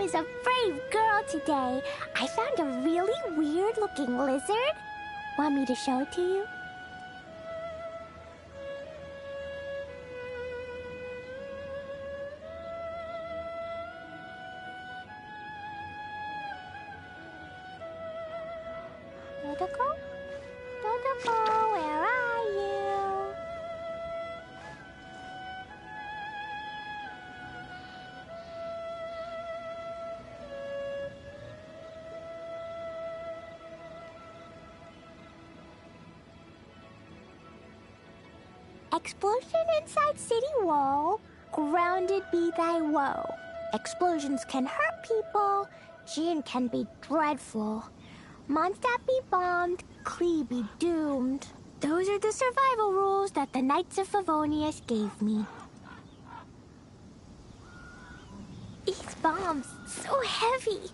was a brave girl today. I found a really weird-looking lizard. Want me to show it to you? Dodoko? Dodoko, where are you? Explosion inside city wall, grounded be thy woe. Explosions can hurt people, Jin can be dreadful. Mondstadt be bombed, Klee be doomed. Those are the survival rules that the Knights of Favonius gave me. These bombs, so heavy.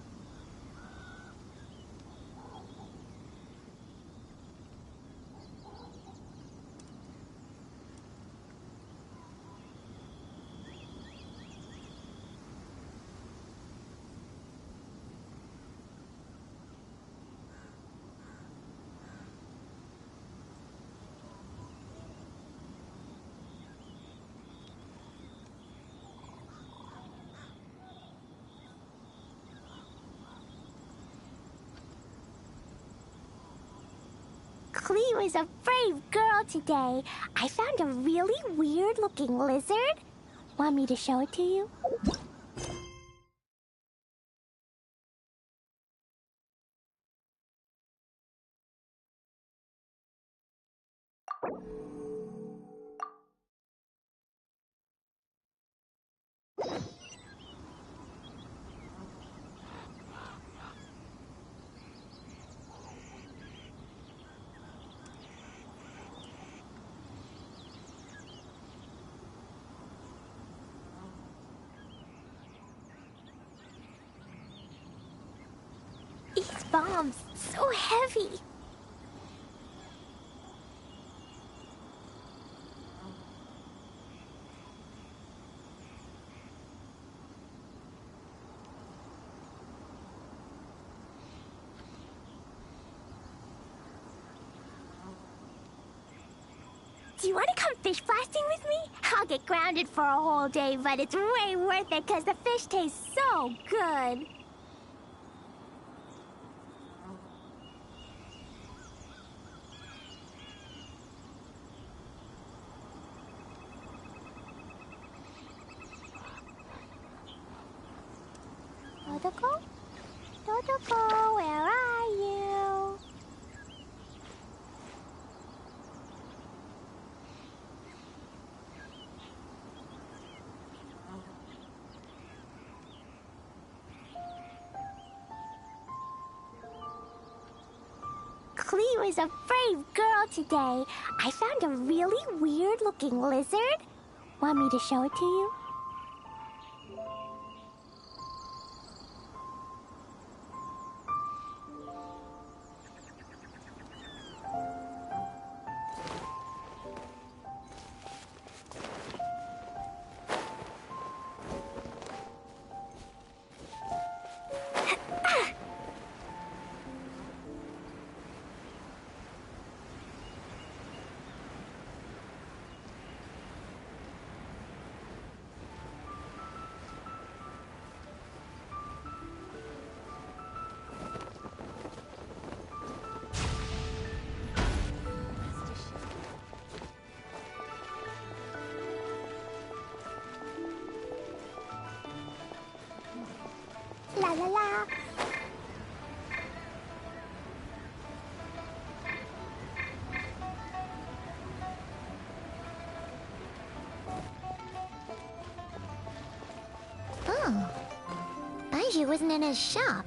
Klee was a brave girl today. I found a really weird-looking lizard. Want me to show it to you? These bombs, so heavy. Do you want to come fish blasting with me? I'll get grounded for a whole day, but it's way worth it because the fish tastes so good. Dodoko? Dodoko, where are you? Klee was a brave girl today. I found a really weird-looking lizard. Want me to show it to you? La la la. Oh. Baiju wasn't in his shop.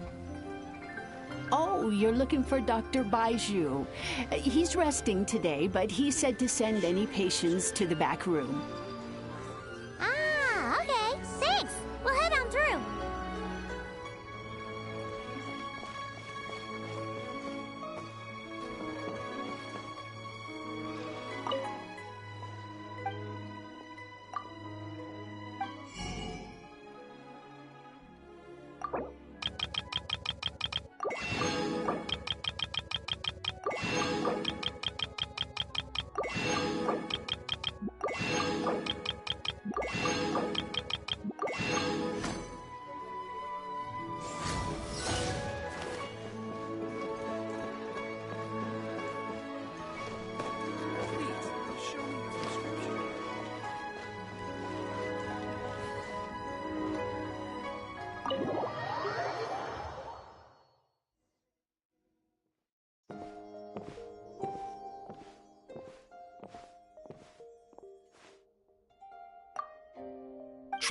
Oh, you're looking for Dr. Baiju. He's resting today, but he said to send any patients to the back room. Ah, okay. Thanks. We'll head on through.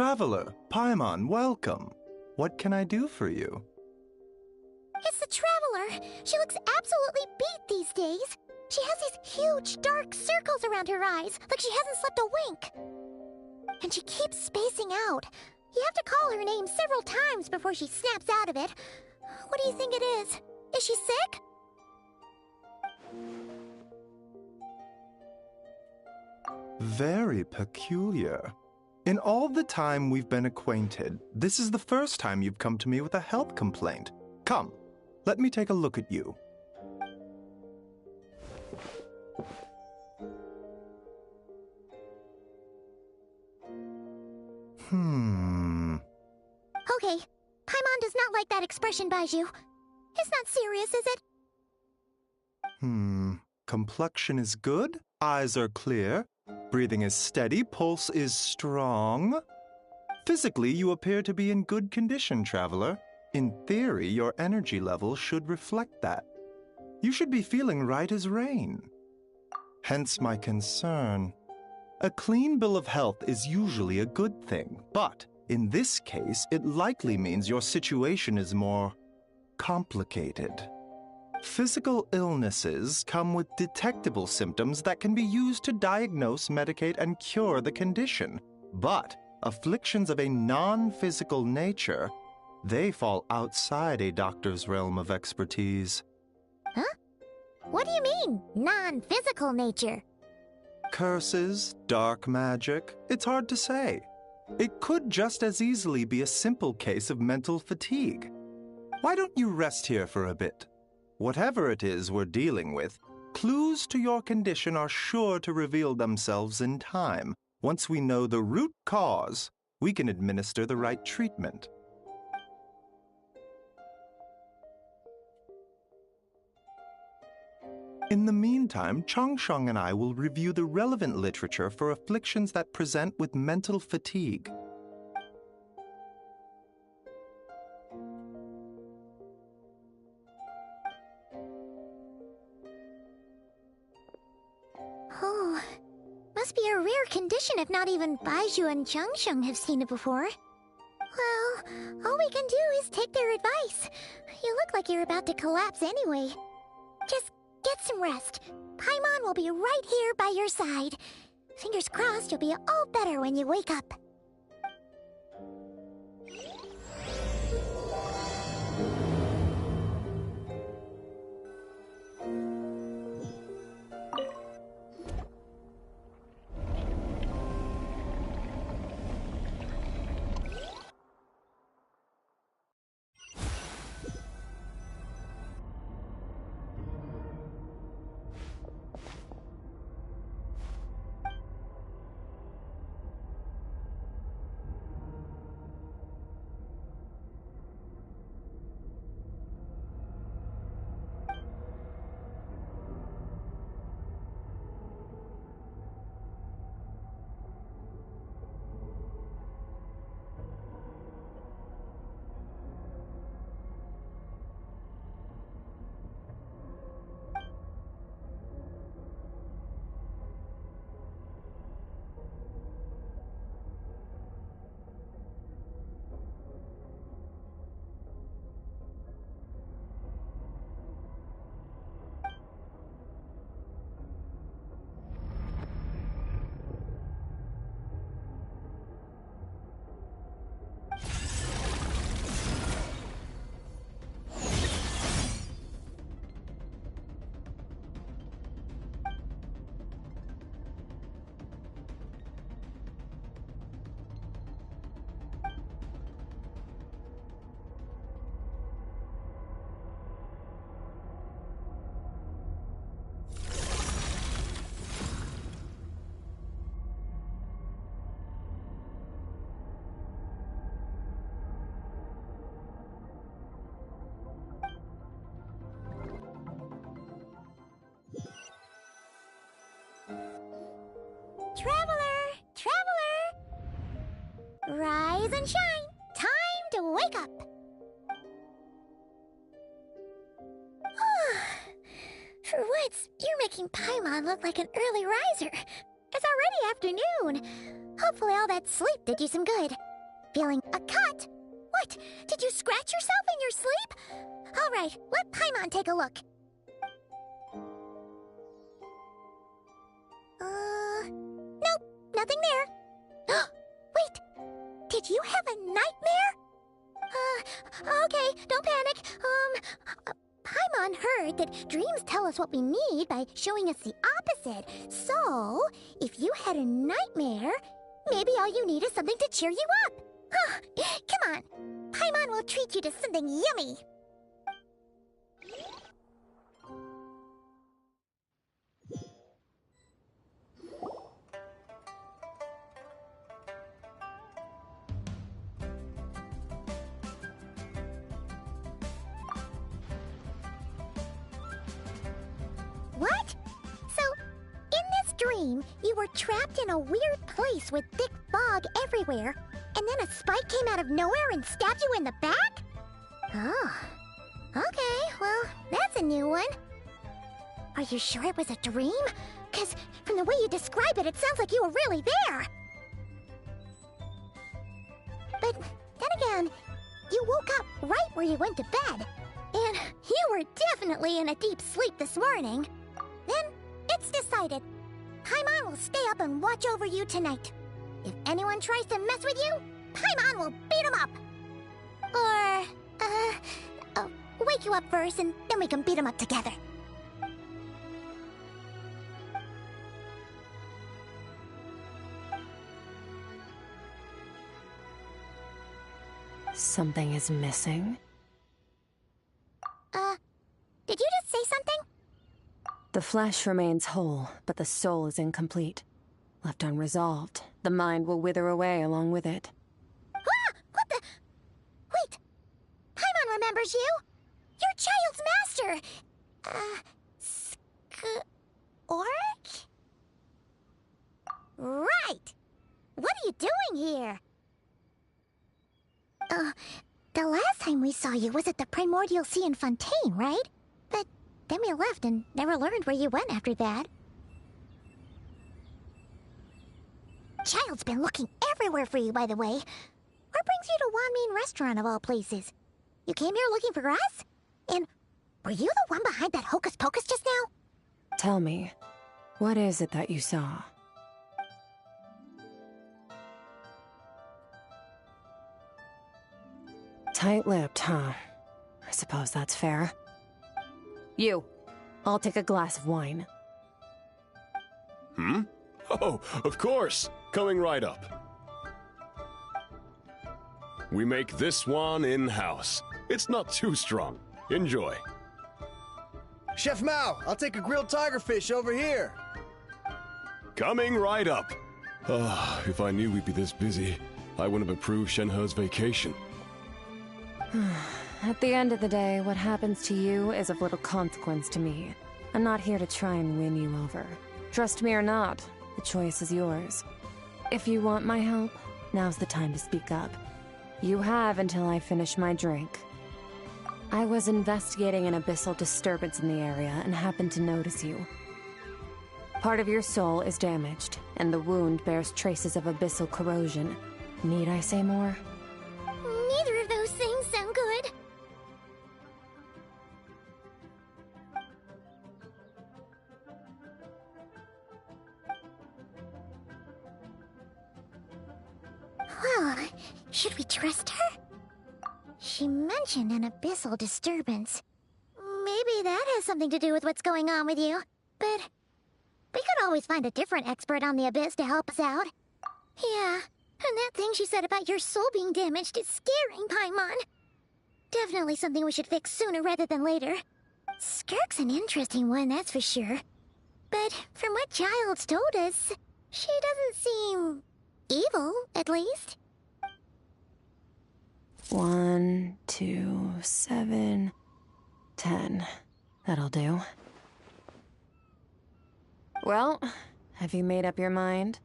Traveler, Paimon, welcome. What can I do for you? It's the Traveler. She looks absolutely beat these days. She has these huge dark circles around her eyes, like she hasn't slept a wink. And she keeps spacing out. You have to call her name several times before she snaps out of it. What do you think it is? Is she sick? Very peculiar. In all the time we've been acquainted, this is the first time you've come to me with a health complaint. Come, let me take a look at you. Okay, Paimon does not like that expression, Baiju. It's not serious, is it? Complexion is good, eyes are clear, breathing is steady, pulse is strong. Physically, you appear to be in good condition, Traveler. In theory, your energy level should reflect that. You should be feeling right as rain. Hence my concern. A clean bill of health is usually a good thing, but in this case, it likely means your situation is more complicated. Physical illnesses come with detectable symptoms that can be used to diagnose, medicate, and cure the condition. But afflictions of a non-physical nature, they fall outside a doctor's realm of expertise. Huh? What do you mean, non-physical nature? Curses, dark magic, it's hard to say. It could just as easily be a simple case of mental fatigue. Why don't you rest here for a bit? Whatever it is we're dealing with, clues to your condition are sure to reveal themselves in time. Once we know the root cause, we can administer the right treatment. In the meantime, Changsheng and I will review the relevant literature for afflictions that present with mental fatigue. Oh, must be a rare condition if not even Baiju and Changsheng have seen it before. Well, all we can do is take their advice. You look like you're about to collapse anyway. Just get some rest. Paimon will be right here by your side. Fingers crossed you'll be all better when you wake up. Traveler! Rise and shine! Time to wake up! For once, you're making Paimon look like an early riser. It's already afternoon. Hopefully all that sleep did you some good. feeling a cut. What? Did you scratch yourself in your sleep? All right, let Paimon take a look. Nope, nothing there. Wait, did you have a nightmare? Okay, don't panic. Paimon heard that dreams tell us what we need by showing us the opposite. So, if you had a nightmare, maybe all you need is something to cheer you up. Come on, Paimon will treat you to something yummy. What? So, in this dream, you were trapped in a weird place with thick fog everywhere, and then a spike came out of nowhere and stabbed you in the back? Oh. Okay, well, that's a new one. Are you sure it was a dream? 'Cause from the way you describe it, it sounds like you were really there. But then again, you woke up right where you went to bed. And you were definitely in a deep sleep this morning. Then, it's decided. Paimon will stay up and watch over you tonight. If anyone tries to mess with you, Paimon will beat him up. Or, wake you up first and then we can beat him up together. Something is missing. Did you just say something? The flesh remains whole, but the soul is incomplete. Left unresolved, the mind will wither away along with it. Ah! What the? Wait! Paimon remembers you! Your child's master! Skirk? Right! What are you doing here? The last time we saw you was at the Primordial Sea in Fontaine, right? But then we left and never learned where you went after that. Child's been looking everywhere for you, by the way. What brings you to Wanmean Restaurant of all places? You came here looking for us? And were you the one behind that hocus pocus just now? Tell me, what is it that you saw? Tight-lipped, huh? I suppose that's fair. You, I'll take a glass of wine. Hmm? Oh, of course! Coming right up. We make this one in-house. It's not too strong. Enjoy. Chef Mao, I'll take a grilled tigerfish over here. Coming right up. Ah, if I knew we'd be this busy, I wouldn't have approved Shenhe's vacation. At the end of the day, what happens to you is of little consequence to me. I'm not here to try and win you over. Trust me or not, the choice is yours. If you want my help, now's the time to speak up. You have until I finish my drink. I was investigating an abyssal disturbance in the area and happened to notice you. Part of your soul is damaged, and the wound bears traces of abyssal corrosion. Need I say more? Neither of those things sound good. Well, should we trust her? She mentioned an abyssal disturbance. Maybe that has something to do with what's going on with you. But we could always find a different expert on the abyss to help us out. Yeah, and that thing she said about your soul being damaged is scaring, Paimon. Definitely something we should fix sooner rather than later. Skirk's an interesting one, that's for sure. But from what Child's told us, she doesn't seem evil, at least. 1, 2, 7, 10. That'll do. Well, have you made up your mind?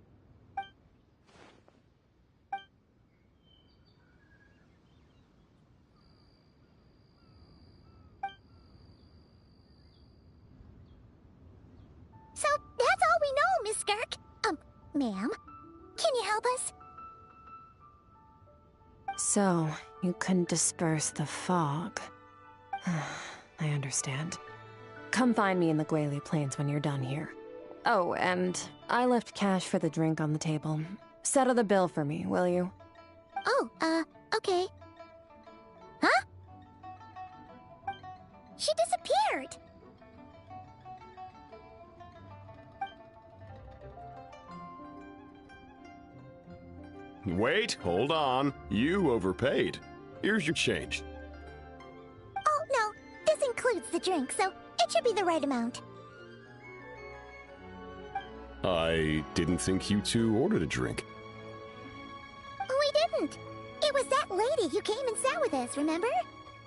So that's all we know, Miss Skirk. Ma'am, can you help us? So, you couldn't disperse the fog. I understand. Come find me in the Gwali Plains when you're done here. Oh, and I left cash for the drink on the table. Settle the bill for me, will you? Oh, okay. Huh? She disappeared! Wait, hold on. You overpaid. Here's your change. Oh, no. This includes the drink, so it should be the right amount. I didn't think you two ordered a drink. We didn't. It was that lady who came and sat with us, remember?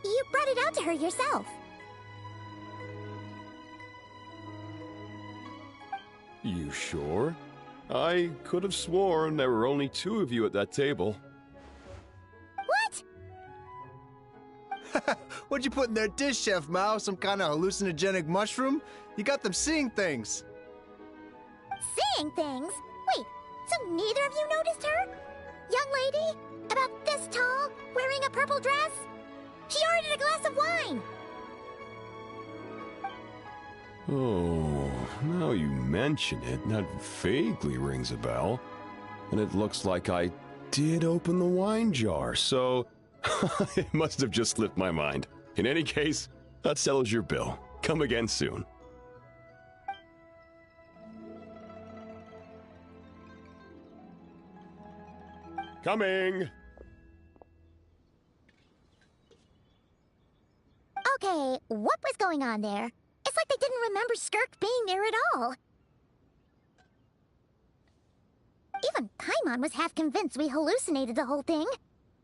You brought it out to her yourself. You sure? I could have sworn there were only 2 of you at that table. What? What'd you put in their dish, Chef Mao? Some kind of hallucinogenic mushroom? You got them seeing things. Seeing things? Wait, so neither of you noticed her? Young lady? About this tall, wearing a purple dress? She ordered a glass of wine! Oh, now you mention it, that vaguely rings a bell. And it looks like I did open the wine jar, so it must have just slipped my mind. In any case, that settles your bill. Come again soon. Coming! Okay, what was going on there? It's like they didn't remember Skirk being there at all. Even Paimon was half convinced we hallucinated the whole thing.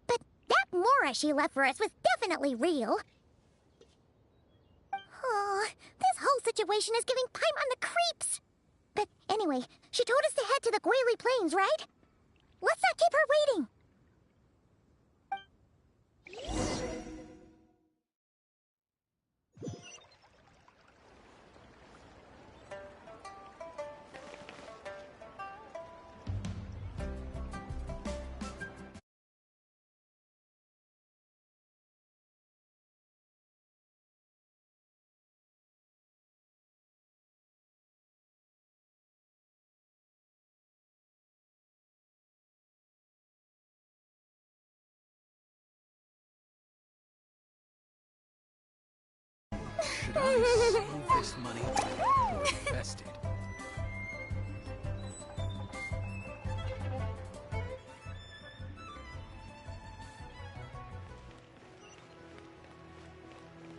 But that Mora she left for us was definitely real. Oh, this whole situation is giving Paimon the creeps. But anyway, she told us to head to the Gwali Plains, right? Let's not keep her waiting. Should I save this money or invest it?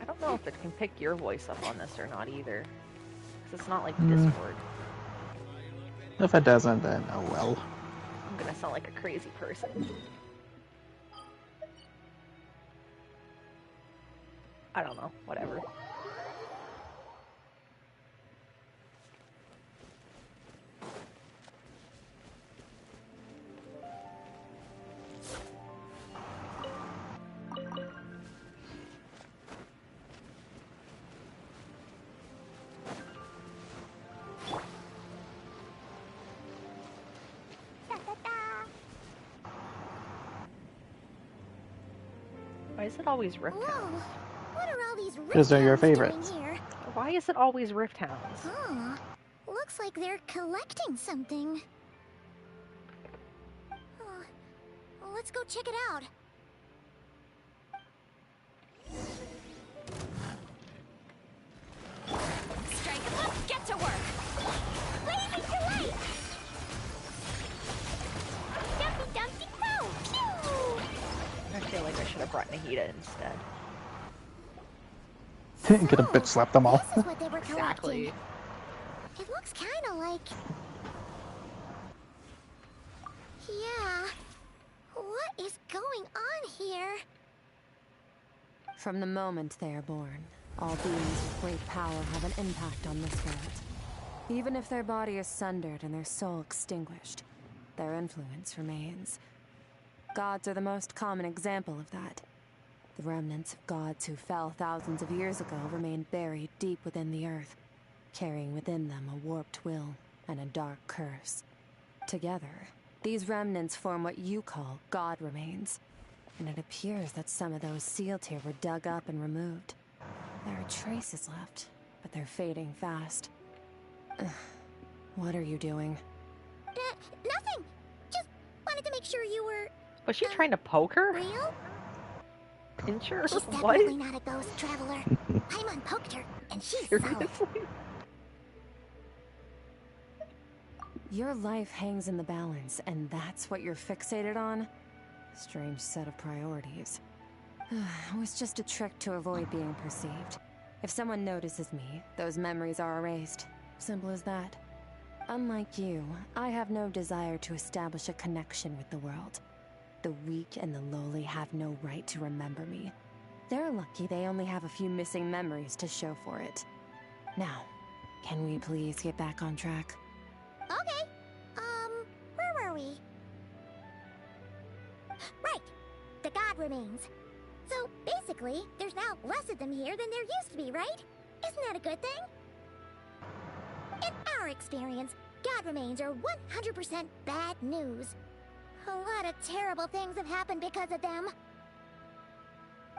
I don't know if it can pick your voice up on this or not either. Because it's not like Discord. If it doesn't, then oh well. I'm gonna sound like a crazy person. I don't know, whatever. Why is it always Rift Whoa, Hounds? what are all these Because they're your Rift Hounds favorites. doing here? Why is it always Rift Hounds? Huh. Looks like they're collecting something. Let's go check it out. Strike it, let's get to work! Blazing delight! Dumpy dumpty go! Pew! I feel like I should have brought Nahida instead. Get a bitch slap them all. This is what they were collecting. Exactly. It looks kind of like... Yeah. What is going on here? From the moment they are born, all beings with great power have an impact on this world. Even if their body is sundered and their soul extinguished, their influence remains. Gods are the most common example of that. The remnants of gods who fell thousands of years ago remain buried deep within the earth, carrying within them a warped will and a dark curse. Together, these remnants form what you call God remains. and it appears that some of those sealed here were dug up and removed. There are traces left, but they're fading fast. Ugh. What are you doing? Nothing. Just wanted to make sure you were... Was she trying to poke her? real? Pinch her? She's What? definitely not a ghost traveler. Paimon poked her, and she's solid. Seriously? Your life hangs in the balance, and that's what you're fixated on? Strange set of priorities. It was just a trick to avoid being perceived. If someone notices me, those memories are erased. Simple as that. Unlike you, I have no desire to establish a connection with the world. The weak and the lowly have no right to remember me. They're lucky they only have a few missing memories to show for it. Now, can we please get back on track? Okay. Where were we? Right. The god remains. So, basically, there's now less of them here than there used to be, right? Isn't that a good thing? In our experience, god remains are 100% bad news. A lot of terrible things have happened because of them.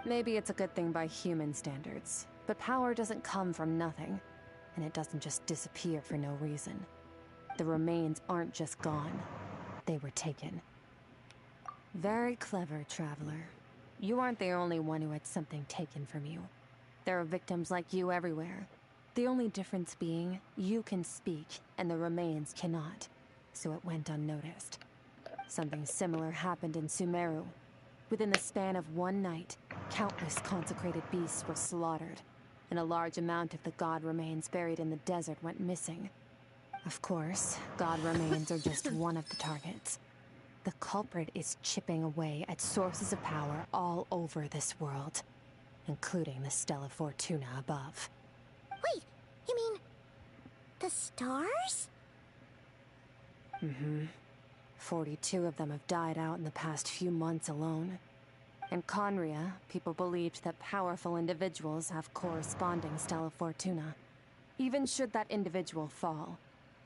Maybe it's a good thing by human standards, but power doesn't come from nothing, and it doesn't just disappear for no reason. The remains aren't just gone, they were taken. Very clever, traveler. You aren't the only one who had something taken from you. There are victims like you everywhere. The only difference being, you can speak, and the remains cannot, so it went unnoticed. Something similar happened in Sumeru. Within the span of one night, countless consecrated beasts were slaughtered, and a large amount of the god remains buried in the desert went missing. Of course, god remains are just one of the targets. The culprit is chipping away at sources of power all over this world, including the Stella Fortuna above. Wait, you mean... the stars? Mm-hmm. 42 of them have died out in the past few months alone. In Conria, people believed that powerful individuals have corresponding Stella Fortuna. Even should that individual fall,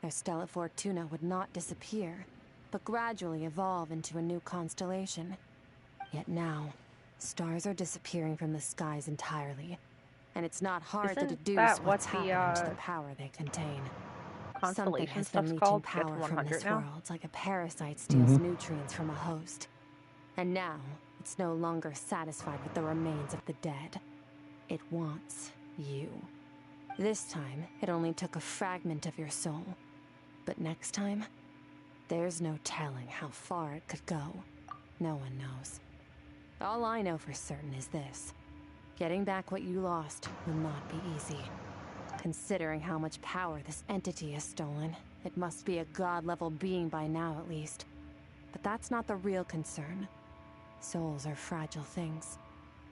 their Stella Fortuna would not disappear, but gradually evolve into a new constellation. Yet now, stars are disappearing from the skies entirely, and it's not hard to Isn't deduce that what's what the, happening to the power they contain. Something Constellation has stuff's been leeching called? Get to power from 100 this now? world, like a parasite steals nutrients from a host. And now, it's no longer satisfied with the remains of the dead. It wants you. This time, it only took a fragment of your soul. But next time, there's no telling how far it could go. No one knows. All I know for certain is this. Getting back what you lost will not be easy. Considering how much power this entity has stolen, it must be a god-level being by now at least. But that's not the real concern. Souls are fragile things,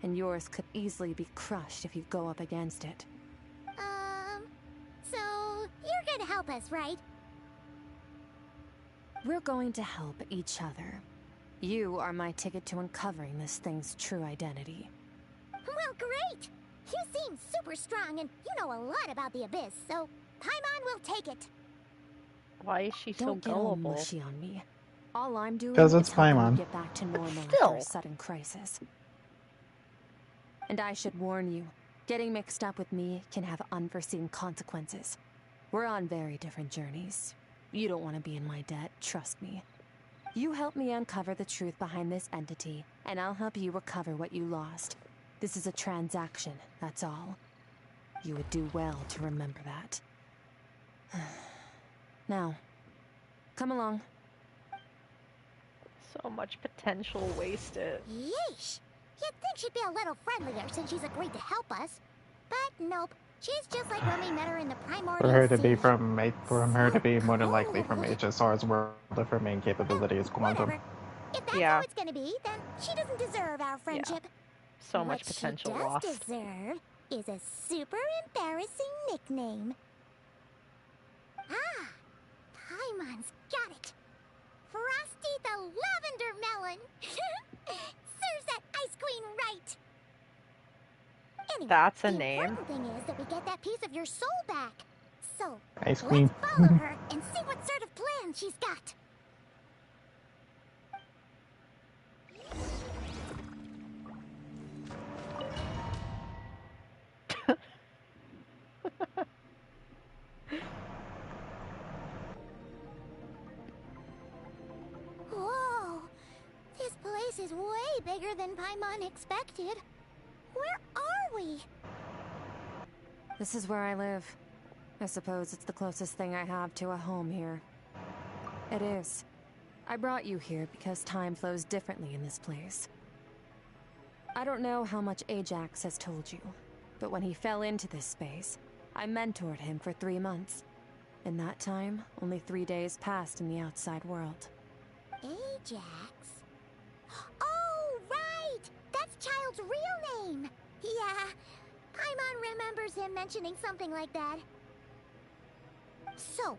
and yours could easily be crushed if you go up against it. So you're gonna help us, right? We're going to help each other. You are my ticket to uncovering this thing's true identity. Well, great! You seem super strong, and you know a lot about the Abyss, so Paimon will take it. Why is she so Don't get all gullible? mushy on me. All I'm doing 'Cause is it's helping you Paimon. get back to normal still. after a sudden crisis. And I should warn you, getting mixed up with me can have unforeseen consequences. We're on very different journeys. You don't want to be in my debt, trust me. You help me uncover the truth behind this entity, and I'll help you recover what you lost. This is a transaction, that's all. You would do well to remember that. Now, come along. So much potential wasted. Yeesh! You'd think she'd be a little friendlier since she's agreed to help us. But nope, she's just like when we met her in the primordial For her to be sea. for her to be more than likely from HSR's world if her main capability is quantum. Whatever. If that's Yeah. how it's gonna be, then she doesn't deserve our friendship. So much potential what lost. she does deserve is a super embarrassing nickname. Ah, Paimon's got it. Frosty the Lavender Melon. Serves that ice queen right. Anyway, That's a the name. important thing is that we get that piece of your soul back. So, Ice Queen. let's follow her and see what sort of plan she's got. bigger than Paimon expected. Where are we? This is where I live. I suppose it's the closest thing I have to a home here. It is. I brought you here because time flows differently in this place. I don't know how much Ajax has told you, but when he fell into this space, I mentored him for 3 months. In that time, only 3 days passed in the outside world. Ajax? Oh, right! That's Child's real name! Yeah, Paimon remembers him mentioning something like that. So,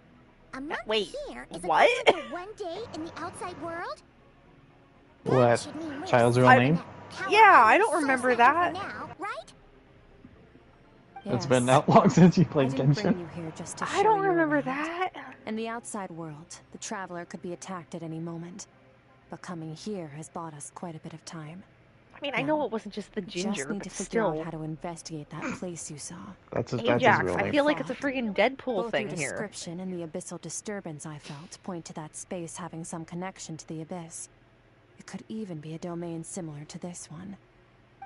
a month Wait, here is what? equivalent to 1 day in the outside world? That What? should mean we're Child's real safe name? in that Tower Yeah, I Island don't Soul remember Center for that. now, right? It's been Yes. that long since you I played didn't bring Genshin. you here just to I show don't you remember around. that. In the outside world, the Traveler could be attacked at any moment. But coming here has bought us quite a bit of time. I mean, I know it wasn't just the You ginger, just need but to figure out still. how to investigate that place you saw. That's his Ajax, real I name. feel like it's a freaking Deadpool Both thing your here. description and the abyssal disturbance I felt point to that space having some connection to the abyss. It could even be a domain similar to this one.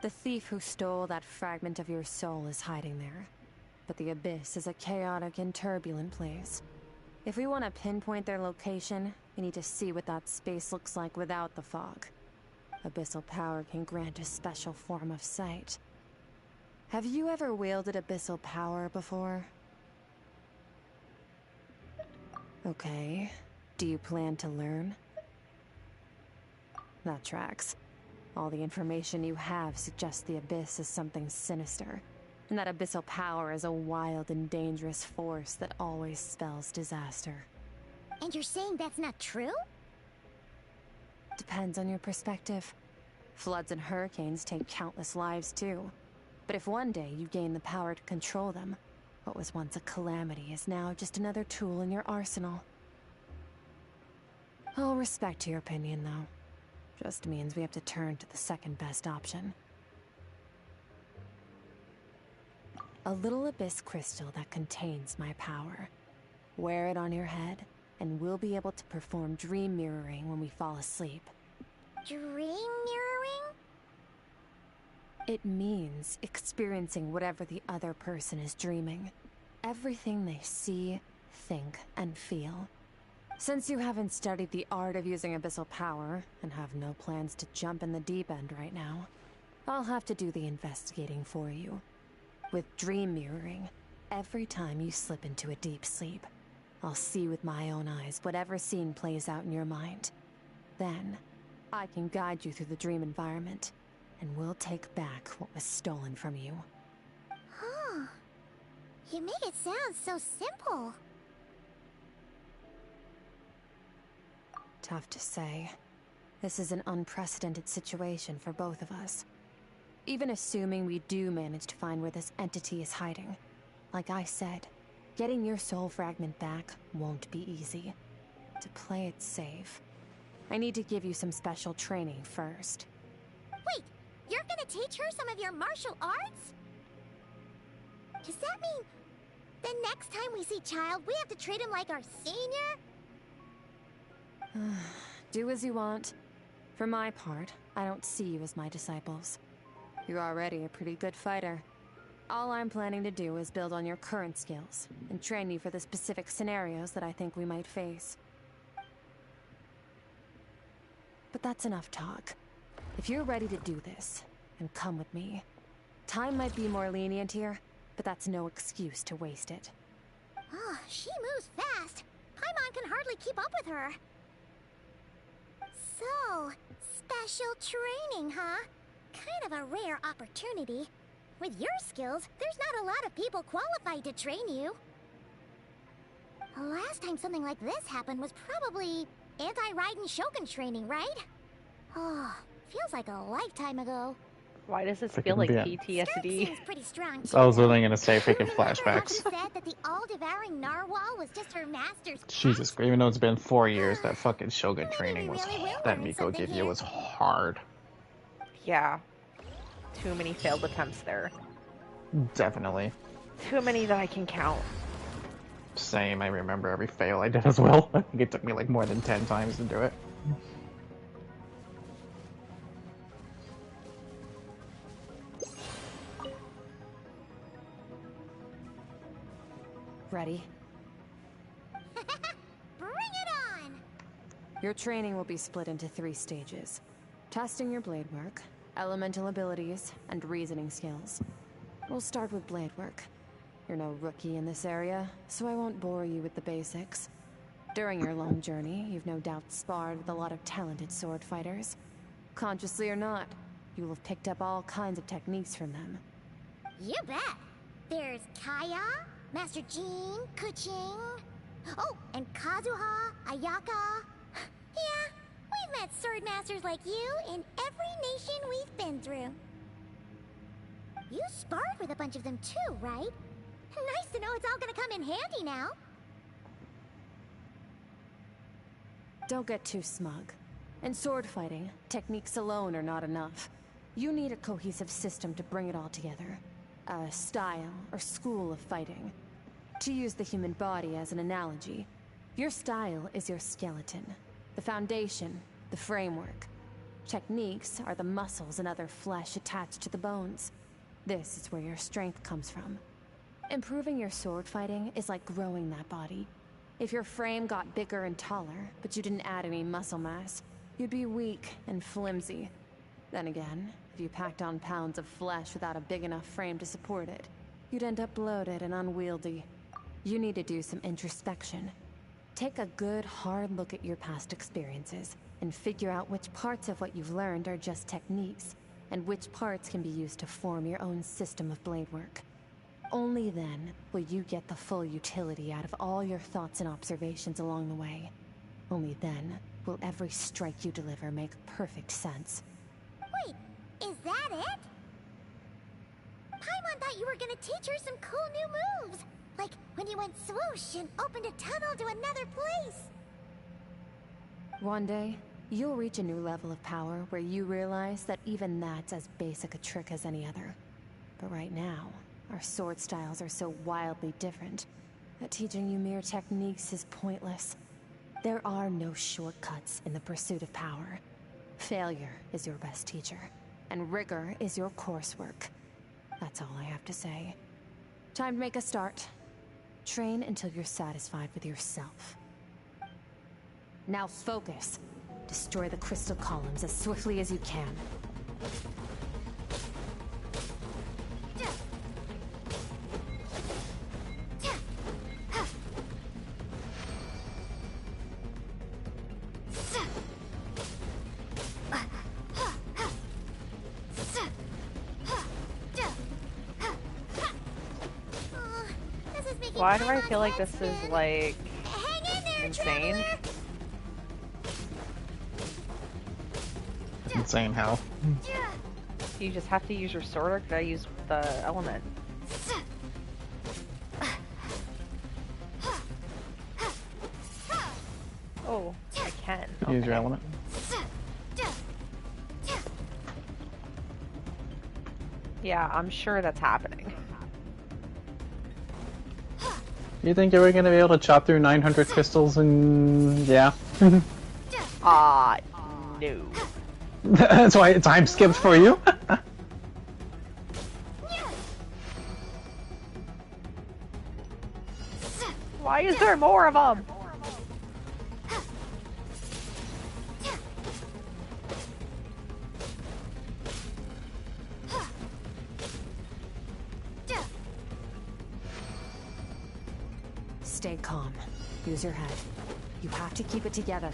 The thief who stole that fragment of your soul is hiding there. But the abyss is a chaotic and turbulent place. If we want to pinpoint their location, we need to see what that space looks like without the fog. Abyssal power can grant a special form of sight. Have you ever wielded abyssal power before? Okay. Do you plan to learn? That tracks. All the information you have suggests the abyss is something sinister, and that abyssal power is a wild and dangerous force that always spells disaster. And you're saying that's not true? Depends on your perspective. Floods and hurricanes take countless lives too. But if one day you gain the power to control them, what was once a calamity is now just another tool in your arsenal. I'll respect your opinion, though. Just means we have to turn to the second best option. A little abyss crystal that contains my power. Wear it on your head, and we'll be able to perform dream mirroring when we fall asleep. Dream mirroring? It means experiencing whatever the other person is dreaming. Everything they see, think, and feel. Since you haven't studied the art of using abyssal power, and have no plans to jump in the deep end right now, I'll have to do the investigating for you. With dream mirroring, every time you slip into a deep sleep, I'll see with my own eyes whatever scene plays out in your mind. Then, I can guide you through the dream environment, and we'll take back what was stolen from you. Huh. You make it sound so simple. Tough to say. This is an unprecedented situation for both of us. Even assuming we do manage to find where this entity is hiding, like I said, getting your soul fragment back won't be easy. To play it safe, I need to give you some special training first. Wait, you're gonna teach her some of your martial arts? Does that mean the next time we see Child, we have to treat him like our senior? Do as you want. For my part, I don't see you as my disciples. You're already a pretty good fighter. All I'm planning to do is build on your current skills, and train you for the specific scenarios that I think we might face. But that's enough talk. If you're ready to do this, then come with me. Time might be more lenient here, but that's no excuse to waste it. Oh, she moves fast. Paimon can hardly keep up with her. So, special training, huh? Kind of a rare opportunity. With your skills, there's not a lot of people qualified to train you. The last time something like this happened was probably anti-Raiden Shogun training, right? Oh, feels like a lifetime ago. Why does this Freaking feel like yeah. Skirk PTSD? seems pretty strong, I was too. literally gonna say You freaking remember how flashbacks. he said that the all-devouring narwhal was just her master's pet? Jesus, even though it's been 4 years, that fucking Shogun Maybe training we was really will that learn Miko something gave you here. was hard. Yeah. Too many failed attempts there. Definitely. Too many that I can count. Same, I remember every fail I did as well. I think it took me like more than 10 times to do it. ready. Bring it on! Your training will be split into 3 stages. Testing your blade work, elemental abilities, and reasoning skills. We'll start with blade work. You're no rookie in this area, so I won't bore you with the basics. During your long journey, you've no doubt sparred with a lot of talented sword fighters. Consciously or not, you will have picked up all kinds of techniques from them. You bet! There's Kaya, Master Jean, Kuching. Oh, and Kazuha, Ayaka. Yeah, we've met sword masters like you in every nation we've been through. You sparred with a bunch of them too, right? Nice to know it's all gonna come in handy now. Don't get too smug. In sword fighting, techniques alone are not enough. You need a cohesive system to bring it all together. A style or school of fighting. To use the human body as an analogy, your style is your skeleton, the foundation, the framework. Techniques are the muscles and other flesh attached to the bones. This is where your strength comes from. Improving your sword fighting is like growing that body. If your frame got bigger and taller, but you didn't add any muscle mass, you'd be weak and flimsy. Then again, if you packed on pounds of flesh without a big enough frame to support it, you'd end up bloated and unwieldy. You need to do some introspection. Take a good, hard look at your past experiences, and figure out which parts of what you've learned are just techniques, and which parts can be used to form your own system of blade work. Only then will you get the full utility out of all your thoughts and observations along the way. Only then will every strike you deliver make perfect sense. Wait, is that it? Paimon thought you were gonna teach her some cool new moves. Like when you went swoosh and opened a tunnel to another place. One day, you'll reach a new level of power where you realize that even that's as basic a trick as any other. But right now, our sword styles are so wildly different that teaching you mere techniques is pointless. There are no shortcuts in the pursuit of power. Failure is your best teacher, and rigor is your coursework. That's all I have to say. Time to make a start. Train until you're satisfied with yourself. Now focus. Destroy the crystal columns as swiftly as you can. Why do I feel like this is like insane? Insane how? You just have to use your sword, or could I use the element? Oh, I can. Use your element. Yeah, I'm sure that's happening. You think you were gonna be able to chop through 900 crystals and... yeah. No. That's why time skipped for you? Why is there more of them? Stay calm. Use your head. You have to keep it together.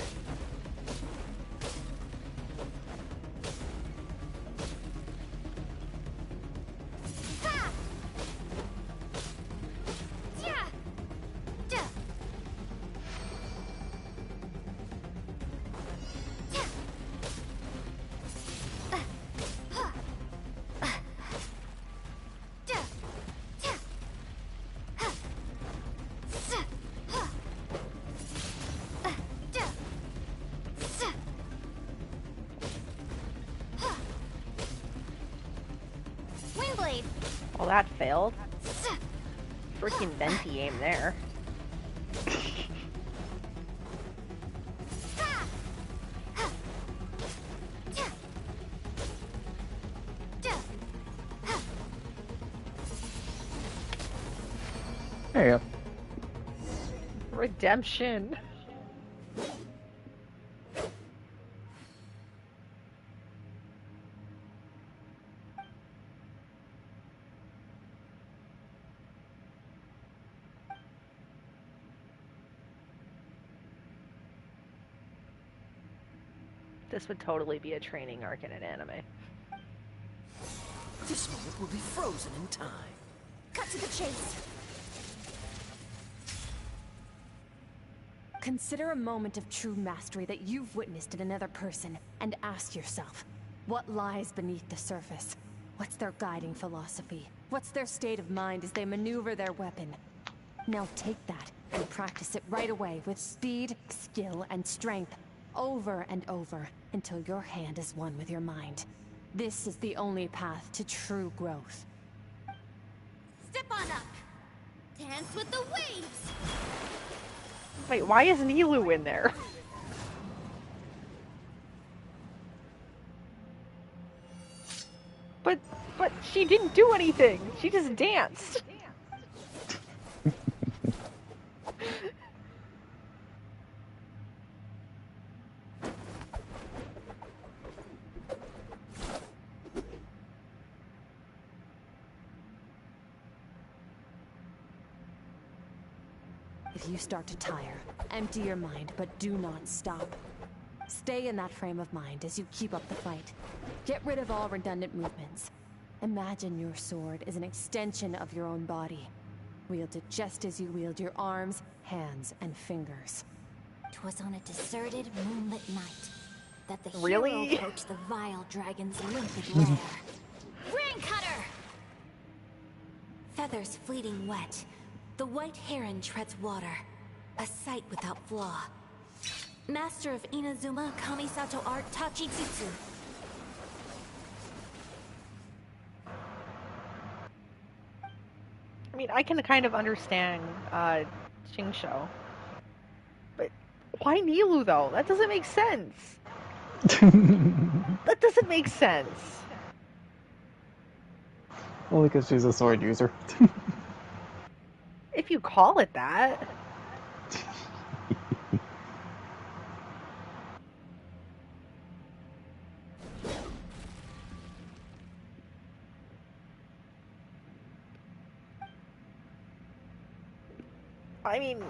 Well, that failed. Freaking venti aim there. There you go. Redemption. This would totally be a training arc in an anime. This moment will be frozen in time. Cut to the chase. Consider a moment of true mastery that you've witnessed in another person, and ask yourself, what lies beneath the surface? What's their guiding philosophy? What's their state of mind as they maneuver their weapon? Now take that and practice it right away with speed, skill, and strength, over and over, until your hand is one with your mind. This is the only path to true growth. Step on up. Dance with the waves. Wait, why is Nilu in there? But she didn't do anything. She just danced. If you start to tire, empty your mind, but do not stop. Stay in that frame of mind as you keep up the fight. Get rid of all redundant movements. Imagine your sword is an extension of your own body. Wield it just as you wield your arms, hands, and fingers. 'Twas on a deserted moonlit night that the Really? hero approached the vile dragon's limpid lair. Ring cutter! Feathers fleeting wet. The white heron treads water. A sight without flaw. Master of Inazuma Kamisato art Tachitsutsu. I mean, I can kind of understand Shingsho. But why Nilu, though? That doesn't make sense. That doesn't make sense. Only because she's a sword user. If you call it that. I mean,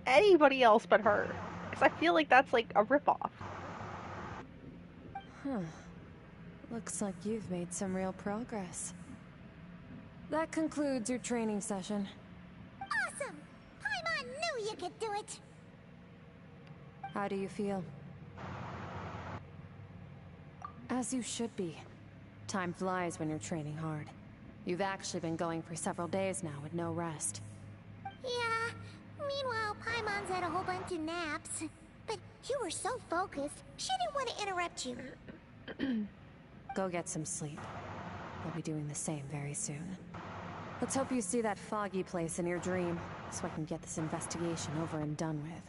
anybody else but her. Because I feel like that's like a ripoff. Huh. Looks like you've made some real progress. That concludes your training session. Awesome! Paimon knew you could do it! How do you feel? As you should be. Time flies when you're training hard. You've actually been going for several days now with no rest. Yeah, meanwhile Paimon's had a whole bunch of naps. But you were so focused, she didn't want to interrupt you. Go get some sleep. I'll be doing the same very soon. Let's hope you see that foggy place in your dream, so I can get this investigation over and done with.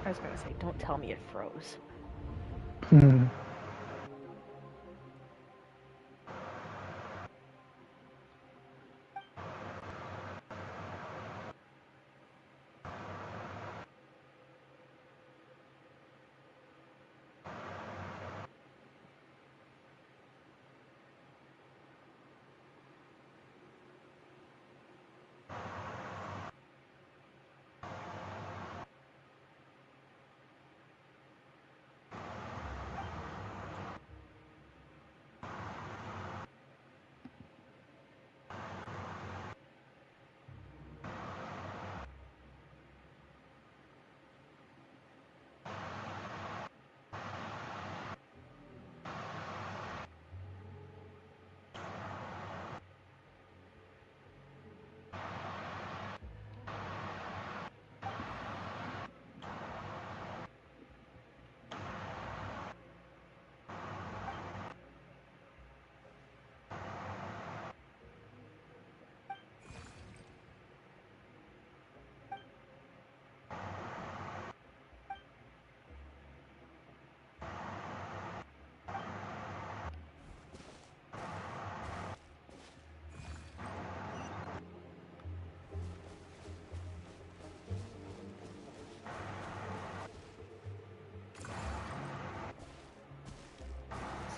I was gonna say, don't tell me it froze.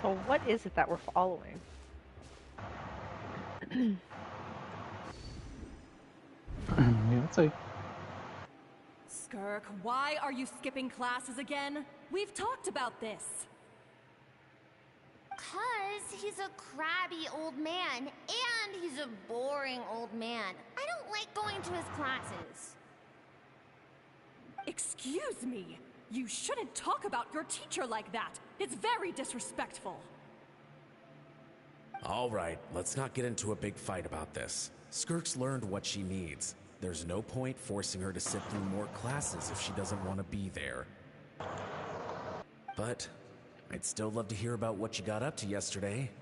So what is it that we're following? Yeah, let's see. Skirk, why are you skipping classes again? We've talked about this. 'Cause he's a crabby old man, and he's a boring old man. I don't like going to his classes. Excuse me. You shouldn't talk about your teacher like that. It's very disrespectful. All right, let's not get into a big fight about this. Skirk's learned what she needs. There's no point forcing her to sit through more classes if she doesn't want to be there. But I'd still love to hear about what you got up to yesterday.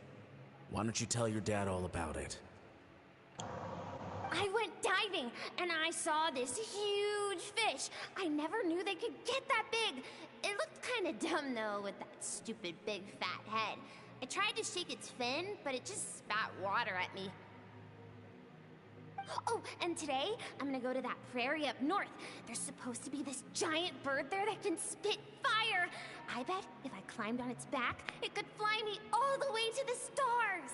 Why don't you tell your dad all about it? I went diving, and I saw this huge fish. I never knew they could get that big. It looked kind of dumb, though, with that stupid big fat head. I tried to shake its fin, but it just spat water at me. Oh, and today, I'm gonna go to that prairie up north. There's supposed to be this giant bird there that can spit fire. I bet if I climbed on its back, it could fly me all the way to the stars.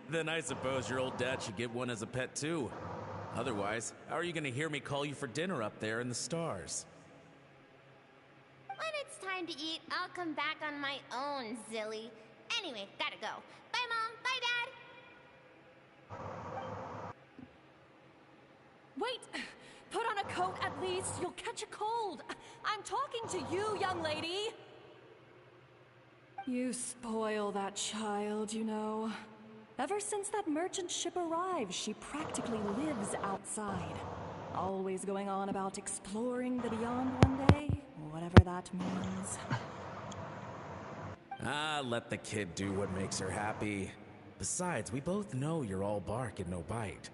Then I suppose your old dad should get one as a pet too. Otherwise, how are you gonna hear me call you for dinner up there in the stars? When it's time to eat, I'll come back on my own, Zilly. Anyway, gotta go. Bye, Mom. Bye, Dad. Wait! Put on a coat at least. You'll catch a cold. I'm talking to you, young lady. You spoil that child, you know. Ever since that merchant ship arrived, she practically lives outside. Always going on about exploring the beyond one day, whatever that means. Ah, let the kid do what makes her happy. Besides, we both know you're all bark and no bite.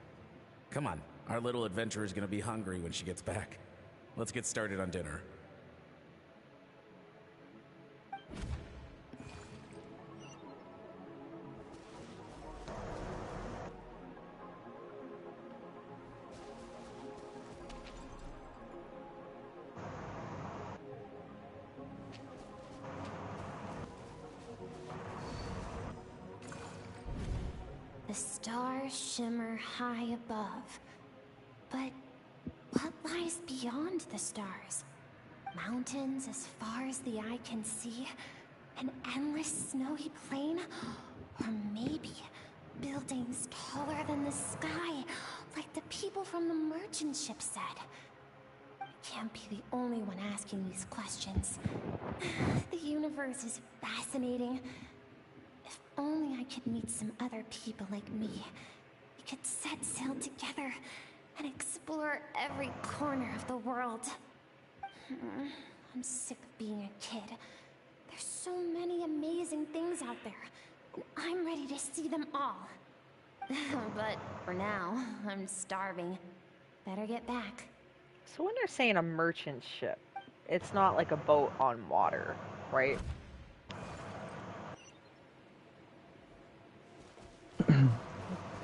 Come on, our little adventurer's gonna be hungry when she gets back. Let's get started on dinner. The stars shimmer high above. But what lies beyond the stars? Mountains as far as the eye can see? An endless snowy plain? Or maybe buildings taller than the sky, like the people from the merchant ship said? I can't be the only one asking these questions. The universe is fascinating. If only I could meet some other people like me. We could set sail together and explore every corner of the world. I'm sick of being a kid. There's so many amazing things out there, and I'm ready to see them all. But for now, I'm starving. Better get back. So when they're saying a merchant ship, it's not like a boat on water, right?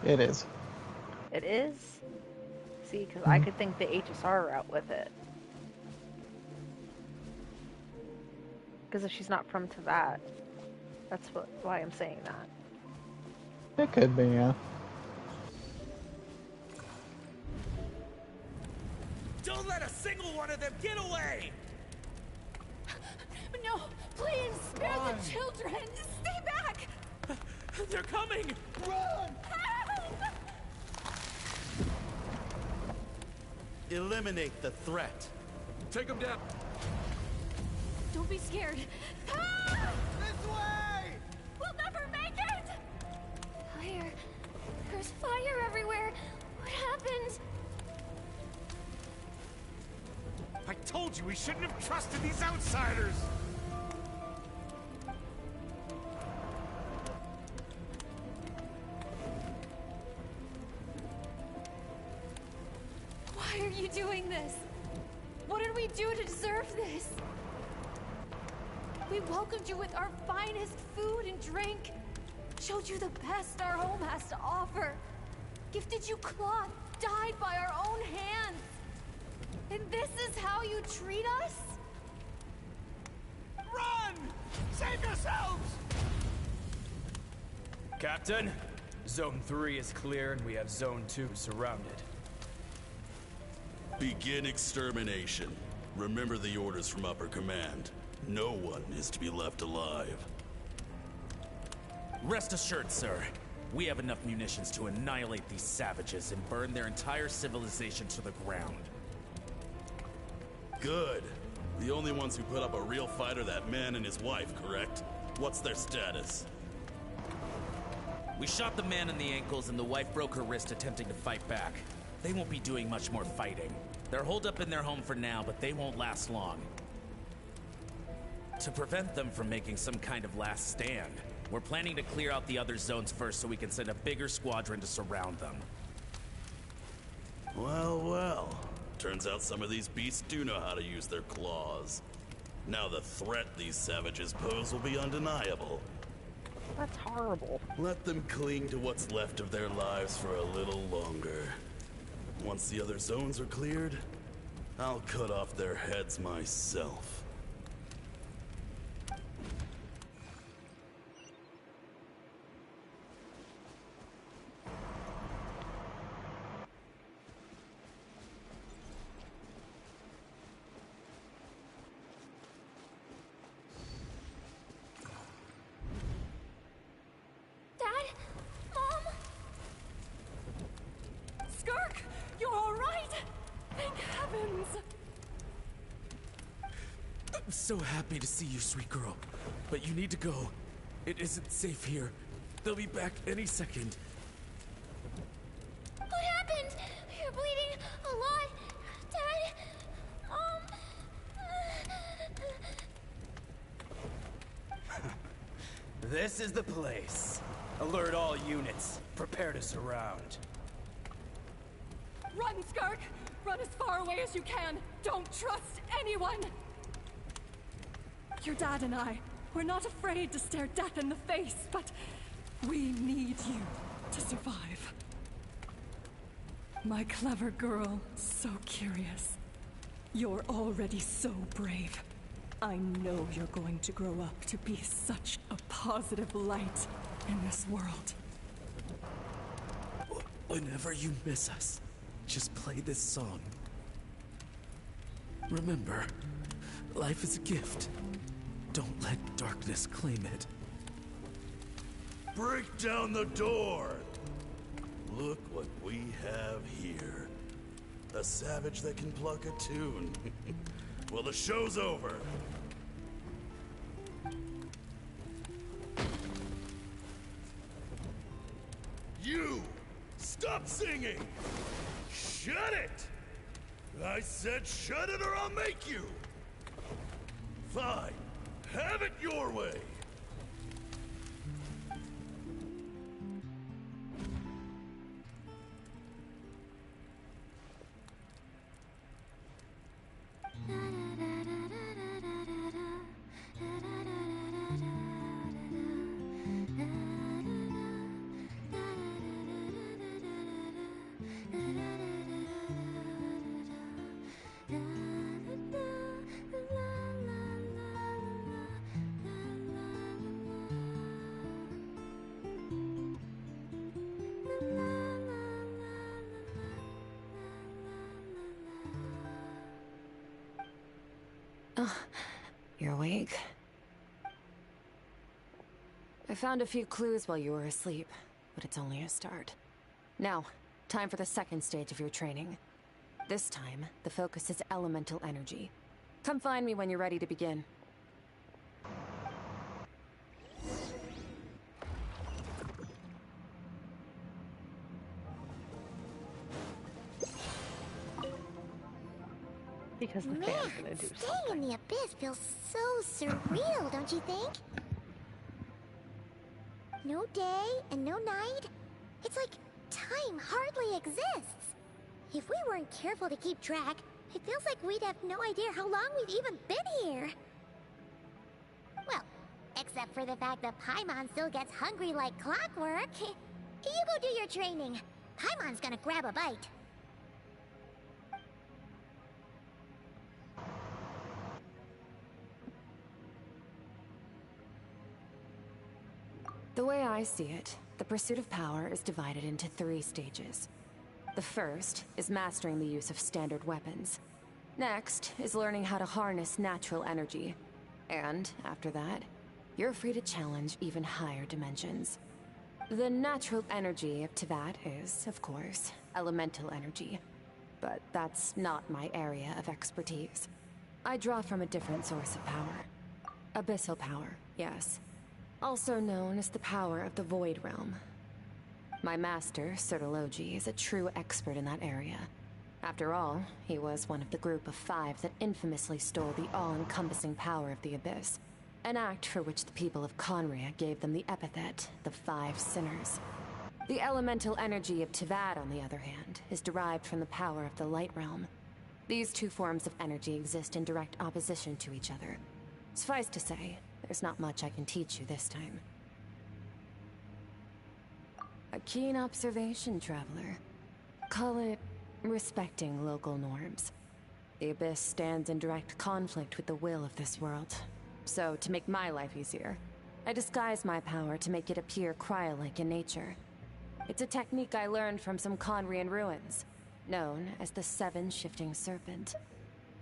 It is. It is? See, because I could think the HSR route with it. Because if she's not from Teyvat, that's why I'm saying that. It could be, yeah. Don't let a single one of them get away! No, please, spare the children! Stay back! They're coming! Run! Help! Eliminate the threat. Take them down. Don't be scared. This way! We'll never make it! Fire. There's fire everywhere. What happened? I told you we shouldn't have trusted these outsiders! Why are you doing this? What did we do to deserve this? We welcomed you with our finest food and drink, showed you the best our home has to offer, gifted you cloth dyed by our own hands. And this is how you treat us? Run! Save yourselves! Captain, Zone 3 is clear and we have Zone 2 surrounded. Begin extermination. Remember the orders from upper command. No one is to be left alive. Rest assured, sir. We have enough munitions to annihilate these savages and burn their entire civilization to the ground. Good. The only ones who put up a real fight are that man and his wife, correct? What's their status? We shot the man in the ankles and the wife broke her wrist attempting to fight back. They won't be doing much more fighting. They're holed up in their home for now, but they won't last long. To prevent them from making some kind of last stand, we're planning to clear out the other zones first so we can send a bigger squadron to surround them. Well, well. Turns out some of these beasts do know how to use their claws. Now the threat these savages pose will be undeniable. That's horrible. Let them cling to what's left of their lives for a little longer. Once the other zones are cleared, I'll cut off their heads myself. Dad? Mom? Skirk, you're all right? Thank heavens. I'm so happy to see you, sweet girl. But you need to go. It isn't safe here. They'll be back any second. What happened? You're bleeding a lot. Dad? This is the place. Alert all units. Prepare to surround. Run, Skirk! Run as far away as you can. Don't trust anyone. Your dad and I, we're not afraid to stare death in the face, but we need you to survive. My clever girl, so curious. You're already so brave. I know you're going to grow up to be such a positive light in this world. Whenever you miss us, just play this song. Remember, life is a gift. Don't let darkness claim it. Break down the door! Look what we have here. A savage that can pluck a tune. Well, the show's over. You! Stop singing! Shut it! I said shut it or I'll make you! Fine. Have it your way! You're awake. I found a few clues while you were asleep, but it's only a start. Now, time for the second stage of your training. This time, the focus is elemental energy. Come find me when you're ready to begin. Because the Man, fan's gonna do staying something. in the abyss feels so surreal, don't you think? No day and no night. It's like time hardly exists. If we weren't careful to keep track, it feels like we'd have no idea how long we've even been here. Well, except for the fact that Paimon still gets hungry like clockwork. You go do your training. Paimon's gonna grab a bite. The way I see it, the pursuit of power is divided into 3 stages. The first is mastering the use of standard weapons. Next is learning how to harness natural energy. And after that, you're free to challenge even higher dimensions. The natural energy of Teyvat is, of course, elemental energy. But that's not my area of expertise. I draw from a different source of power. Abyssal power, yes. Also known as the power of the Void Realm. My master, Sertologi, is a true expert in that area. After all, he was one of the group of 5 that infamously stole the all-encompassing power of the Abyss. An act for which the people of Conria gave them the epithet, the 5 Sinners. The elemental energy of Teyvat, on the other hand, is derived from the power of the Light Realm. These 2 forms of energy exist in direct opposition to each other. Suffice to say, there's not much I can teach you this time. A keen observation, traveler. Call it respecting local norms. The Abyss stands in direct conflict with the will of this world. So, to make my life easier, I disguise my power to make it appear cryo-like in nature. It's a technique I learned from some Conrian ruins, known as the 7 Shifting Serpent.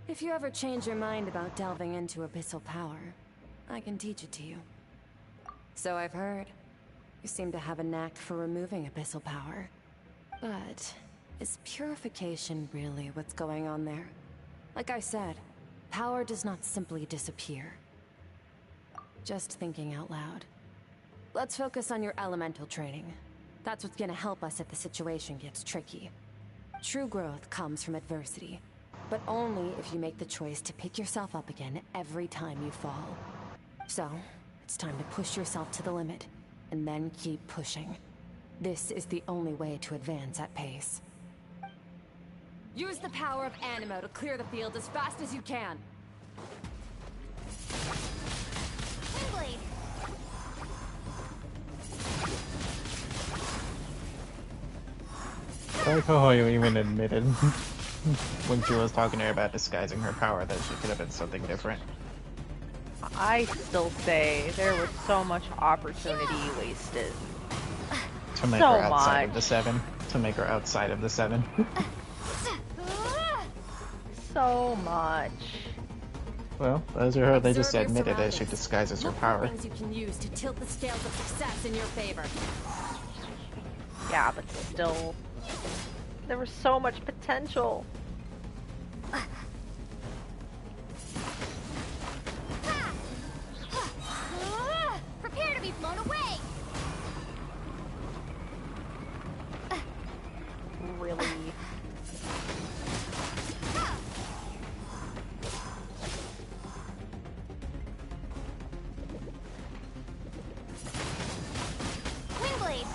If you ever change your mind about delving into abyssal power, I can teach it to you. So I've heard. You seem to have a knack for removing abyssal power. But is purification really what's going on there? Like I said, power does not simply disappear. Just thinking out loud. Let's focus on your elemental training. That's what's gonna help us if the situation gets tricky. True growth comes from adversity, but only if you make the choice to pick yourself up again every time you fall. So, it's time to push yourself to the limit, and then keep pushing. This is the only way to advance at pace. Use the power of Animo to clear the field as fast as you can. Windblade. I like how you even admitted when she was talking to her about disguising her power that she could have been something different. I still say there was so much opportunity wasted. To make her outside of the 7. To make her outside of the 7. So much. Well, as you heard, they just admitted that she disguises her power. Things you can use to tilt the scales of success in your favor. Yeah, but still, there was so much potential. Prepare to be blown away. Really? Windblade.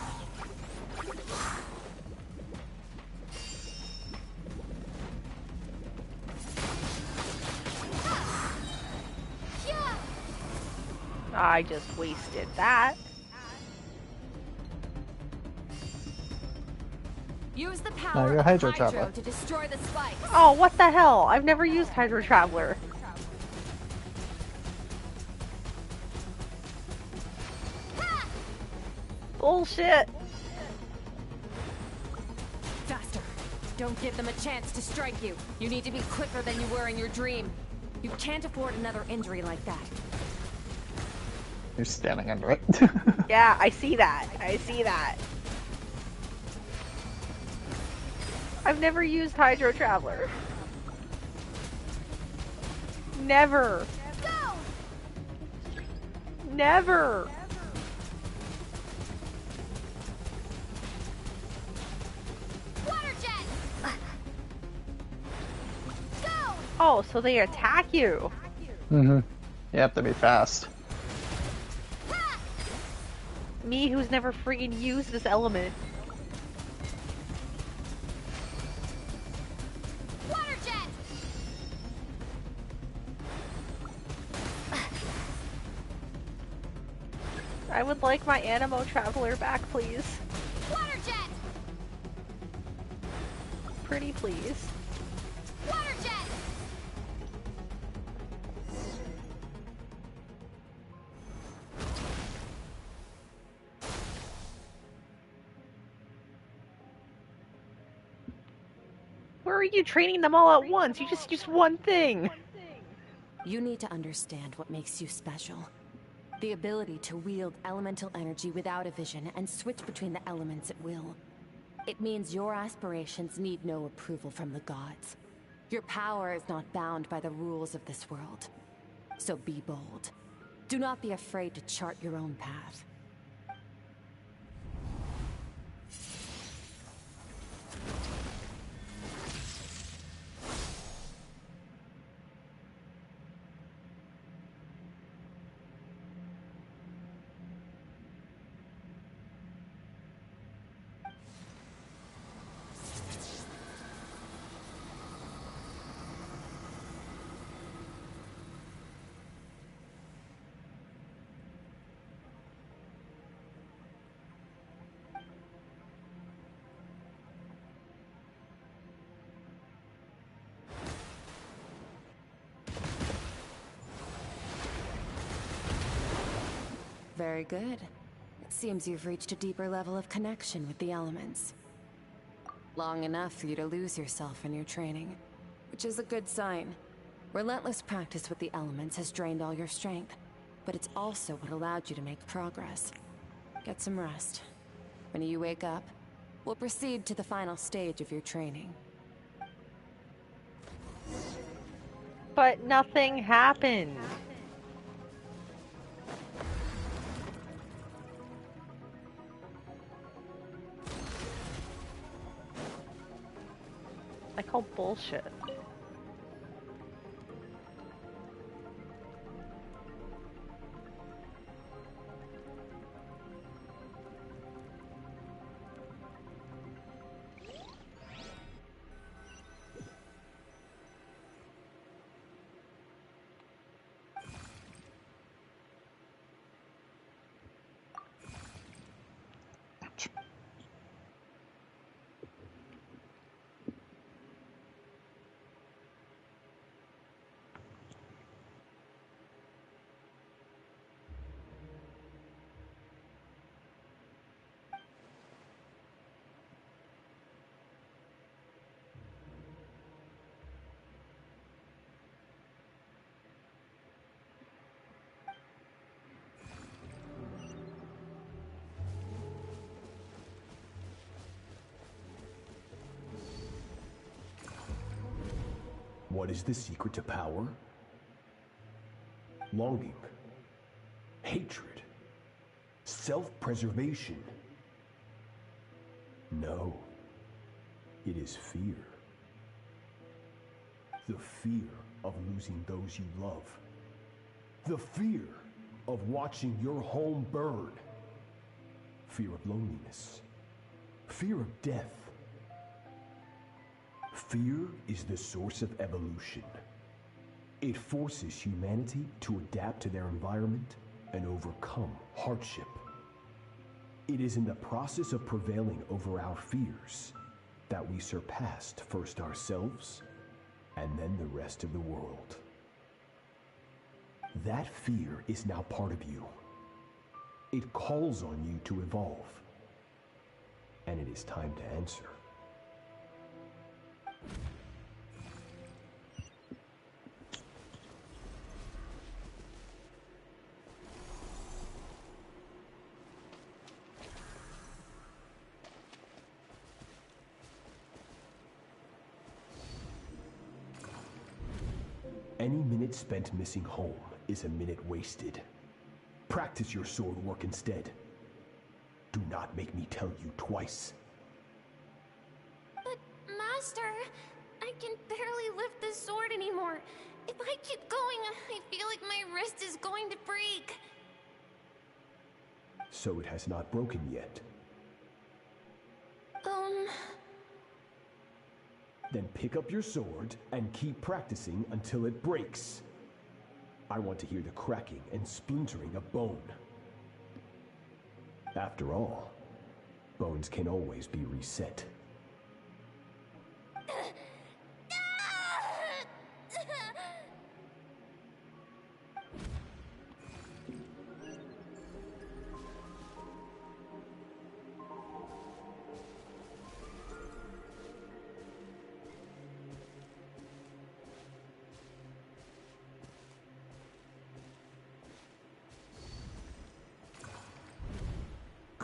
I just wasted that. Use the No, power you're of Hydro Hydro Traveler. to destroy the spikes. Oh, what the hell? I've never used Hydro Traveler. Bullshit. Faster. Don't give them a chance to strike you. You need to be quicker than you were in your dream. You can't afford another injury like that. You're standing under it. Yeah, I see that. I see that. I've never used Hydro Traveler. Never. Go. Never. Water jet. Go. Oh, so they attack you. Mm-hmm. You have to be fast. Me, who's never friggin' used this element. Water jet. I would like my Animo Traveler back, please. Water jet. Pretty please. Water jet. Where are you training them all at once? You just use one thing. You need to understand what makes you special. The ability to wield elemental energy without a vision and switch between the elements at will. It means your aspirations need no approval from the gods. Your power is not bound by the rules of this world. So be bold. Do not be afraid to chart your own path. Very good. It seems you've reached a deeper level of connection with the elements. Long enough for you to lose yourself in your training, which is a good sign. Relentless practice with the elements has drained all your strength, but it's also what allowed you to make progress. Get some rest. When you wake up, we'll proceed to the final stage of your training. But nothing happened. I call bullshit. What is the secret to power? Longing, hatred, self-preservation. No, it is fear. The fear of losing those you love. The fear of watching your home burn. Fear of loneliness. Fear of death. Fear is the source of evolution. It forces humanity to adapt to their environment and overcome hardship. It is in the process of prevailing over our fears that we surpassed first ourselves and then the rest of the world. That fear is now part of you. It calls on you to evolve. And it is time to answer. Any minute spent missing home is a minute wasted. Practice your sword work instead. Do not make me tell you twice. But, Master, I can barely lift the sword anymore. If I keep going, I feel like my wrist is going to break. So it has not broken yet. Then pick up your sword and keep practicing until it breaks. I want to hear the cracking and splintering of bone. After all, bones can always be reset.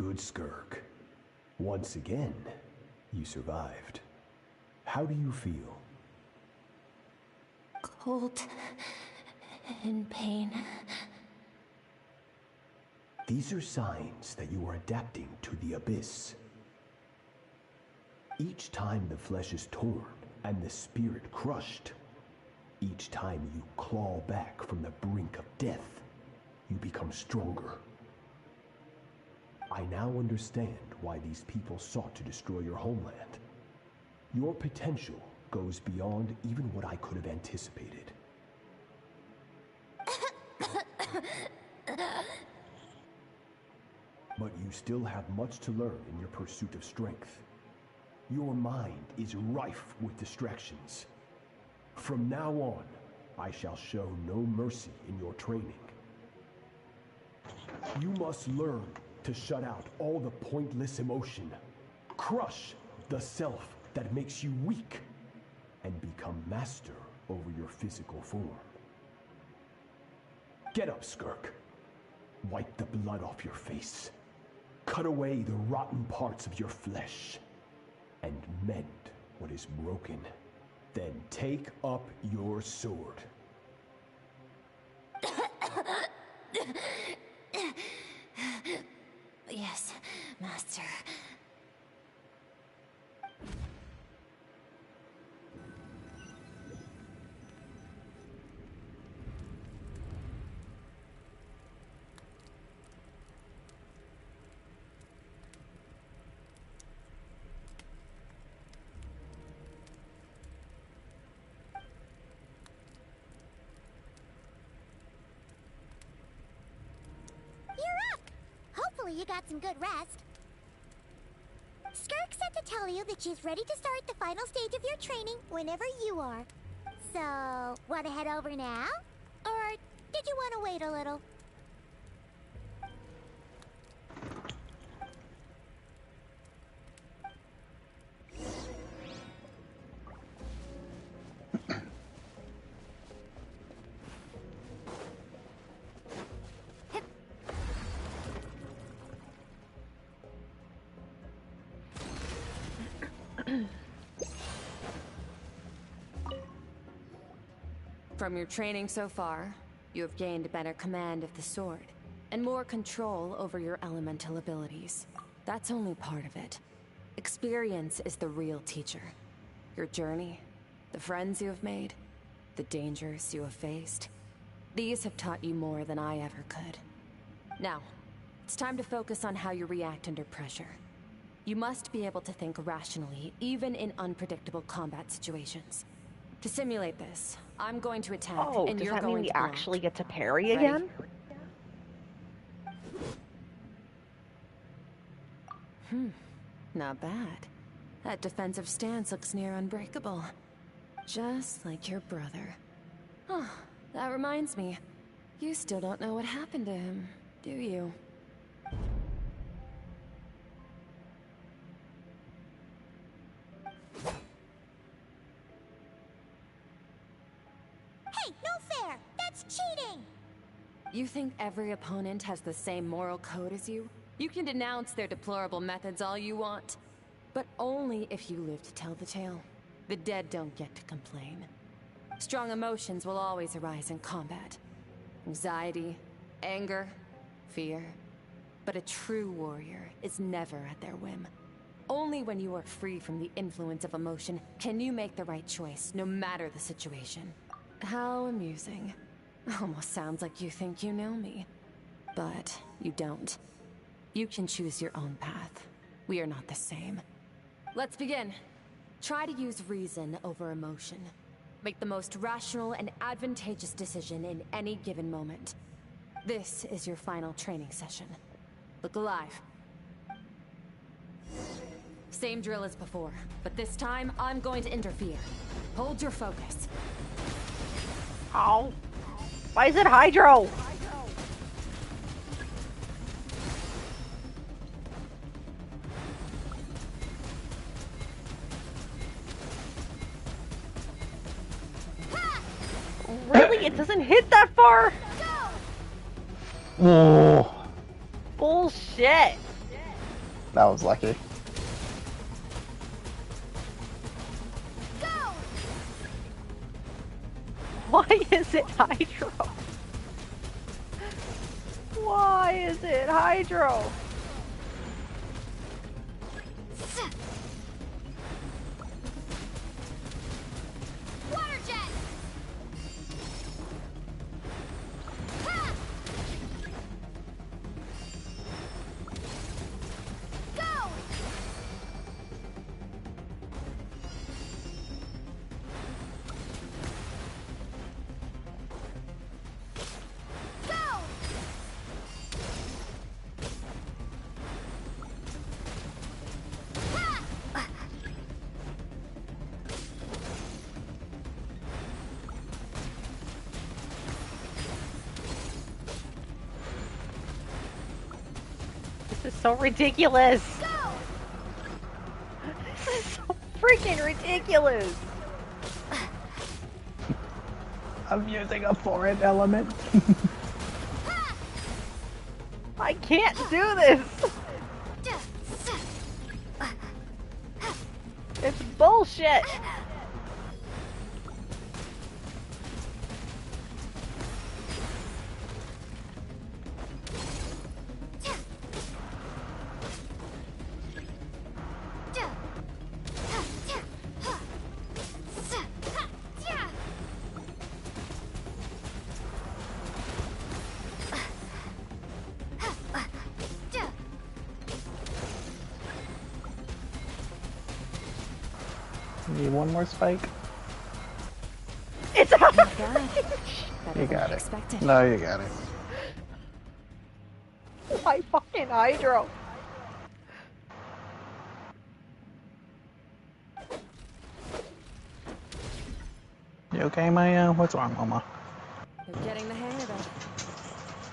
Good, Skirk. Once again, you survived. How do you feel? Cold. In pain. These are signs that you are adapting to the abyss. Each time the flesh is torn and the spirit crushed, each time you claw back from the brink of death, you become stronger. I now understand why these people sought to destroy your homeland. Your potential goes beyond even what I could have anticipated. But you still have much to learn in your pursuit of strength. Your mind is rife with distractions. From now on, I shall show no mercy in your training. You must learn to shut out all the pointless emotion, crush the self that makes you weak, and become master over your physical form. Get up, Skirk. Wipe the blood off your face. Cut away the rotten parts of your flesh. And mend what is broken. Then take up your sword. Yes, Master. Hopefully you got some good rest. Skirk said to tell you that she's ready to start the final stage of your training whenever you are. So, want to head over now? Or did you want to wait a little? From your training so far, you have gained better command of the sword, and more control over your elemental abilities. That's only part of it. Experience is the real teacher. Your journey, the friends you have made, the dangers you have faced. These have taught you more than I ever could. Now, it's time to focus on how you react under pressure. You must be able to think rationally, even in unpredictable combat situations. To simulate this, I'm going to attack, and does you're that mean going we to block. actually get to parry Ready? again? Not bad. That defensive stance looks near unbreakable. Just like your brother. Oh, that reminds me. You still don't know what happened to him, do you? Hey, no fair! That's cheating! You think every opponent has the same moral code as you? You can denounce their deplorable methods all you want. But only if you live to tell the tale. The dead don't get to complain. Strong emotions will always arise in combat. Anxiety, anger, fear. But a true warrior is never at their whim. Only when you are free from the influence of emotion can you make the right choice, no matter the situation. How amusing. Almost sounds like you think you know me. But you don't. You can choose your own path. We are not the same. Let's begin. Try to use reason over emotion. Make the most rational and advantageous decision in any given moment. This is your final training session. Look alive. Same drill as before, but this time I'm going to interfere. Hold your focus. Ow. Why is it Hydro? Really? It doesn't hit that far? Oh. Bullshit. That was lucky. Why is it Hydro? Why is it Hydro? Water jet! Go! Go! This is so ridiculous. This is so freaking ridiculous. I'm using a foreign element. I can't do this. It's bullshit. Need one more spike? It's Not bad. You got it. Expected. No, you got it. Why fucking Hydro? You okay, Maya? What's wrong, Mama? You're getting the hang of it.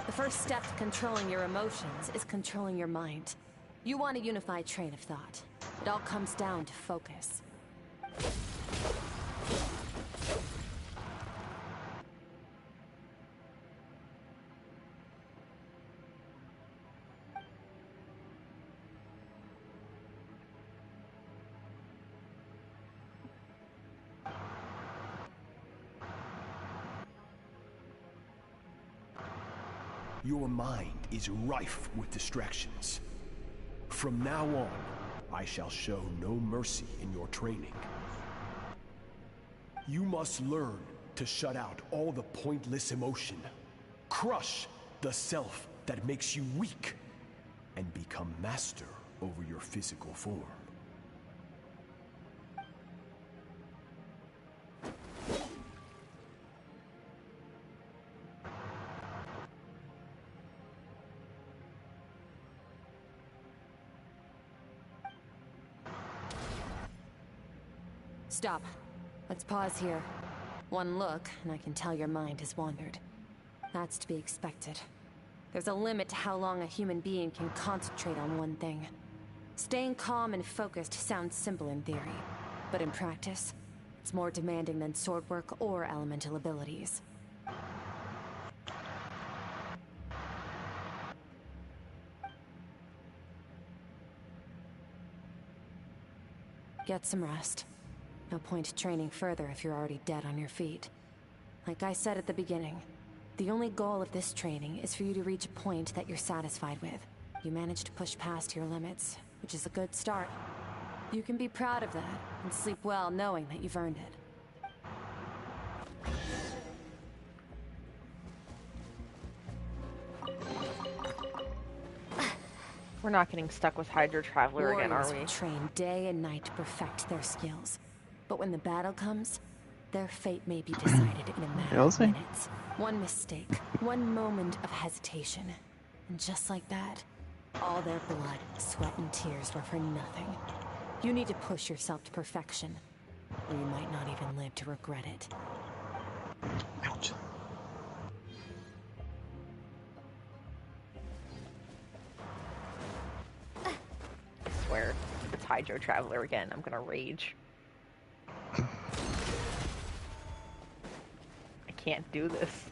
The first step to controlling your emotions is controlling your mind. You want a unified train of thought. It all comes down to focus. Your mind is rife with distractions. From now on, I shall show no mercy in your training. You must learn to shut out all the pointless emotion. Crush the self that makes you weak, and become master over your physical form. Stop. Let's pause here. One look, and I can tell your mind has wandered. That's to be expected. There's a limit to how long a human being can concentrate on one thing. Staying calm and focused sounds simple in theory, but in practice, it's more demanding than sword work or elemental abilities. Get some rest. No point training further if you're already dead on your feet. Like I said at the beginning, the only goal of this training is for you to reach a point that you're satisfied with. You managed to push past your limits, which is a good start. You can be proud of that, and sleep well knowing that you've earned it. We're not getting stuck with Hydro Traveler again, are we? Warriors train day and night to perfect their skills. But when the battle comes, their fate may be decided in a matter of minutes. One mistake, one moment of hesitation. And just like that, all their blood, sweat, and tears were for nothing. You need to push yourself to perfection, or you might not even live to regret it. Ouch. I swear, if it's Hydro Traveler again, I'm gonna rage. I can't do this.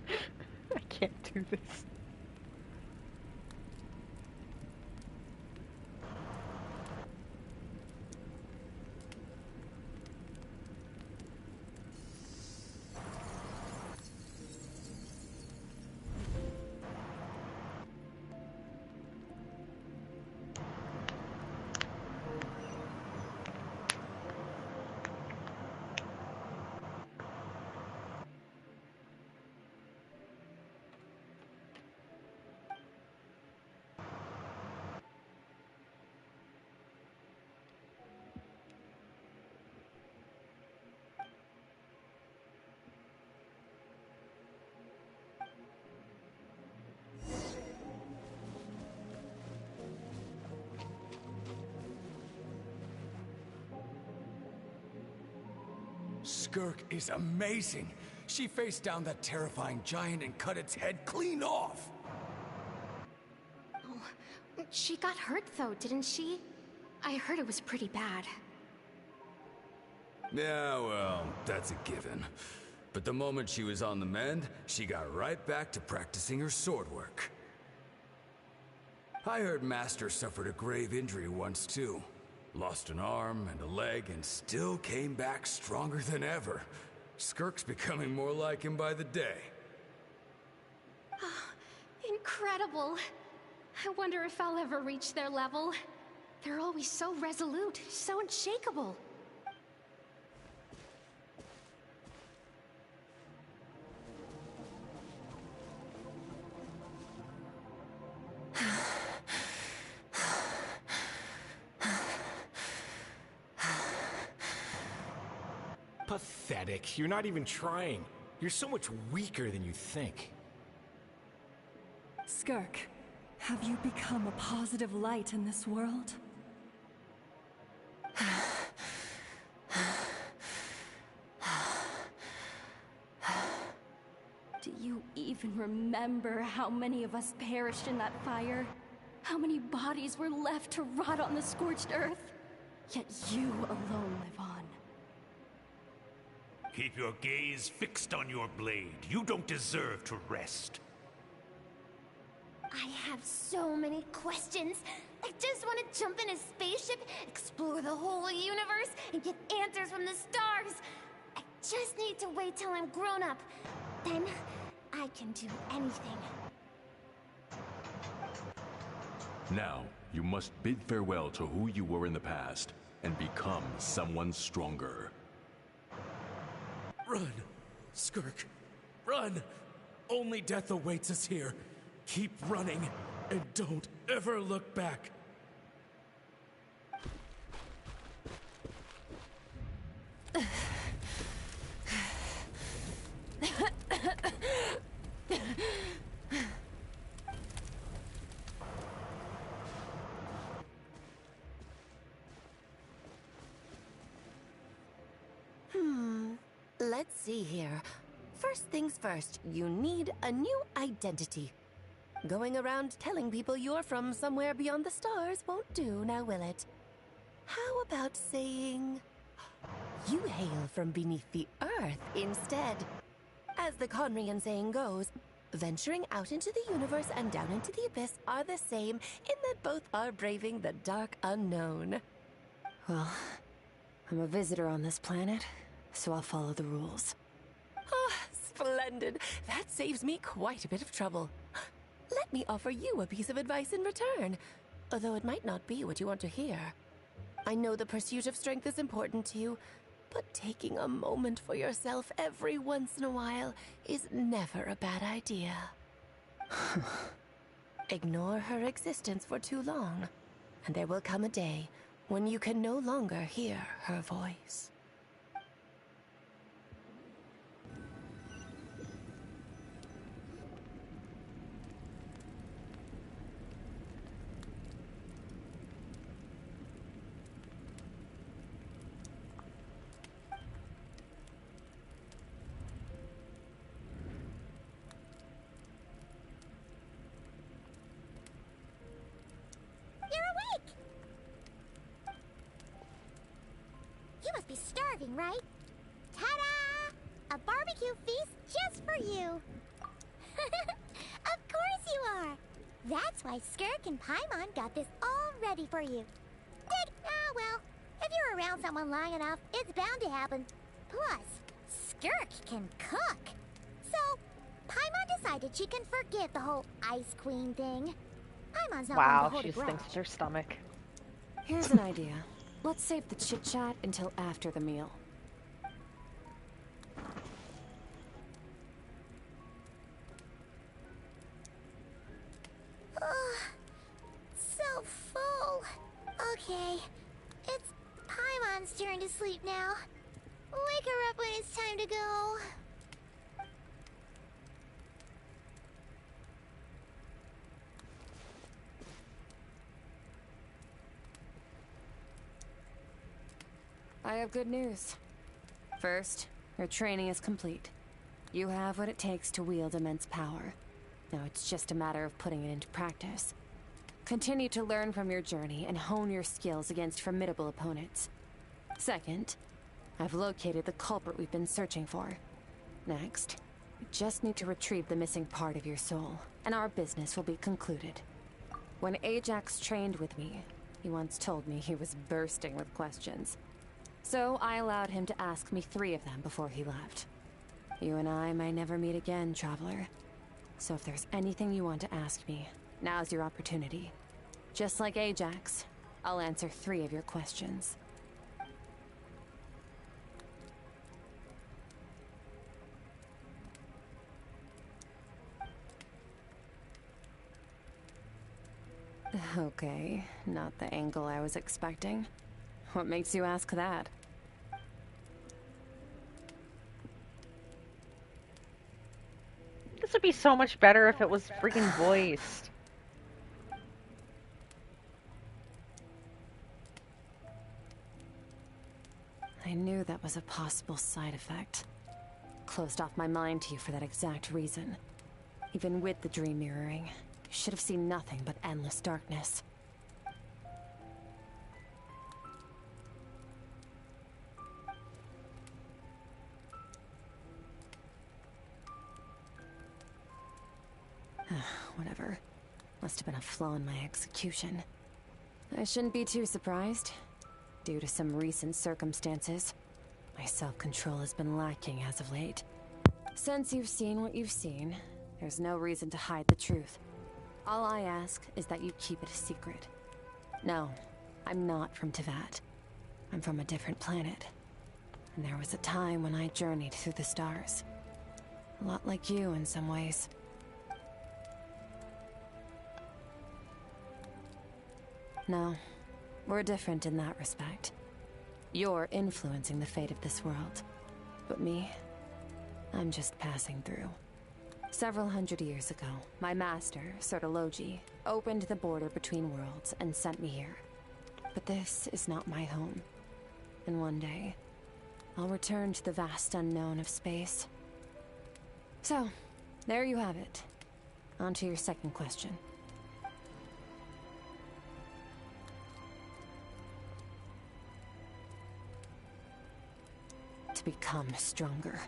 I can't do this. Skirk is amazing. She faced down that terrifying giant and cut its head clean off. Oh, she got hurt though, didn't she? I heard it was pretty bad. Yeah, well, that's a given. But the moment she was on the mend, she got right back to practicing her sword work. I heard Master suffered a grave injury once too. Lost an arm and a leg and still came back stronger than ever. Skirk's becoming more like him by the day. Incredible. I wonder if I'll ever reach their level. They're always so resolute, so unshakable. Pathetic. You're not even trying. You're so much weaker than you think. Skirk, have you become a positive light in this world? Do you even remember how many of us perished in that fire? How many bodies were left to rot on the scorched earth? Yet you alone live on. Keep your gaze fixed on your blade. You don't deserve to rest. I have so many questions. I just want to jump in a spaceship, explore the whole universe, and get answers from the stars. I just need to wait till I'm grown up. Then, I can do anything. Now, you must bid farewell to who you were in the past and become someone stronger. Run, Skirk, run! Only death awaits us here. Keep running, and don't ever look back. Let's see here. First things first, you need a new identity. Going around telling people you're from somewhere beyond the stars won't do, now will it? How about saying you hail from beneath the earth instead? As the Conrian saying goes, venturing out into the universe and down into the abyss are the same in that both are braving the dark unknown. Well, I'm a visitor on this planet, so I'll follow the rules. Ah, splendid. That saves me quite a bit of trouble. Let me offer you a piece of advice in return, although it might not be what you want to hear. I know the pursuit of strength is important to you, but taking a moment for yourself every once in a while is never a bad idea. Ignore her existence for too long, and there will come a day when you can no longer hear her voice. Be starving, right? Ta-da! A barbecue feast just for you. Of course you are. That's why Skirk and Paimon got this all ready for you. Well, if you're around someone long enough, it's bound to happen. Plus, Skirk can cook. So, Paimon decided she can forget the whole Ice Queen thing. Paimon's not one to hold she a just thinks grudge. it's her stomach. Here's an idea. Let's save the chit-chat until after the meal. So full. Okay, it's Paimon's turn to sleep now. Wake her up when it's time to go. I have good news. First, Your training is complete. You have what it takes to wield immense power. Now it's just a matter of putting it into practice. Continue to learn from your journey and hone your skills against formidable opponents. Second, I've located the culprit we've been searching for. Next, we just need to retrieve the missing part of your soul, and our business will be concluded. When Ajax trained with me, he once told me he was bursting with questions. So I allowed him to ask me 3 of them before he left. You and I may never meet again, Traveler. So if there's anything you want to ask me, now's your opportunity. Just like Ajax, I'll answer 3 of your questions. Okay, not the angle I was expecting. What makes you ask that? This would be so much better if it was freaking voiced. I knew that was a possible side effect. Closed off my mind to you for that exact reason. Even with the dream mirroring, you should have seen nothing but endless darkness. Whatever. Must have been a flaw in my execution. I shouldn't be too surprised. Due to some recent circumstances, my self-control has been lacking as of late. Since you've seen what you've seen, there's no reason to hide the truth. All I ask is that you keep it a secret. No, I'm not from Teyvat. I'm from a different planet. And there was a time when I journeyed through the stars. A lot like you in some ways. No, we're different in that respect. You're influencing the fate of this world. But me, I'm just passing through. Several hundred years ago, my master, Sertologi, opened the border between worlds and sent me here. But this is not my home. And one day, I'll return to the vast unknown of space. So, there you have it. On to your second question. To become stronger.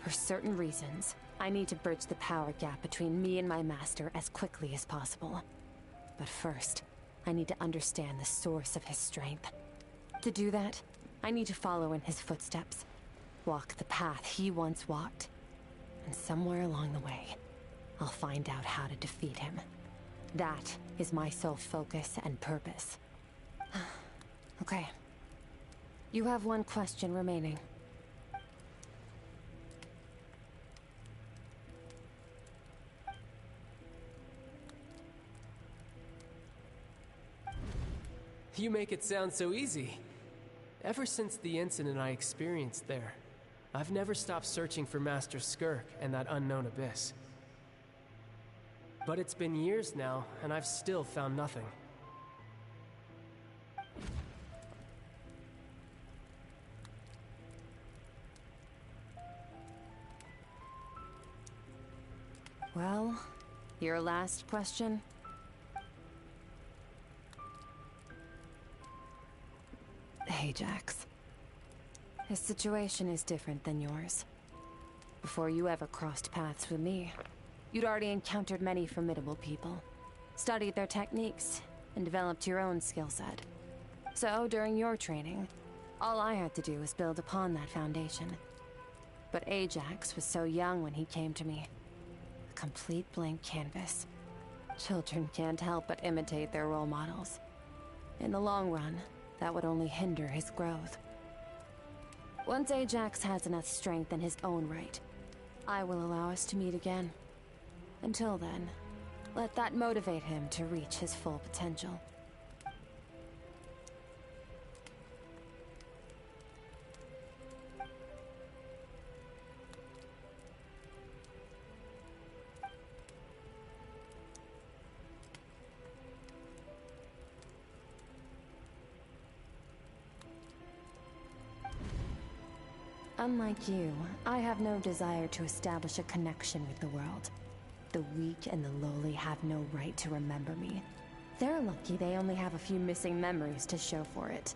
For certain reasons, I need to bridge the power gap between me and my master as quickly as possible. But first, I need to understand the source of his strength. To do that, I need to follow in his footsteps, walk the path he once walked. And somewhere along the way, I'll find out how to defeat him. That is my sole focus and purpose. Okay. You have one question remaining. You make it sound so easy. Ever since the incident I experienced there, I've never stopped searching for Master Skirk and that unknown abyss. But it's been years now, and I've still found nothing. Well, your last question? Ajax. His situation is different than yours. Before you ever crossed paths with me, you'd already encountered many formidable people, studied their techniques, and developed your own skill set. So, during your training, all I had to do was build upon that foundation. But Ajax was so young when he came to me. A complete blank canvas. Children can't help but imitate their role models. In the long run, that would only hinder his growth. Once Ajax has enough strength in his own right, I will allow us to meet again. Until then, let that motivate him to reach his full potential. Unlike you, I have no desire to establish a connection with the world. The weak and the lowly have no right to remember me. They're lucky they only have a few missing memories to show for it.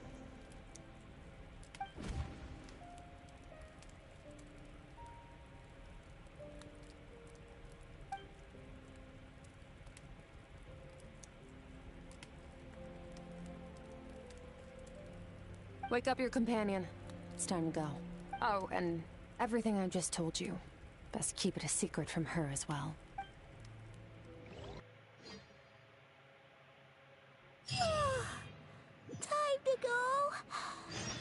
Wake up your companion. It's time to go. Oh, and everything I just told you. Best keep it a secret from her as well. Time to go.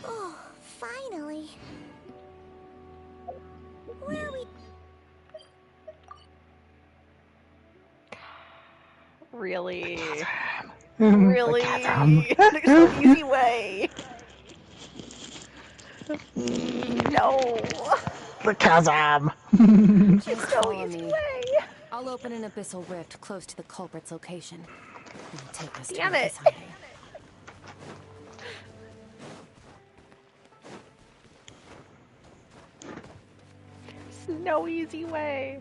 Oh, finally. Where are we? Really? The Really? chasm. There's no easy way. No. The chasm. Just follow me. I'll open an abyssal rift close to the culprit's location. It'll take us to Damn where it. he's hiding. There's no easy way.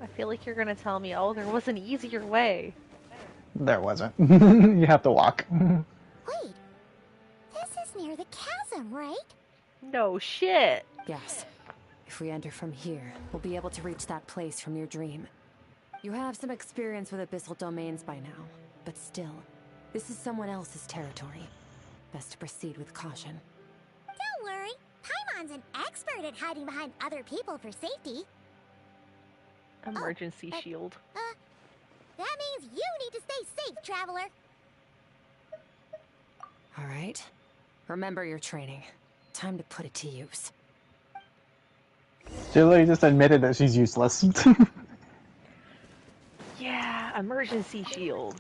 I feel like you're gonna tell me, oh, there was an easier way. There wasn't. You have to walk. Wait. This is near the chasm, right? No shit. Yes. If we enter from here, we'll be able to reach that place from your dream. You have some experience with abyssal domains by now, but still, this is someone else's territory. Best to proceed with caution. Don't worry. Paimon's an expert at hiding behind other people for safety. Emergency shield. That means you need to stay safe, traveler. All right. Remember your training. Time to put it to use. She literally just admitted that she's useless. Yeah, emergency shield.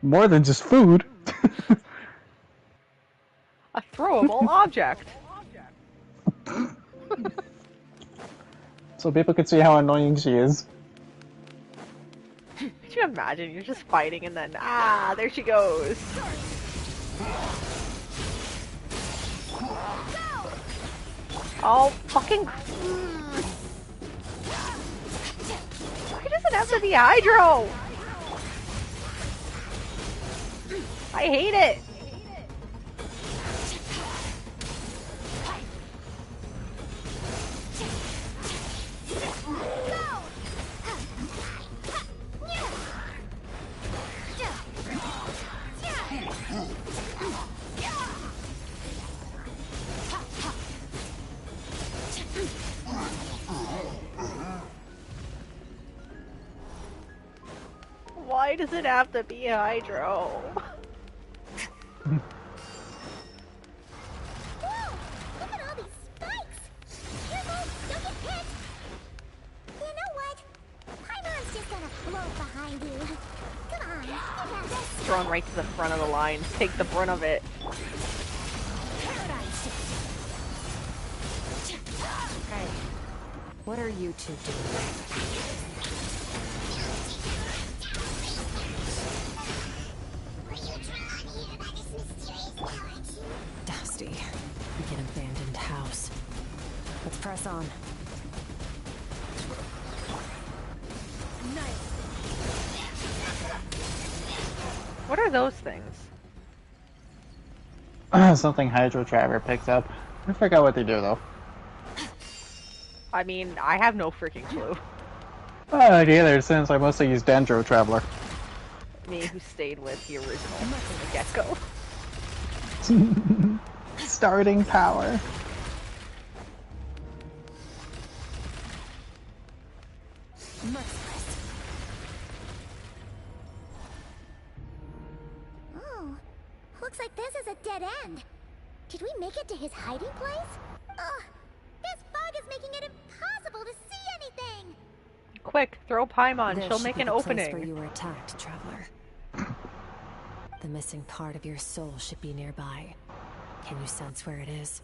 More than just food. A throwable object. So people can see how annoying she is. Could you imagine? You're just fighting and then, there she goes. Oh, fucking... Why does it have to be Hydro? I hate it. Why does it have to be Hydro? Whoa! Look at all these spikes! Careful! Don't get hit! You know what? Paimon's just gonna float behind you. Come on, you got this. Thrown right to the front of the line. Take the brunt of it. Hey, what are you two doing? Dusty, like an abandoned house. Let's press on. What are those things? Something Hydro Traver picks up. I forgot what they do though. I mean, I have no freaking clue. Either, since I mostly use Dendro Traveler. Me, who stayed with the original from the get-go. Starting power. Oh, looks like this is a dead end. Did we make it to his hiding place? Ugh, this fog is making it impossible to see anything. Quick, throw Paimon. This She'll should make be an the place opening. where you were attacked, traveler. The missing part of your soul should be nearby. Can you sense where it is?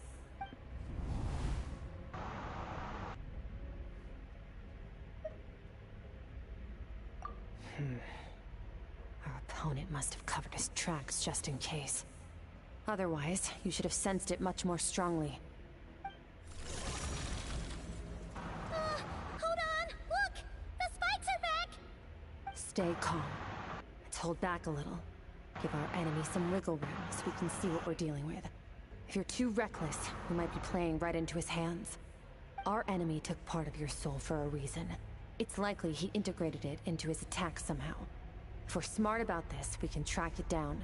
must have covered his tracks just in case. Otherwise, you should have sensed it much more strongly. Hold on! Look! The spikes are back! Stay calm. Let's hold back a little. Give our enemy some wiggle room so we can see what we're dealing with. If you're too reckless, we might be playing right into his hands. Our enemy took part of your soul for a reason. It's likely he integrated it into his attack somehow. If we're smart about this, we can track it down.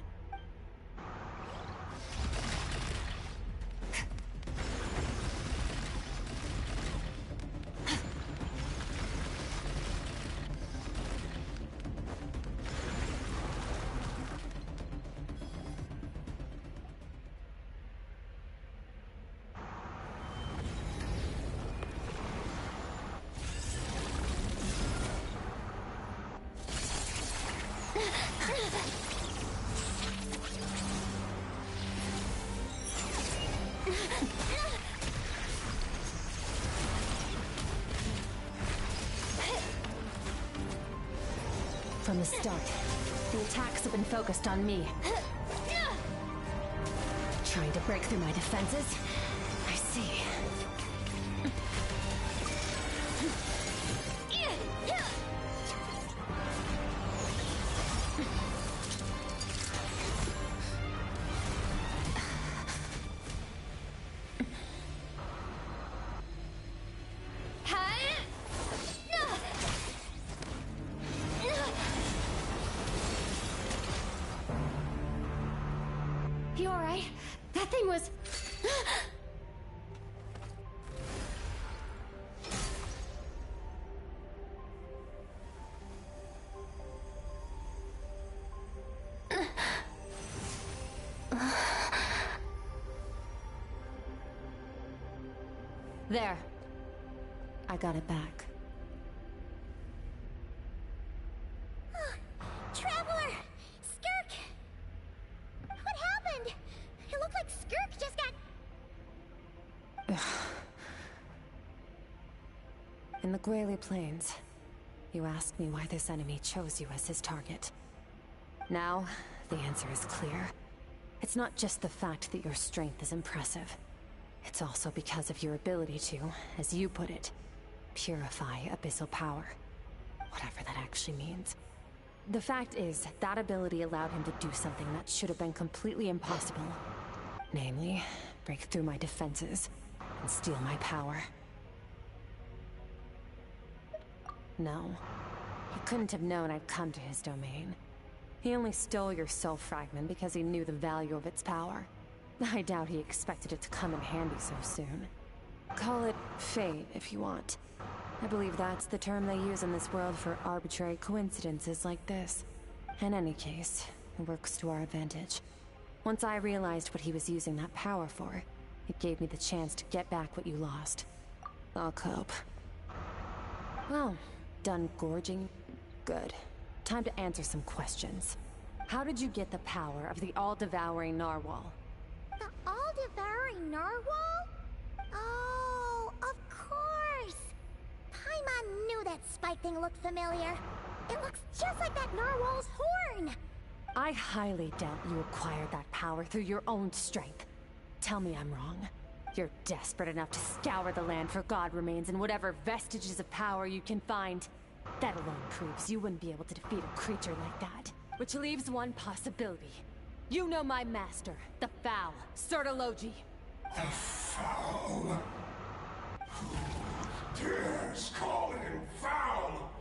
From the start, the attacks have been focused on me. Trying to break through my defenses? I see. You alright? That thing was... There. I got it back. Traveler! Skirk! What happened? It looked like Skirk just got... In the Grayley Plains, you asked me why this enemy chose you as his target. Now, the answer is clear. It's not just the fact that your strength is impressive. It's also because of your ability to, as you put it, purify abyssal power. Whatever that actually means. The fact is, that ability allowed him to do something that should have been completely impossible. Namely, break through my defenses and steal my power. No, he couldn't have known I'd come to his domain. He only stole your soul fragment because he knew the value of its power. I doubt he expected it to come in handy so soon. Call it fate, if you want. I believe that's the term they use in this world for arbitrary coincidences like this. In any case, it works to our advantage. Once I realized what he was using that power for, it gave me the chance to get back what you lost. I'll cope. Well, done gorging? Good. Time to answer some questions. How did you get the power of the all-devouring narwhal? The all-devouring narwhal? Oh, of course! Paimon knew that spike thing looked familiar. It looks just like that narwhal's horn! I highly doubt you acquired that power through your own strength. Tell me I'm wrong. You're desperate enough to scour the land for god remains and whatever vestiges of power you can find. That alone proves you wouldn't be able to defeat a creature like that. Which leaves one possibility. You know my master, the Foul, Sertologi. The Foul? Who dares call him Foul?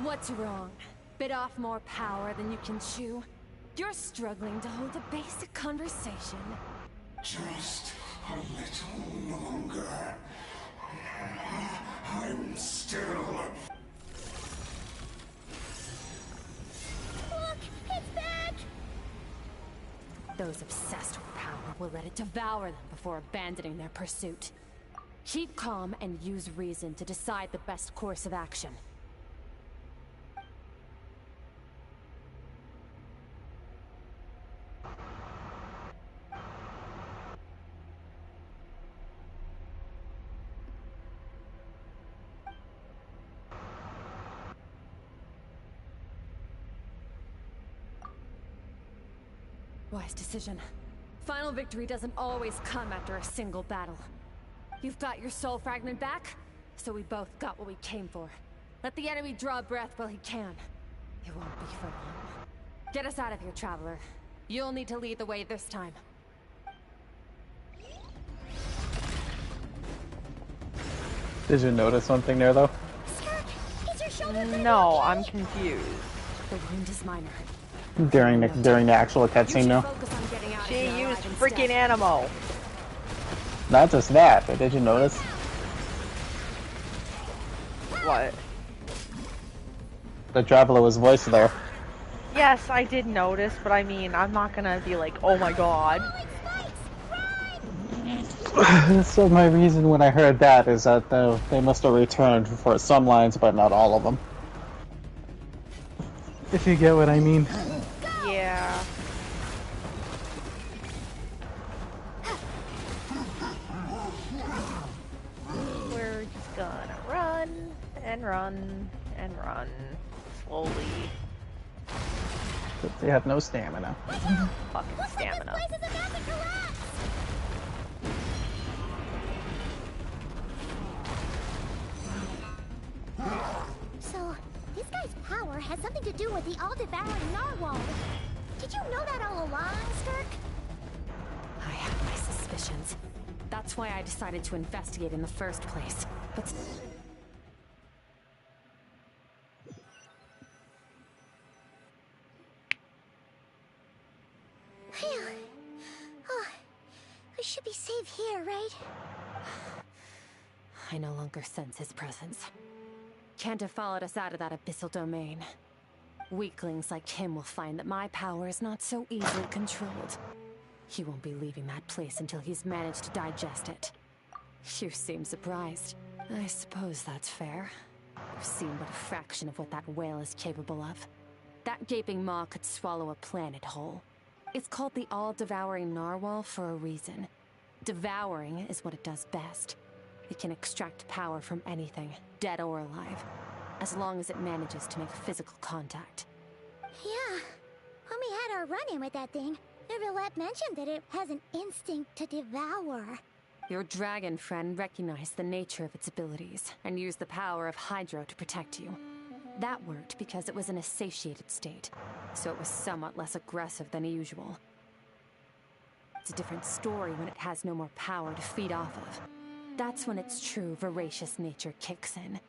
What's wrong? Bit off more power than you can chew? You're struggling to hold a basic conversation. Just a little longer. I'm still... Look! It's back! Those obsessed with power will let it devour them before abandoning their pursuit. Keep calm and use reason to decide the best course of action. Wise decision. Final victory doesn't always come after a single battle. You've got your soul fragment back, so we both got what we came for. Let the enemy draw breath while he can. It won't be for long. Get us out of here, Traveler. You'll need to lead the way this time. Did you notice something there, though? No, I'm confused. The wound is minor. During the actual cutscene, though? She used freaking Animo. Not just that, but did you notice? What? The Traveler was voiced there. Yes, I did notice, but I mean, I'm not gonna be like, oh my god. So my reason when I heard that is that they must have returned for some lines, but not all of them. If you get what I mean. Yeah. We're just gonna run and run and run slowly. But they have no stamina. Fucking stamina. So, this guy's power has something to do with the all-devouring narwhal. Did you know that all along, Skirk? I have my suspicions. That's why I decided to investigate in the first place. But... Phew. Oh, I should be safe here, right? I no longer sense his presence. Can't have followed us out of that abyssal domain. Weaklings like him will find that my power is not so easily controlled. He won't be leaving that place until he's managed to digest it. You seem surprised. I suppose that's fair. You've seen but a fraction of what that whale is capable of. That gaping maw could swallow a planet whole. It's called the all-devouring narwhal for a reason. Devouring is what it does best. It can extract power from anything, dead or alive, as long as it manages to make physical contact. Yeah. When we had our run-in with that thing, Rivulet mentioned that it has an instinct to devour. Your dragon friend recognized the nature of its abilities and used the power of Hydro to protect you. That worked because it was in a satiated state, so it was somewhat less aggressive than usual. It's a different story when it has no more power to feed off of. That's when its true voracious nature kicks in.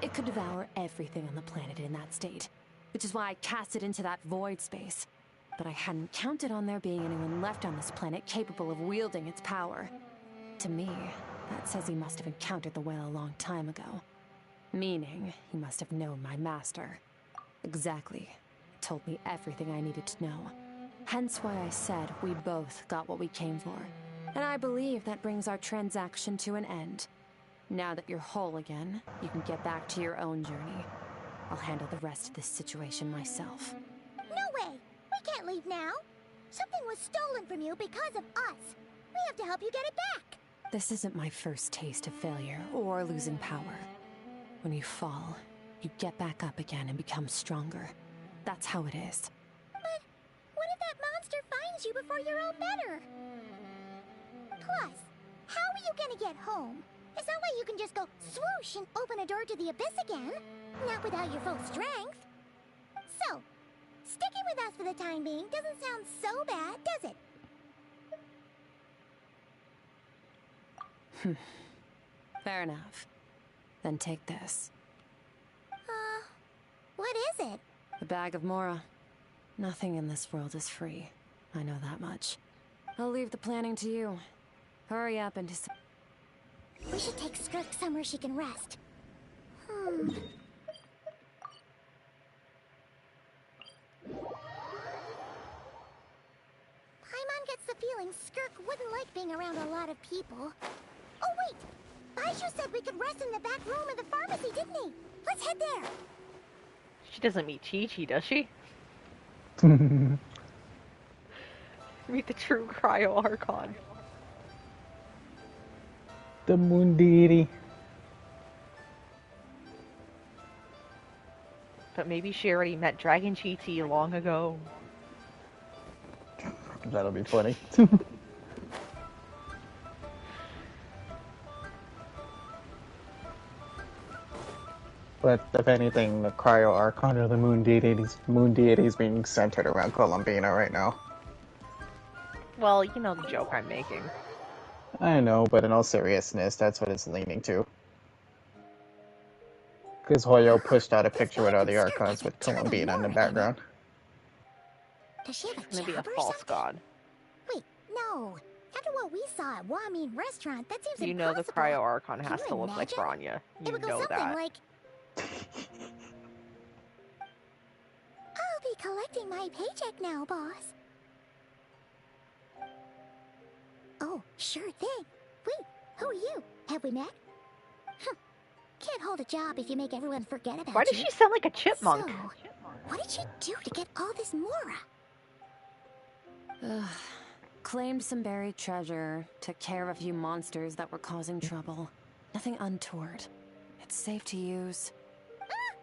It could devour everything on the planet in that state, which is why I cast it into that void space. But I hadn't counted on there being anyone left on this planet capable of wielding its power. To me, that says he must have encountered the whale a long time ago. Meaning, he must have known my master. Exactly. It told me everything I needed to know. Hence why I said we both got what we came for. And I believe that brings our transaction to an end. Now that you're whole again, you can get back to your own journey. I'll handle the rest of this situation myself. No way! We can't leave now! Something was stolen from you because of us! We have to help you get it back! This isn't my first taste of failure or losing power. When you fall, you get back up again and become stronger. That's how it is. But what if that monster finds you before you're all better? Plus, how are you gonna get home? It's not like you can just go swoosh and open a door to the abyss again. Not without your full strength. So, sticking with us for the time being doesn't sound so bad, does it? Fair enough. Then take this. What is it? The bag of Mora. Nothing in this world is free. I know that much. I'll leave the planning to you. Hurry up and We should take Skirk somewhere she can rest. Paimon gets the feeling Skirk wouldn't like being around a lot of people. Oh wait! Baizhu said we could rest in the back room of the pharmacy, didn't he? Let's head there! She doesn't meet Chi-Chi, does she? Meet the true Cryo Archon. The moon deity. But maybe she already met Dragon Chi-Chi long ago. That'll be funny. But if anything, the Cryo Archon or the Moon deities being centered around Columbina right now. Well, you know the joke I'm making. I know, but in all seriousness, that's what it's leaning to. Because Hoyo pushed out a picture with all the Archons with Columbina in the background. Does she have a Maybe a job or false something? god. Wait, no. After what we saw at Wamin Restaurant, that seems You know the impossible. Cryo Archon Can has you to look like imagine? Bronya. It You would go know something that. like... I'll be collecting my paycheck now, boss. Oh, sure thing. Wait, who are you? Have we met? Huh. Can't hold a job if you make everyone forget about you. Why does she sound like a chipmunk? So, what did she do to get all this Mora? Ugh. Claimed some buried treasure, took care of a few monsters that were causing trouble. Nothing untoward. It's safe to use. Ah!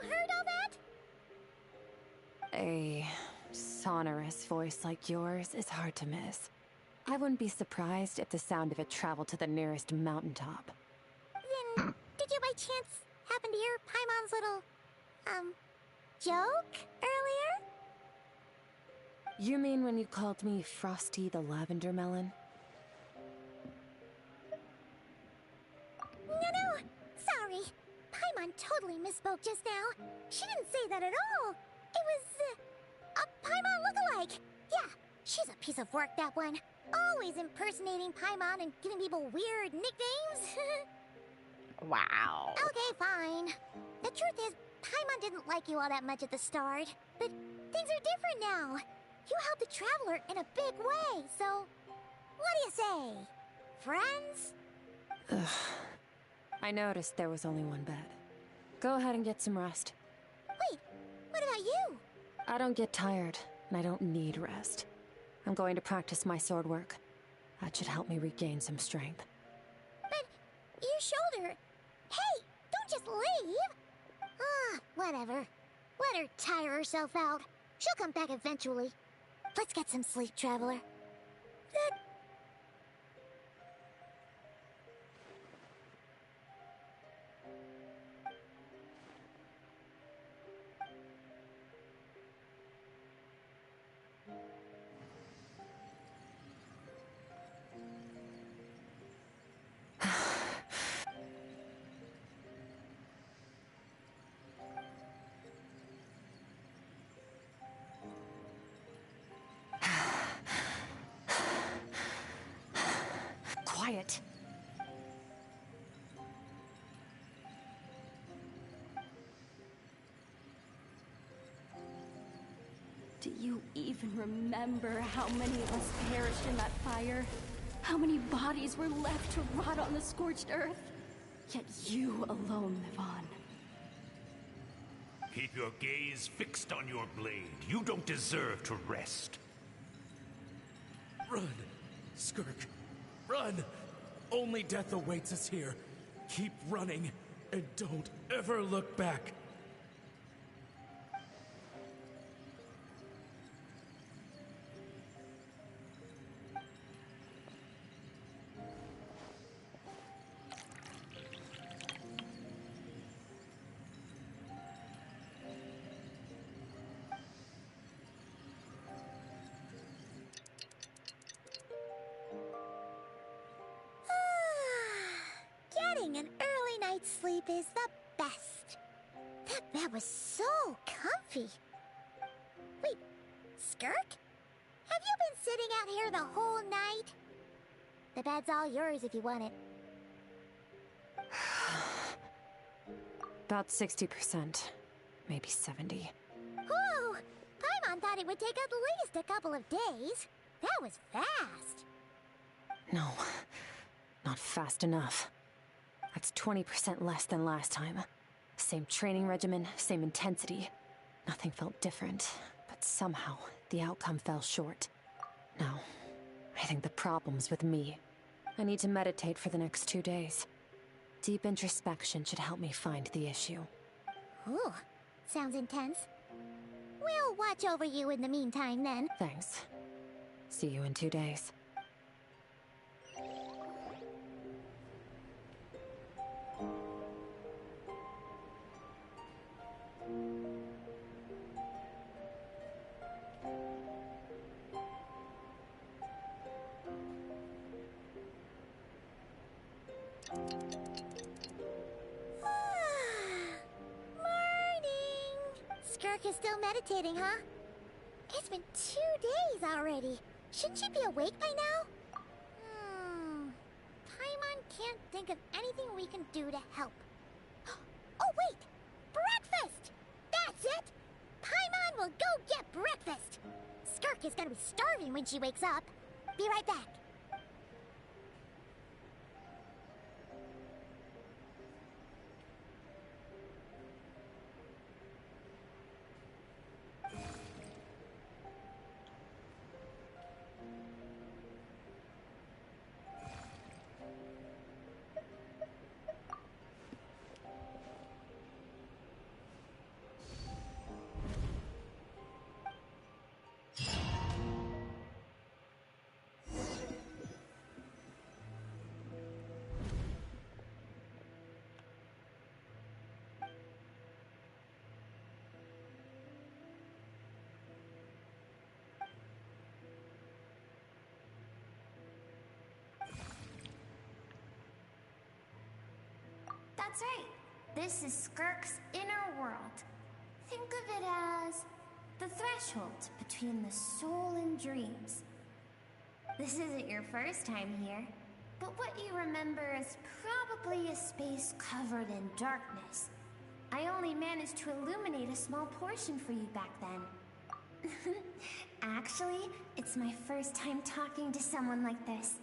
You heard all that? A sonorous voice like yours is hard to miss. I wouldn't be surprised if the sound of it traveled to the nearest mountaintop. Then, did you by chance happen to hear Paimon's little, joke earlier? You mean when you called me Frosty the Lavender Melon? No, sorry. Paimon totally misspoke just now. She didn't say that at all. It was, a Paimon lookalike. Yeah, she's a piece of work, that one. Always impersonating Paimon and giving people weird nicknames. Wow. Okay, fine. The truth is, Paimon didn't like you all that much at the start. But things are different now. You helped the Traveler in a big way, so... What do you say? Friends? Ugh. I noticed there was only one bed. Go ahead and get some rest. Wait, what about you? I don't get tired, and I don't need rest. I'm going to practice my sword work. That should help me regain some strength. But your shoulder... Hey, don't just leave! Ah, whatever. Let her tire herself out. She'll come back eventually. Let's get some sleep, Traveler. Quiet. Do you even remember how many of us perished in that fire? How many bodies were left to rot on the scorched earth? Yet you alone live on. Keep your gaze fixed on your blade. You don't deserve to rest. Run, Skirk. Run! Only death awaits us here. Keep running, and don't ever look back. Getting an early night's sleep is the best. That bed was so comfy. Wait, Skirk? Have you been sitting out here the whole night? The bed's all yours if you want it. About 60%. Maybe 70. Whoa! Paimon thought it would take at least a couple of days. That was fast. No, not fast enough. That's 20% less than last time. Same training regimen, same intensity. Nothing felt different, but somehow the outcome fell short. No, I think the problem's with me. I need to meditate for the next 2 days. Deep introspection should help me find the issue. Ooh, sounds intense. We'll watch over you in the meantime then. Thanks. See you in 2 days. Skirk is still meditating, huh? It's been 2 days already. Shouldn't she be awake by now? Paimon can't think of anything we can do to help. Oh, wait! Breakfast! That's it! Paimon will go get breakfast! Skirk is gonna be starving when she wakes up. Be right back. That's right. This is Skirk's inner world. Think of it as the threshold between the soul and dreams. This isn't your first time here, but what you remember is probably a space covered in darkness. I only managed to illuminate a small portion for you back then. Actually, it's my first time talking to someone like this.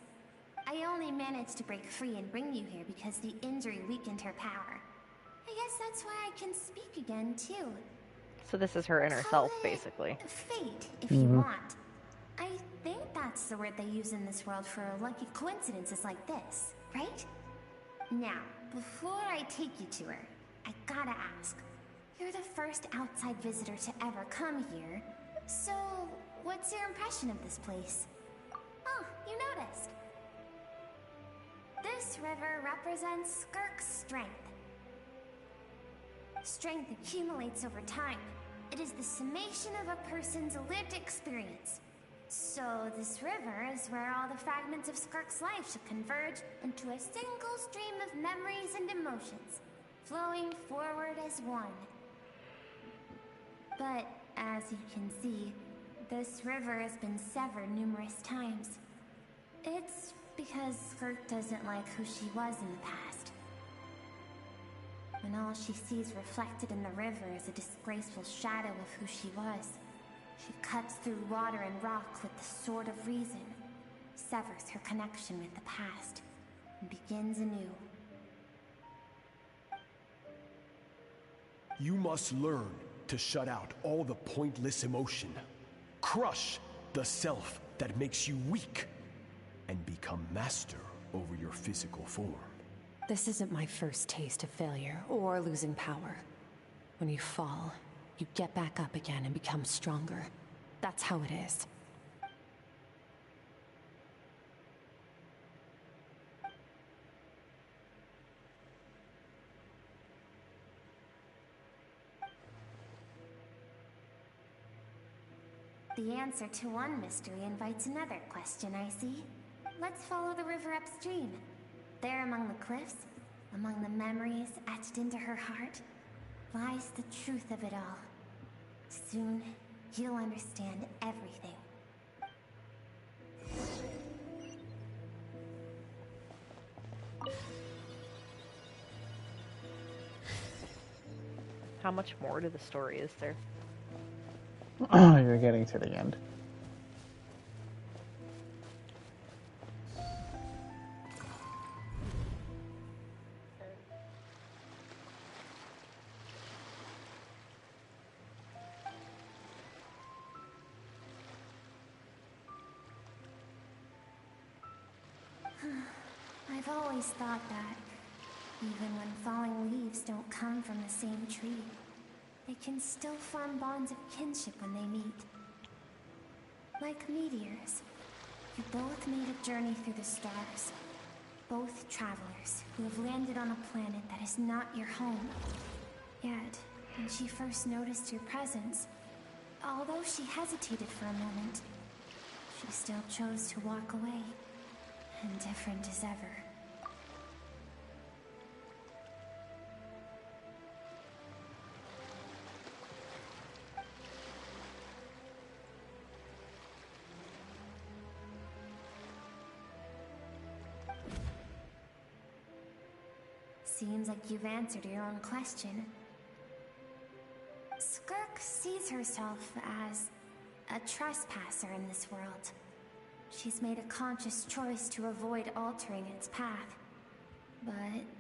I only managed to break free and bring you here because the injury weakened her power. I guess that's why I can speak again, too. So this is her inner self, basically. Fate, if you want. I think that's the word they use in this world for lucky coincidences like this, right? Now, before I take you to her, I gotta ask. You're the first outside visitor to ever come here, so what's your impression of this place? Oh, you noticed. This river represents Skirk's strength. Strength accumulates over time. It is the summation of a person's lived experience. So this river is where all the fragments of Skirk's life should converge into a single stream of memories and emotions, flowing forward as one. But as you can see, this river has been severed numerous times. It's because Skirk doesn't like who she was in the past. When all she sees reflected in the river is a disgraceful shadow of who she was, she cuts through water and rock with the sword of reason, severs her connection with the past, and begins anew. You must learn to shut out all the pointless emotion. Crush the self that makes you weak, and become master over your physical form. This isn't my first taste of failure or losing power. When you fall, you get back up again and become stronger. That's how it is. The answer to one mystery invites another question, I see. Let's follow the river upstream. There among the cliffs, among the memories etched into her heart, lies the truth of it all. Soon, you'll understand everything. How much more to the story is there? Oh, you're getting to the end. I've always thought that, even when falling leaves don't come from the same tree, they can still form bonds of kinship when they meet. Like meteors, You both made a journey through the stars. Both travelers who have landed on a planet that is not your home. Yet, when she first noticed your presence, although she hesitated for a moment, she still chose to walk away, indifferent as ever. Seems like you've answered your own question. Skirk sees herself as a trespasser in this world. She's made a conscious choice to avoid altering its path. But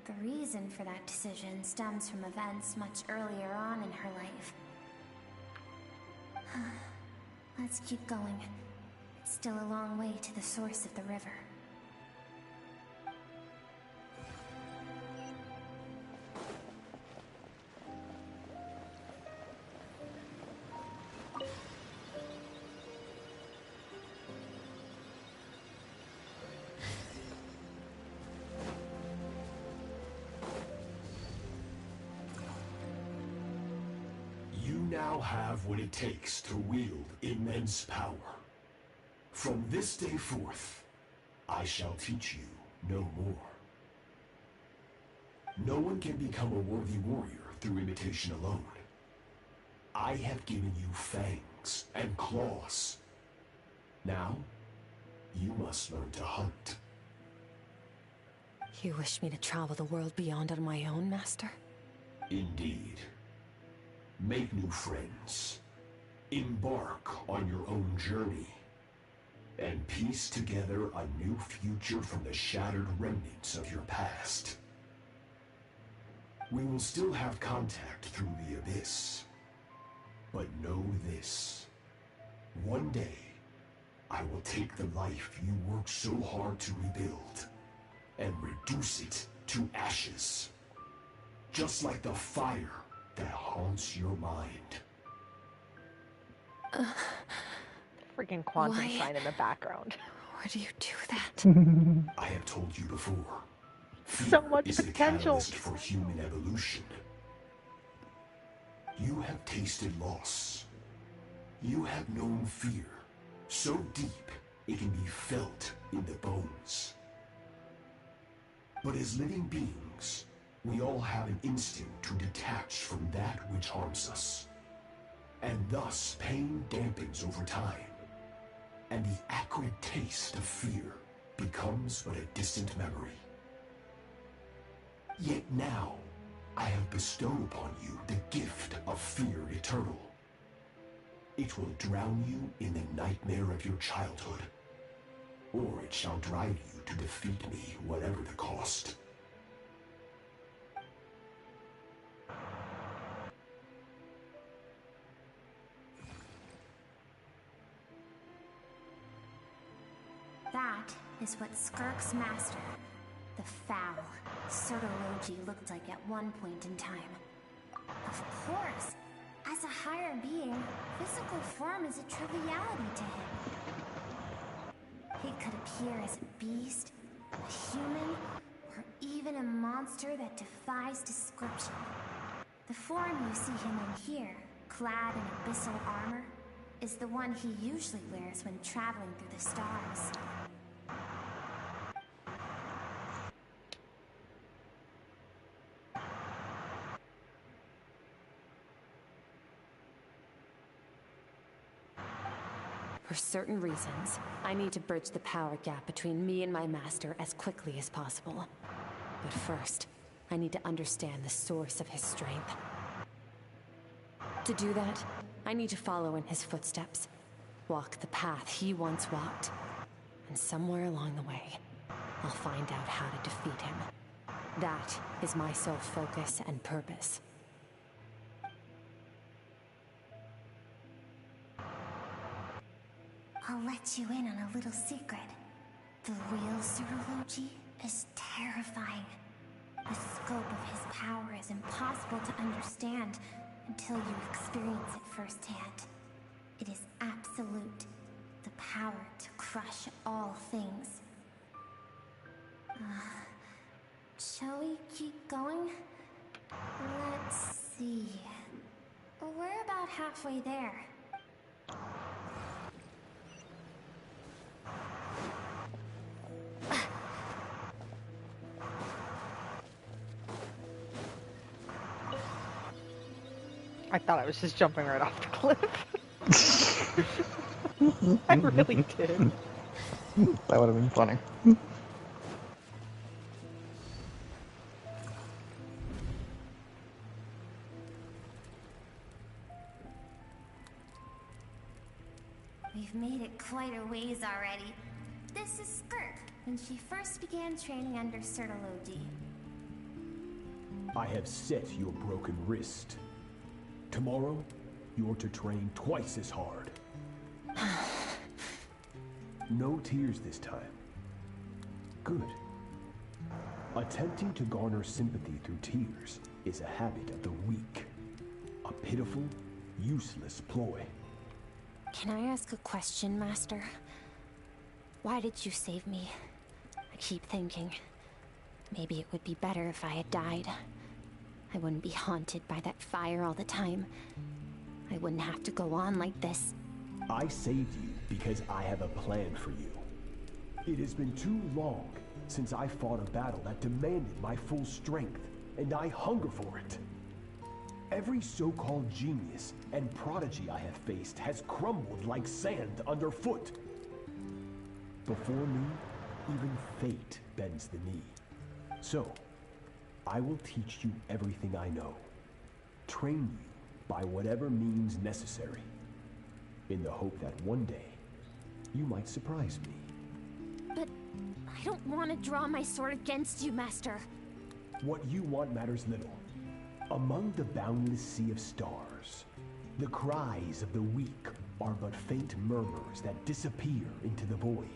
the reason for that decision stems from events much earlier on in her life. Let's keep going. It's still a long way to the source of the river. Now have what it takes to wield immense power. From this day forth, I shall teach you no more. No one can become a worthy warrior through imitation alone. I have given you fangs and claws. Now, you must learn to hunt. You wish me to travel the world beyond on my own, Master? Indeed. Make new friends. Embark on your own journey. And piece together a new future from the shattered remnants of your past. We will still have contact through the Abyss. But know this. One day, I will take the life you worked so hard to rebuild and reduce it to ashes. Just like the fire that haunts your mind. Freaking quantum sign in the background. Why do you do that? I have told you before. So much is potential. The catalyst for human evolution. You have tasted loss. You have known fear, so deep it can be felt in the bones. But as living beings, we all have an instinct to detach from that which harms us. And thus, pain dampens over time. And the acrid taste of fear becomes but a distant memory. Yet now, I have bestowed upon you the gift of fear eternal. It will drown you in the nightmare of your childhood. Or it shall drive you to defeat me, whatever the cost. That is what Skirk's master, the foul Surdology, looked like at one point in time. Of course, as a higher being, physical form is a triviality to him. He could appear as a beast, a human, or even a monster that defies description. The form you see him in here, clad in abyssal armor, is the one he usually wears when traveling through the stars. For certain reasons, I need to bridge the power gap between me and my master as quickly as possible. But first, I need to understand the source of his strength. To do that, I need to follow in his footsteps, walk the path he once walked, and somewhere along the way, I'll find out how to defeat him. That is my sole focus and purpose. I'll let you in on a little secret. The real Surdology is terrifying. The scope of his power is impossible to understand until you experience it firsthand. It is absolute, The power to crush all things. Shall we keep going? Let's see. We're about halfway there. I thought I was just jumping right off the cliff. I really did. That would have been funny. We've made it quite a ways already. This is Skirk, when she first began training under Sertalodi. I have set your broken wrist. Tomorrow, you're to train twice as hard. No tears this time. Good. Attempting to garner sympathy through tears is a habit of the weak. A pitiful, useless ploy. Can I ask a question, Master? Why did you save me? I keep thinking, maybe it would be better if I had died. I wouldn't be haunted by that fire all the time. I wouldn't have to go on like this. I saved you because I have a plan for you. It has been too long since I fought a battle that demanded my full strength, and I hunger for it. Every so-called genius and prodigy I have faced has crumbled like sand underfoot. Before me, even fate bends the knee. So, I will teach you everything I know. Train you by whatever means necessary, in the hope that one day, you might surprise me. But I don't want to draw my sword against you, Master. What you want matters little. Among the boundless sea of stars, the cries of the weak are but faint murmurs that disappear into the void.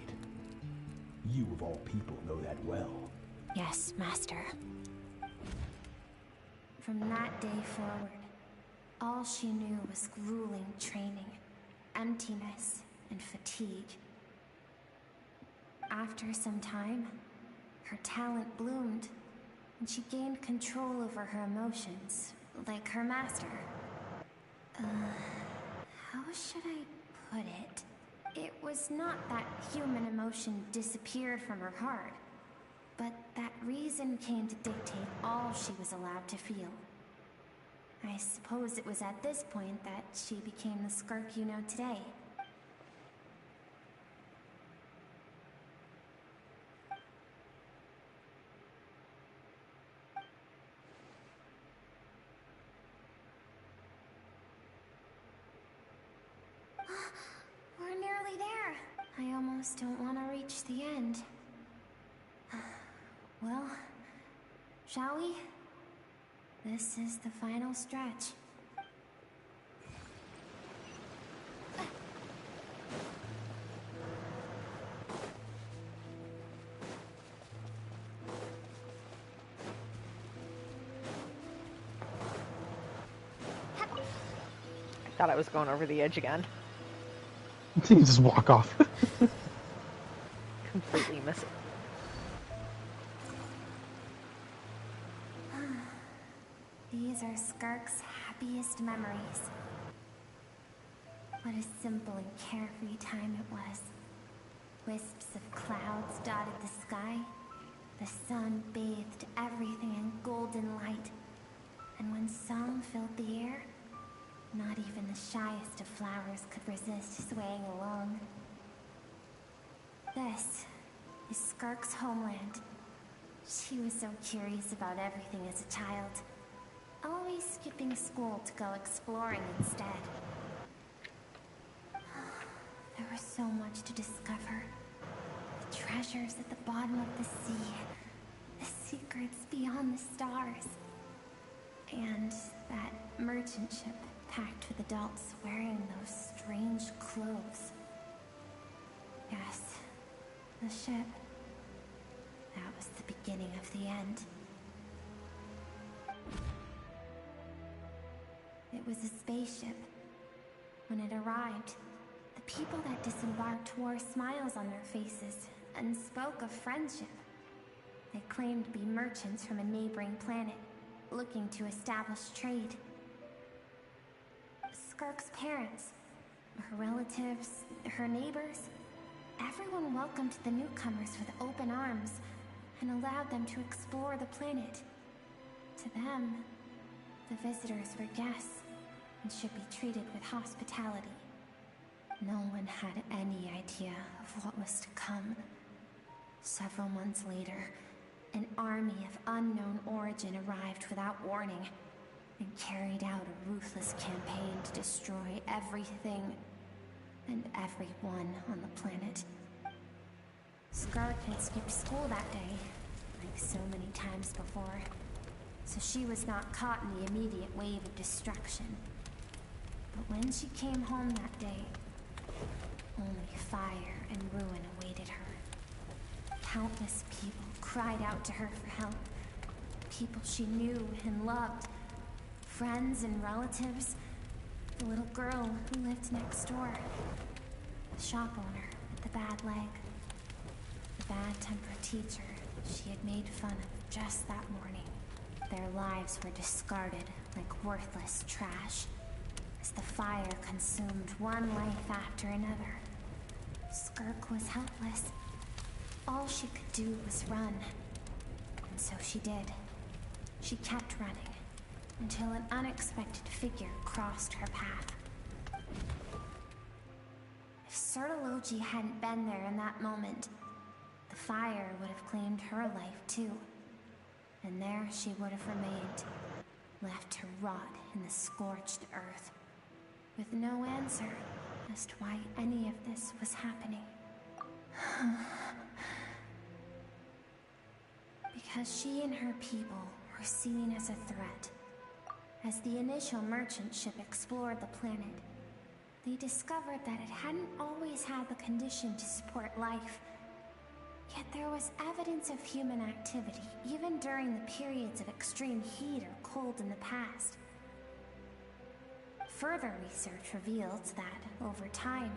You of all people know that well. Yes, Master. From that day forward, all she knew was grueling training, emptiness, and fatigue. After some time, her talent bloomed, and she gained control over her emotions, like her master. How should I put it? It was not that human emotion disappeared from her heart, but that reason came to dictate all she was allowed to feel. I suppose it was at this point that she became the Skirk you know today. We're nearly there. I almost don't want to reach the end. Well, shall we? This is the final stretch. I thought I was going over the edge again. You just walk off. Completely miss it. These are Skirk's happiest memories. What a simple and carefree time it was. Wisps of clouds dotted the sky. The sun bathed everything in golden light. And when song filled the air, not even the shyest of flowers could resist swaying along. This is Skirk's homeland. She was so curious about everything as a child. Always skipping school to go exploring instead. There was so much to discover. The treasures at the bottom of the sea. The secrets beyond the stars. And that merchant ship packed with adults wearing those strange clothes. Yes, the ship. That was the beginning of the end. It was a spaceship. When it arrived, The people that disembarked wore smiles on their faces and spoke of friendship. They claimed to be merchants from a neighboring planet, looking to establish trade. Skirk's parents, her relatives, her neighbors, everyone welcomed the newcomers with open arms and allowed them to explore the planet. To them, the visitors were guests and should be treated with hospitality. No one had any idea of what was to come. Several months later, an army of unknown origin arrived without warning and carried out a ruthless campaign to destroy everything and everyone on the planet. Skirk had skipped school that day, like so many times before, so she was not caught in the immediate wave of destruction. But when she came home that day, only fire and ruin awaited her. Countless people cried out to her for help. People she knew and loved. Friends and relatives. The little girl who lived next door. The shop owner with the bad leg. The bad-tempered teacher she had made fun of just that morning. Their lives were discarded like worthless trash as the fire consumed one life after another. Skirk was helpless. All she could do was run. And so she did. She kept running until an unexpected figure crossed her path. If Sertology hadn't been there in that moment, the fire would have claimed her life too. And there she would have remained, left to rot in the scorched earth, with no answer as to why any of this was happening. Because she and her people were seen as a threat. As the initial merchant ship explored the planet, they discovered that it hadn't always had the condition to support life. Yet there was evidence of human activity, even during the periods of extreme heat or cold in the past. Further research revealed that, over time,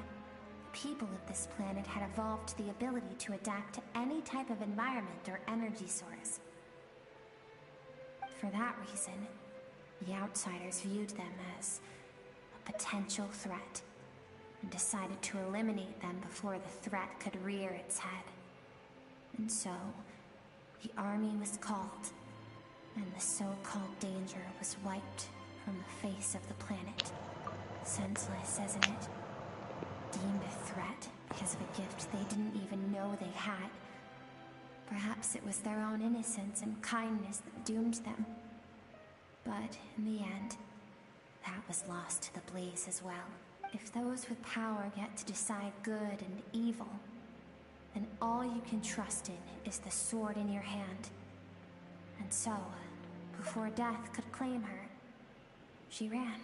the people of this planet had evolved the ability to adapt to any type of environment or energy source. For that reason, the outsiders viewed them as a potential threat and decided to eliminate them before the threat could rear its head. And so, the army was called, and the so-called danger was wiped from the face of the planet. Senseless, isn't it? Deemed a threat because of a gift they didn't even know they had. Perhaps it was their own innocence and kindness that doomed them. But in the end, that was lost to the blaze as well. If those with power get to decide good and evil, then all you can trust in is the sword in your hand. And so, before death could claim her, she ran.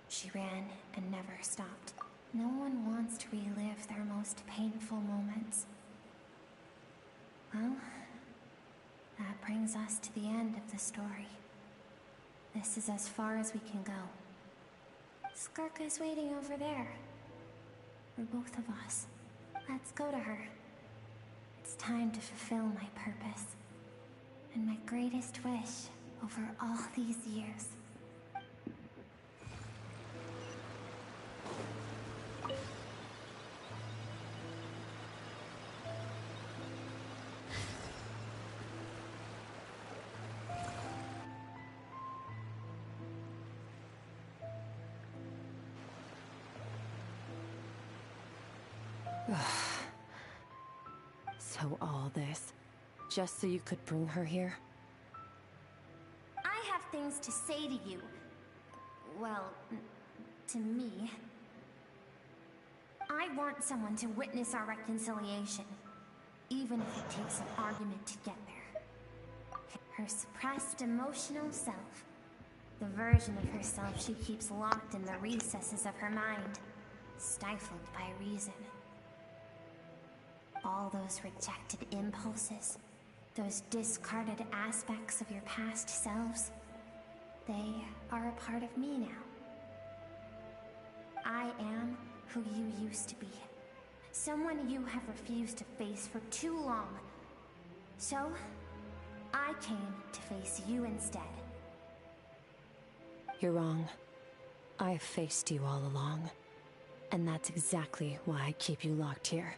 She ran and never stopped. No one wants to relive their most painful moments. Well, that brings us to the end of the story. This is as far as we can go. Skirk is waiting over there. For both of us. Let's go to her. It's time to fulfill my purpose. And my greatest wish over all these years. So all this, just so you could bring her here? I have things to say to you. Well, to me. I want someone to witness our reconciliation, even if it takes an argument to get there. Her suppressed emotional self, the version of herself she keeps locked in the recesses of her mind, stifled by reason. All those rejected impulses, those discarded aspects of your past selves, they are a part of me now. I am who you used to be. Someone you have refused to face for too long. So, I came to face you instead. You're wrong. I've faced you all along. And that's exactly why I keep you locked here.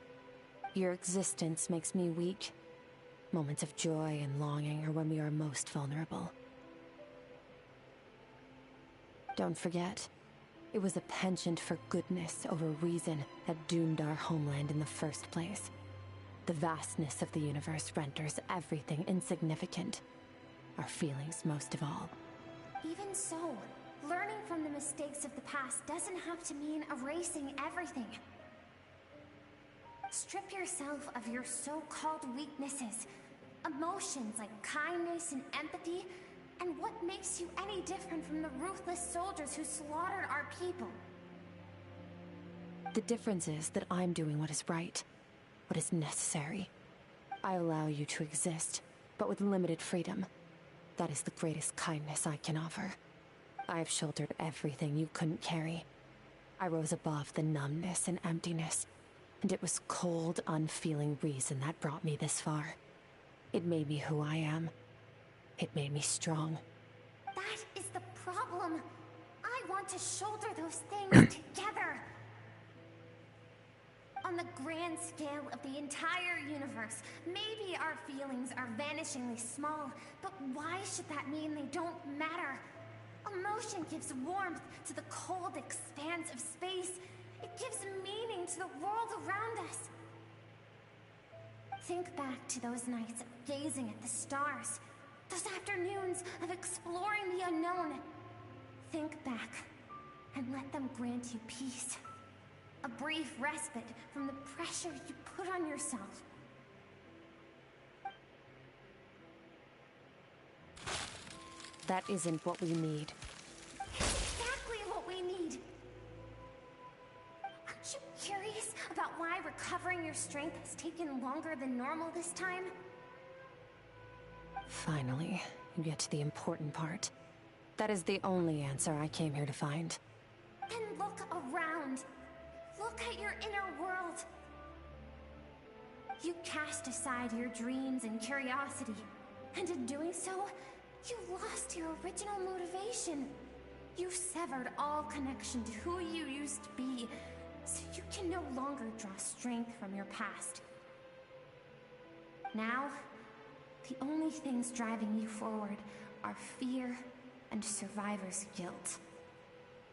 Your existence makes me weak. Moments of joy and longing are when we are most vulnerable. Don't forget, it was a penchant for goodness over reason that doomed our homeland in the first place. The vastness of the universe renders everything insignificant. Our feelings most of all. Even so, learning from the mistakes of the past doesn't have to mean erasing everything. Strip yourself of your so-called weaknesses, emotions like kindness and empathy, and what makes you any different from the ruthless soldiers who slaughtered our people? The difference is that I'm doing what is right, what is necessary. I allow you to exist, but with limited freedom. That is the greatest kindness I can offer. I have shouldered everything you couldn't carry. I rose above the numbness and emptiness, and it was cold, unfeeling reason that brought me this far. It made me who I am. It made me strong. That is the problem. I want to shoulder those things together. On the grand scale of the entire universe, maybe our feelings are vanishingly small, but why should that mean they don't matter? Emotion gives warmth to the cold expanse of space. It gives meaning to the world around us. Think back to those nights of gazing at the stars, those afternoons of exploring the unknown. Think back and let them grant you peace. A brief respite from the pressure you put on yourself. That isn't what we need. It's exactly what we need. Aren't you curious about why recovering your strength has taken longer than normal this time? Finally, you get to the important part. That is the only answer I came here to find. Then look around. Look at your inner world. You cast aside your dreams and curiosity, and in doing so, you lost your original motivation. You severed all connection to who you used to be, so you can no longer draw strength from your past. Now, the only things driving you forward are fear and survivor's guilt.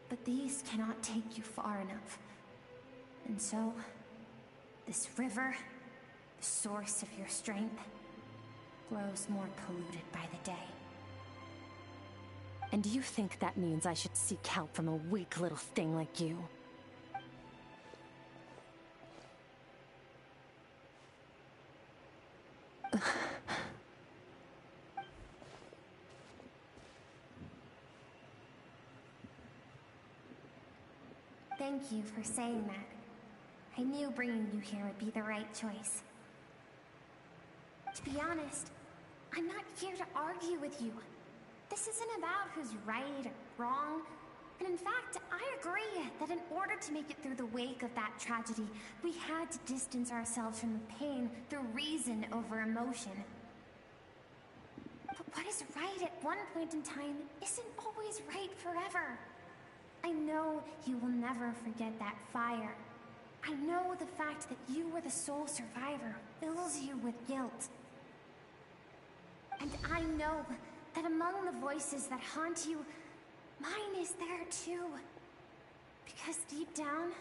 But these cannot take you far enough. And so, this river, the source of your strength, grows more polluted by the day. And do you think that means I should seek help from a weak little thing like you? Thank you for saying that. I knew bringing you here would be the right choice. To be honest, I'm not here to argue with you. This isn't about who's right or wrong. And in fact, I agree that in order to make it through the wake of that tragedy, we had to distance ourselves from the pain through reason over emotion. But what is right at one point in time isn't always right forever. I know you will never forget that fire. I know the fact that you were the sole survivor fills you with guilt. And I know that among the voices that haunt you, mine is there too. Because deep down,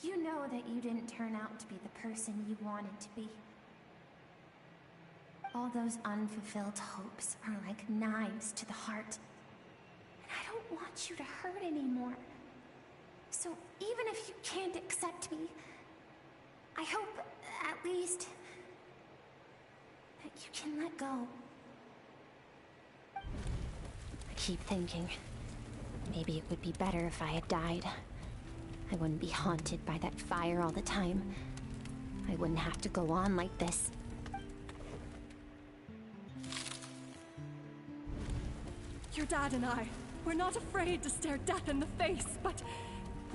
you know that you didn't turn out to be the person you wanted to be. All those unfulfilled hopes are like knives to the heart. And I don't want you to hurt anymore. So even if you can't accept me, I hope, at least, that you can let go. I keep thinking, maybe it would be better if I had died. I wouldn't be haunted by that fire all the time. I wouldn't have to go on like this. Your dad and I, we're not afraid to stare death in the face, but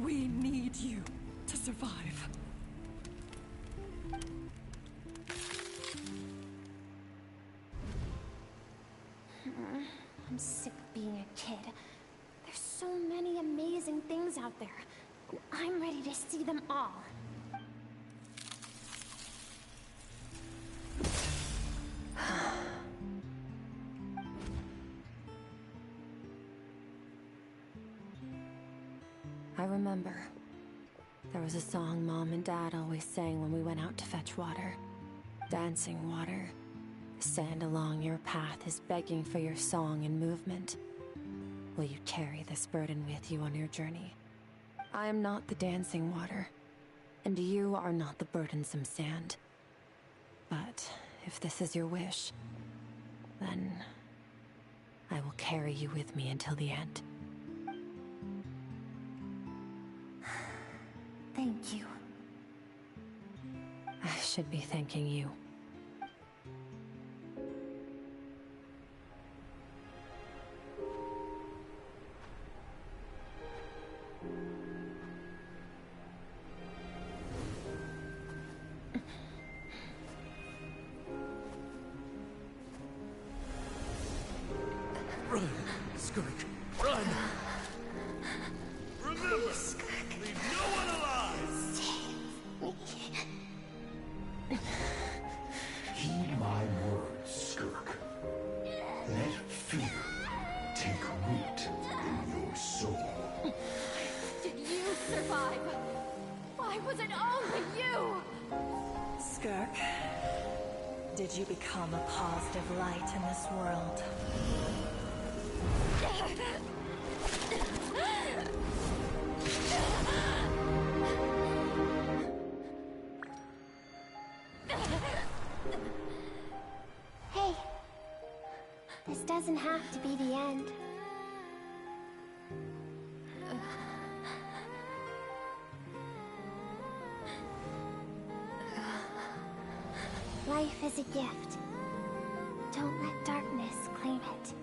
We need you to survive. I'm sick of being a kid. There's so many amazing things out there, and I'm ready to see them all. I remember. There was a song Mom and Dad always sang when we went out to fetch water. Dancing water. The sand along your path is begging for your song and movement. Will you carry this burden with you on your journey? I am not the dancing water, and you are not the burdensome sand. But if this is your wish, then I will carry you with me until the end. Thank you. I should be thanking you. Run, Skirk, run! Remember, leave no one alive! Heed my words, Skirk. Let fear take root in your soul. Did you survive? Why was it only you? Skirk, did you become a positive light in this world? Hey, this doesn't have to be the end. Life is a gift. Don't let darkness claim it.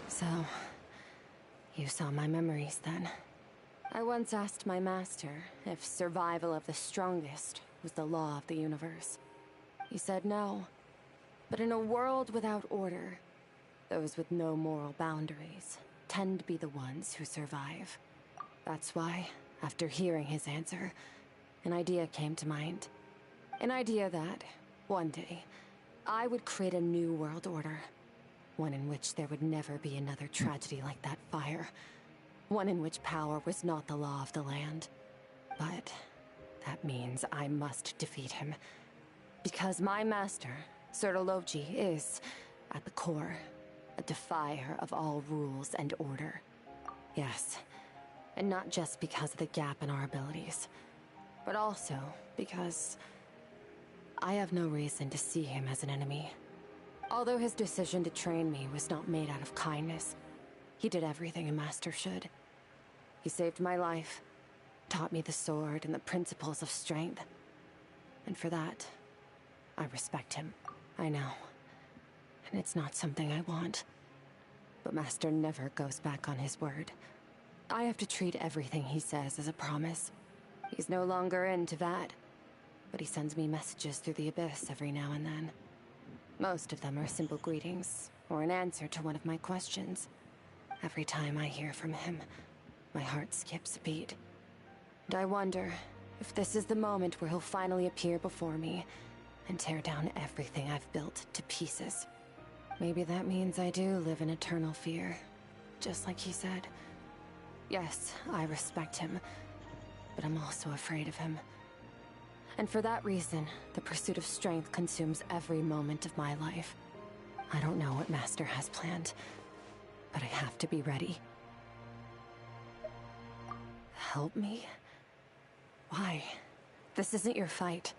So, you saw my memories then. I once asked my master if survival of the strongest was the law of the universe. He said no. But in a world without order, those with no moral boundaries tend to be the ones who survive. That's why, after hearing his answer, an idea came to mind. An idea that, one day, I would create a new world order. One in which there would never be another tragedy like that fire. One in which power was not the law of the land. But that means I must defeat him. Because my master, Sertologi, is, at the core, a defier of all rules and order. Yes, and not just because of the gap in our abilities, but also because I have no reason to see him as an enemy. Although his decision to train me was not made out of kindness, he did everything a master should. He saved my life, taught me the sword and the principles of strength. And for that, I respect him. I know. And it's not something I want. But Master never goes back on his word. I have to treat everything he says as a promise. He's no longer into that, but he sends me messages through the abyss every now and then. Most of them are simple greetings, or an answer to one of my questions. Every time I hear from him, my heart skips a beat. And I wonder if this is the moment where he'll finally appear before me and tear down everything I've built to pieces. Maybe that means I do live in eternal fear, just like he said. Yes, I respect him, but I'm also afraid of him. And for that reason, the pursuit of strength consumes every moment of my life. I don't know what Master has planned, but I have to be ready. Help me? Why? This isn't your fight.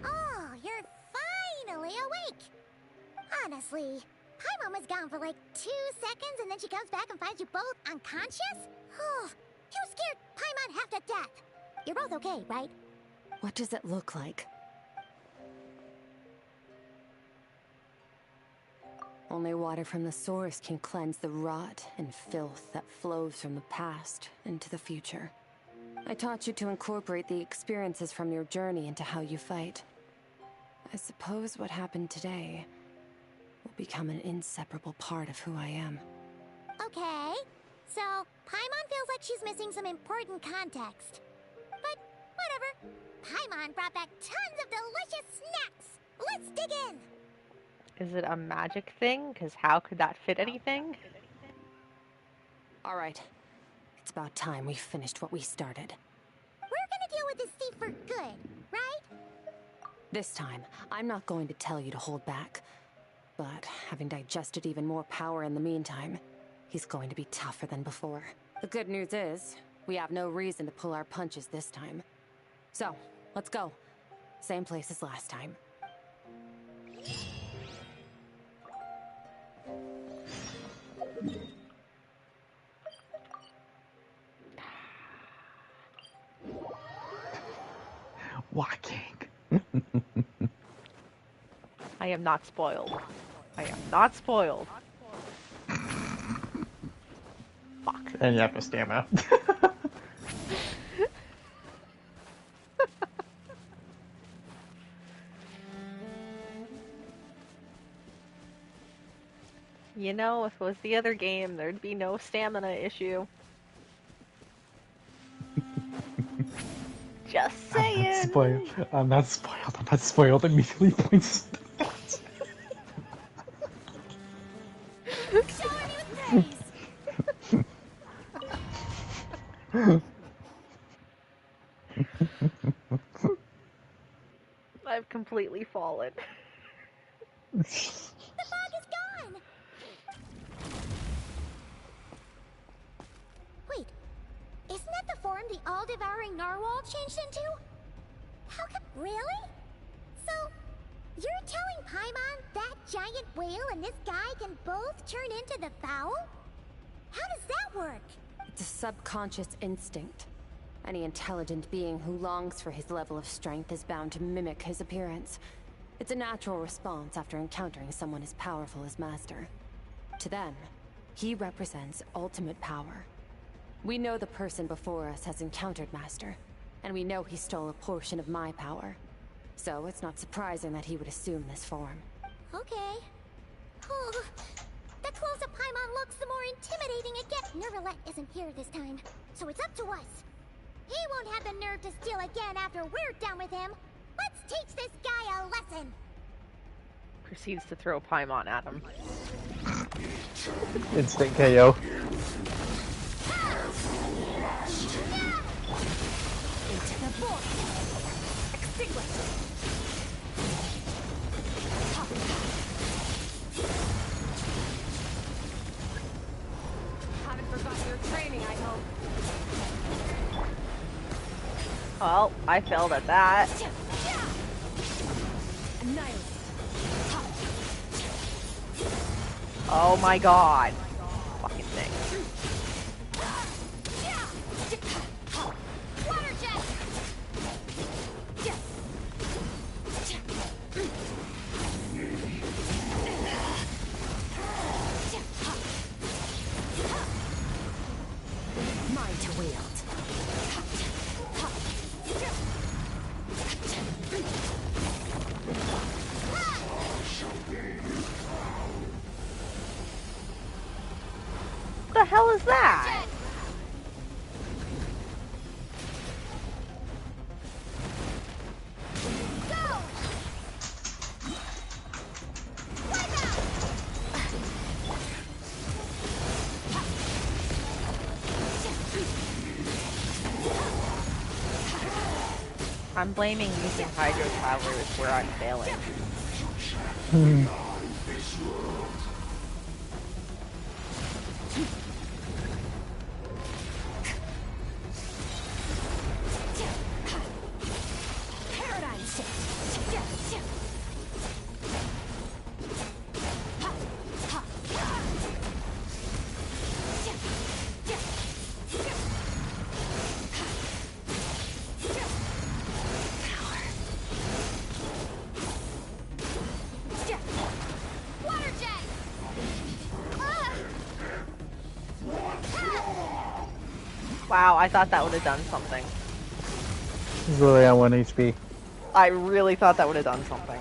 Oh, you're finally awake! Honestly, Paimon was gone for like 2 seconds and then she comes back and finds you both unconscious? Oh, you scared Paimon half to death! You're both okay, right? What does it look like? Only water from the source can cleanse the rot and filth that flows from the past into the future. I taught you to incorporate the experiences from your journey into how you fight. I suppose what happened today will become an inseparable part of who I am. Okay, so Paimon feels like she's missing some important context. But whatever. Paimon brought back tons of delicious snacks! Let's dig in! Is it a magic thing? Because how could that fit anything? All right. It's about time we finished what we started. We're gonna deal with this thief for good, right? This time, I'm not going to tell you to hold back. But having digested even more power in the meantime, he's going to be tougher than before. The good news is, we have no reason to pull our punches this time. So, let's go. Same place as last time. Walking. I am not spoiled. I am not spoiled. Fuck. And you have no stamina. You know, if it was the other game, there'd be no stamina issue. Just saying. I'm not spoiled. I'm not spoiled. Immediately points. I've completely fallen. The fog is gone! Wait, isn't that the form the all-devouring narwhal changed into? How come... Really? So, you're telling Paimon that giant whale and this guy can both turn into the fowl? How does that work? It's a subconscious instinct. Any intelligent being who longs for his level of strength is bound to mimic his appearance. It's a natural response after encountering someone as powerful as Master. To them, he represents ultimate power. We know the person before us has encountered Master, and we know he stole a portion of my power. So it's not surprising that he would assume this form. Okay. Oh, the closer Paimon looks, the more intimidating it gets. Nervalette isn't here this time, so it's up to us. He won't have the nerve to steal again after we're done with him. Let's teach this guy a lesson. Proceeds to throw Paimon at him. Instant KO. Into the void. Extinguish. Haven't forgotten your training, I hope. Well, I failed at that. Oh my god. Fucking thing. Water jet! the hell is that? I'm blaming using Hydro Traveler is where I'm failing. Wow, I thought that would have done something. He's literally on 1 HP. I really thought that would have done something.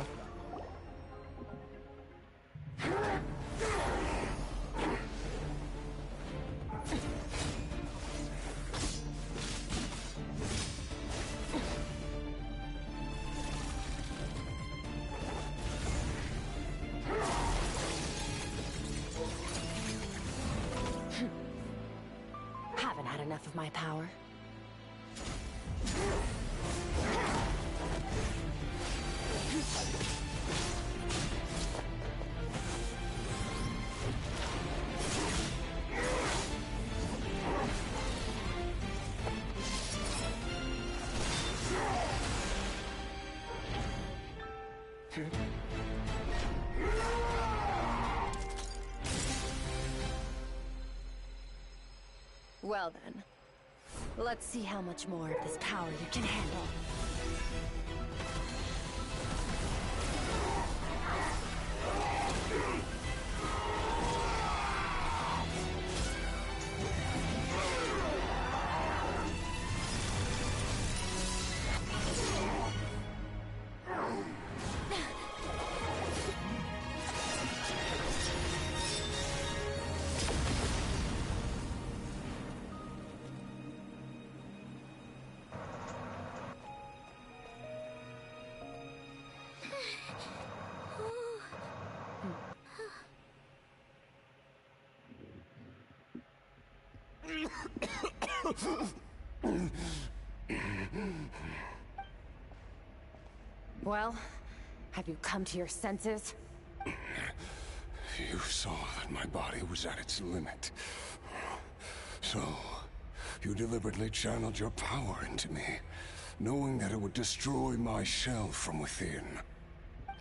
Haven't had enough of my power. Well then, let's see how much more of this power you can handle. Well, have you come to your senses? You saw that my body was at its limit. So, you deliberately channeled your power into me, knowing that it would destroy my shell from within.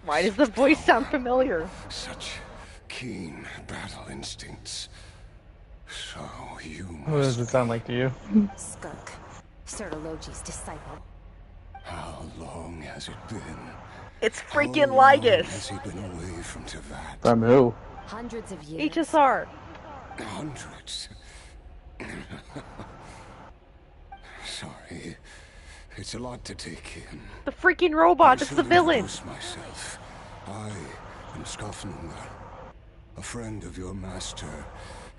Why does the voice sound familiar? Such keen battle instincts. So you What does it sound like to you? Skirk, Sertologi's disciple. How long has it been? It's freaking How long Lygus. has he been away from Tevat? From who? Hundreds of years. HSR. Hundreds. Sorry. It's a lot to take in. The freaking robot, I that's should the villain. introduce myself. I am Skafnunga, a friend of your master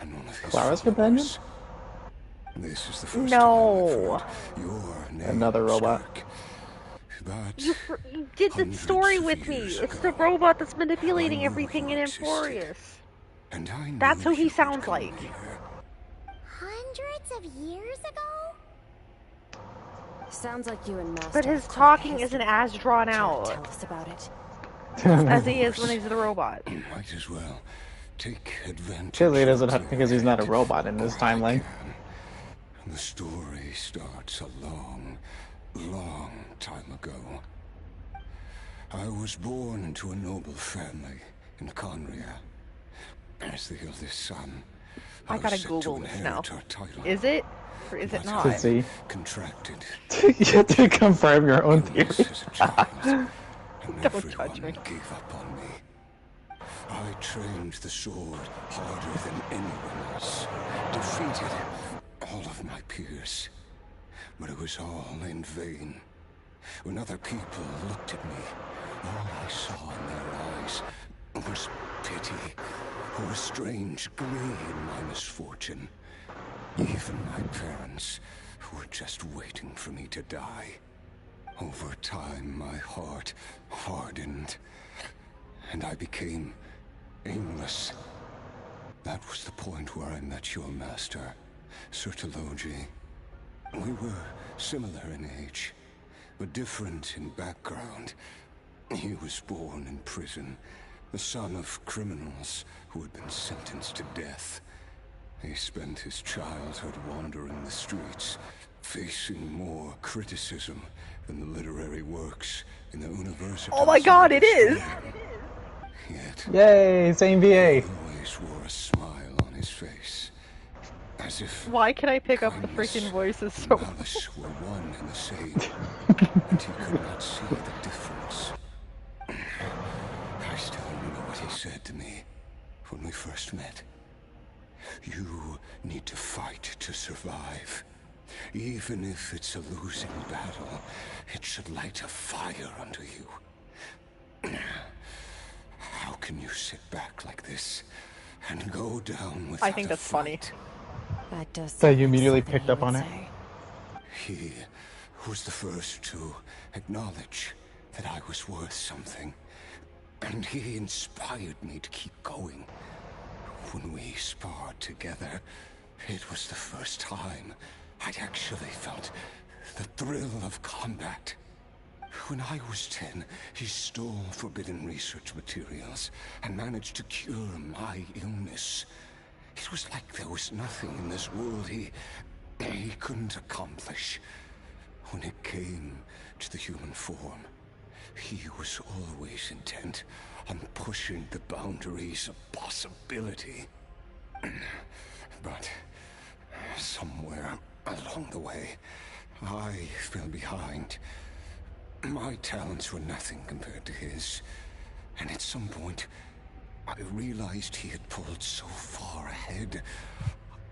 and one of his Clara's followers. companion? This is the first No. time I've heard your name. Another robot. Skirk. But You did the story with me. It's the robot that's manipulating everything in Emporius. and I knew That's who he you sounds would come like. here. Hundreds of years ago? Sounds like you and Master. But his have quite a talking history. isn't as drawn Care to out Tell us about it. as he is when he's the robot. Might as well take advantage. Because he doesn't of have, because he's not a robot in this all I timeline. can. The story starts a long, long time ago. I was born into a noble family in Conria. As the eldest son, I was gotta set Google to this now. inherit our title. Is it? Or is it But not? To see. Contracted. You have to confirm your own theory. As a child, and Don't everyone judge me. gave up on me. I trained the sword harder than anyone else. Defeated all of my peers. But it was all in vain. When other people looked at me, all I saw in their eyes was pity or a strange glee in my misfortune. Even my parents, who were just waiting for me to die. Over time, my heart hardened, and I became aimless. That was the point where I met your master, Sir Taloji. We were similar in age, but different in background. He was born in prison, the son of criminals who had been sentenced to death. He spent his childhood wandering the streets, facing more criticism than the literary works in the university. Oh my god, it is! Yet, yay, same VA. He always wore a smile on his face, as if why can I pick up the freaking voices so and malice were one and the same, and he could not see the difference. I still remember what he said to me when we first met. You need to fight to survive. Even if it's a losing battle, it should light a fire under you. How can you sit back like this and go down without I think that's funny. That does. So you immediately picked up on it? He was the first to acknowledge that I was worth something. And he inspired me to keep going. When we sparred together, it was the first time I'd actually felt the thrill of combat. When I was 10, he stole forbidden research materials and managed to cure my illness. It was like there was nothing in this world he couldn't accomplish. When it came to the human form, he was always intent on pushing the boundaries of possibility. But somewhere along the way, I fell behind. My talents were nothing compared to his. And at some point, I realized he had pulled so far ahead,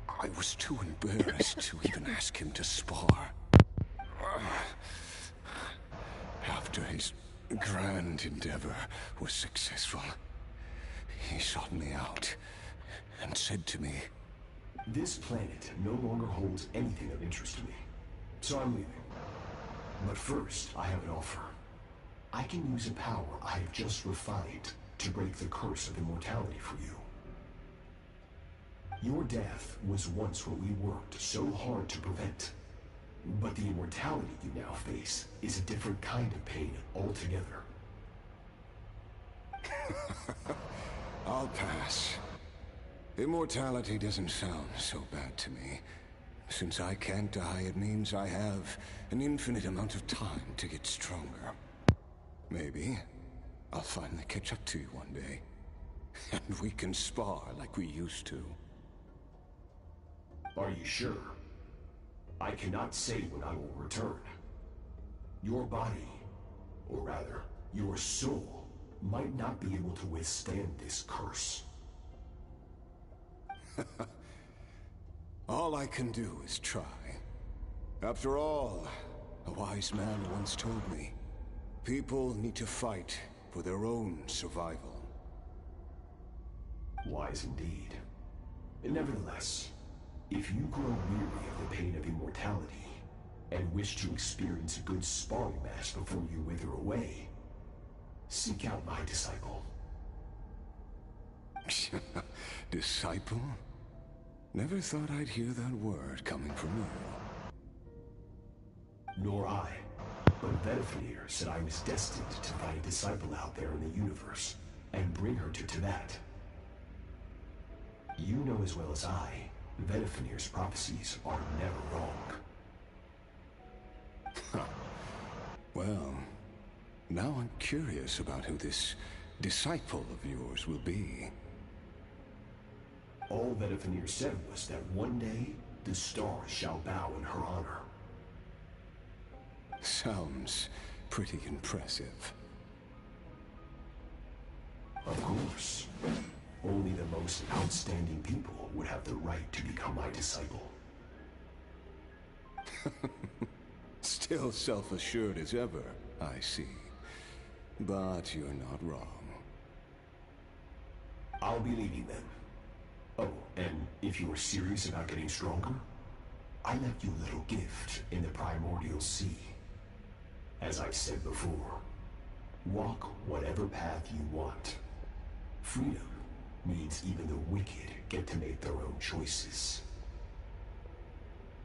I was too embarrassed to even ask him to spar. After his grand endeavor was successful, he sought me out and said to me, "This planet no longer holds anything of interest to me, so I'm leaving. But first, I have an offer. I can use a power I have just refined to break the curse of immortality for you. Your death was once what we worked so hard to prevent. But the immortality you now face is a different kind of pain altogether." I'll pass. Immortality doesn't sound so bad to me. Since I can't die, it means I have an infinite amount of time to get stronger. Maybe I'll finally catch up to you one day, and we can spar like we used to. Are you sure? I cannot say when I will return. Your body, or rather, your soul, might not be able to withstand this curse. All I can do is try. After all, a wise man once told me, people need to fight for their own survival. Wise indeed. Nevertheless, if you grow weary of the pain of immortality, and wish to experience a good sparring match before you wither away, seek out my disciple. Disciple? Never thought I'd hear that word coming from you. Nor I. But Vedifenir said I was destined to find a disciple out there in the universe, and bring her to Tibet. You know as well as I, Vedifenir's prophecies are never wrong. Well, now I'm curious about who this disciple of yours will be. All Vedifenir said was that one day, the stars shall bow in her honor. Sounds pretty impressive. Of course. Only the most outstanding people would have the right to become my disciple. Still self-assured as ever, I see. But you're not wrong. I'll be leaving then. If you are serious about getting stronger, I left you a little gift in the primordial sea. As I've said before, walk whatever path you want. Freedom means even the wicked get to make their own choices.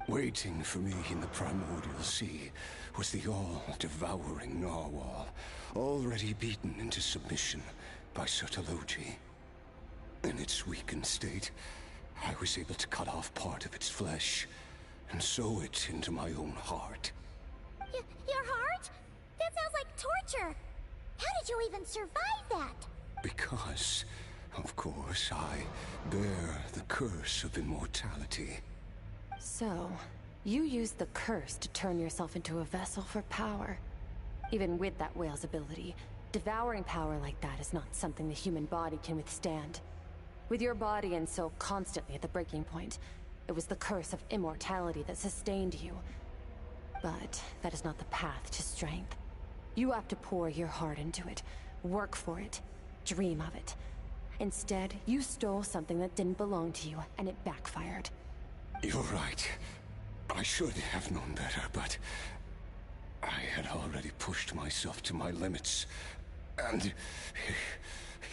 Waiting for me in the primordial sea was the all-devouring narwhal, already beaten into submission by Sertologi. In its weakened state, I was able to cut off part of its flesh and sew it into my own heart. Your heart? That sounds like torture. How did you even survive that? Because, of course, I bear the curse of immortality. So, you used the curse to turn yourself into a vessel for power. Even with that whale's ability, devouring power like that is not something the human body can withstand. With your body and soul constantly at the breaking point, it was the curse of immortality that sustained you. But that is not the path to strength. You have to pour your heart into it, work for it, dream of it. Instead, you stole something that didn't belong to you, and it backfired. You're right. I should have known better, but I had already pushed myself to my limits, and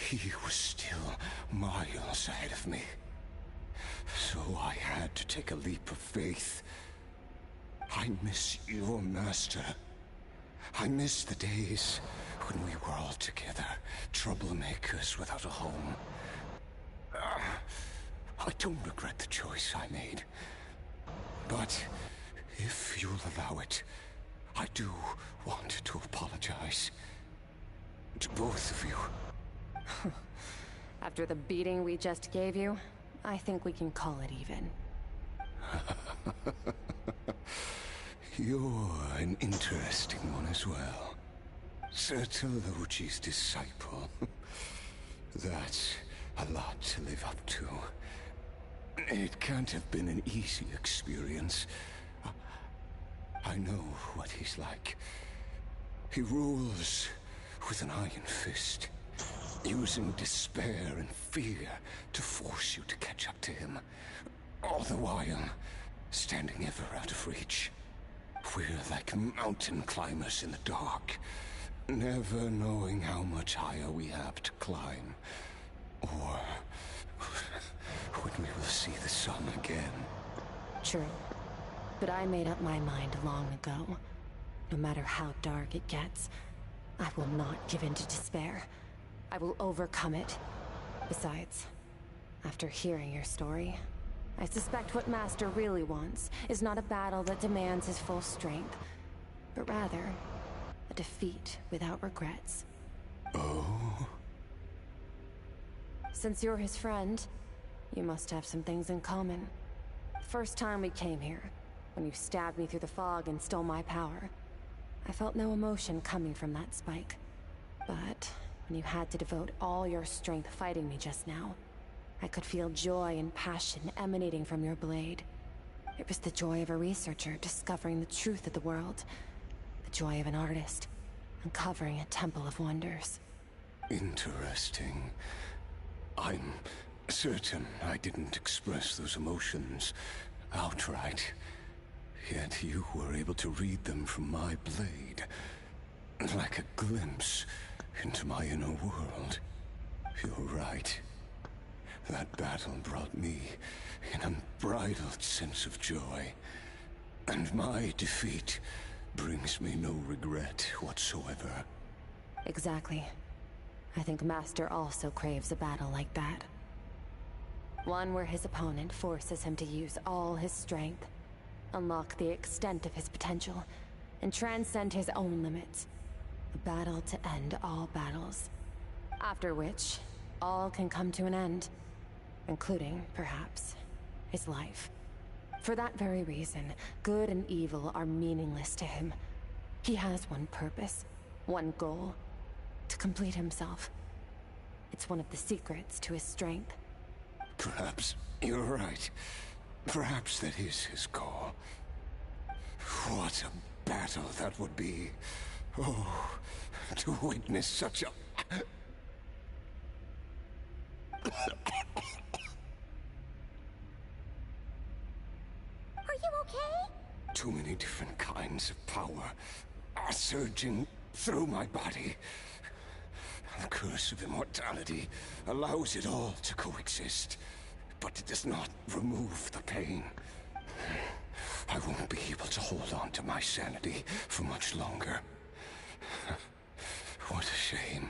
he was still miles ahead of me. So I had to take a leap of faith. I miss your master. I miss the days when we were all together, troublemakers without a home. I don't regret the choice I made. But if you'll allow it, I do want to apologize. To both of you. After the beating we just gave you, I think we can call it even. You're an interesting one as well. Sertologi's disciple. That's a lot to live up to. It can't have been an easy experience. I know what he's like. He rules with an iron fist, using despair and fear to force you to catch up to him, all the while standing ever out of reach. We're like mountain climbers in the dark, never knowing how much higher we have to climb, or when we will see the sun again. True. But I made up my mind long ago. No matter how dark it gets, I will not give in to despair. I will overcome it. Besides, after hearing your story, I suspect what Master really wants is not a battle that demands his full strength, but rather a defeat without regrets. Oh? Since you're his friend, you must have some things in common. First time we came here, when you stabbed me through the fog and stole my power, I felt no emotion coming from that spike. But when you had to devote all your strength fighting me just now, I could feel joy and passion emanating from your blade. It was the joy of a researcher discovering the truth of the world. The joy of an artist uncovering a temple of wonders. Interesting. I'm certain I didn't express those emotions outright. Yet you were able to read them from my blade, like a glimpse into my inner world. You're right. That battle brought me an unbridled sense of joy, and my defeat brings me no regret whatsoever. Exactly. I think Master also craves a battle like that. One where his opponent forces him to use all his strength, unlock the extent of his potential, and transcend his own limits. A battle to end all battles. After which, all can come to an end, including, perhaps, his life. For that very reason, good and evil are meaningless to him. He has one purpose, one goal: to complete himself. It's one of the secrets to his strength. Perhaps you're right. Perhaps that is his goal. What a battle that would be. Oh, to witness such a... Too many different kinds of power are surging through my body. The curse of immortality allows it all to coexist, but it does not remove the pain. I won't be able to hold on to my sanity for much longer. What a shame.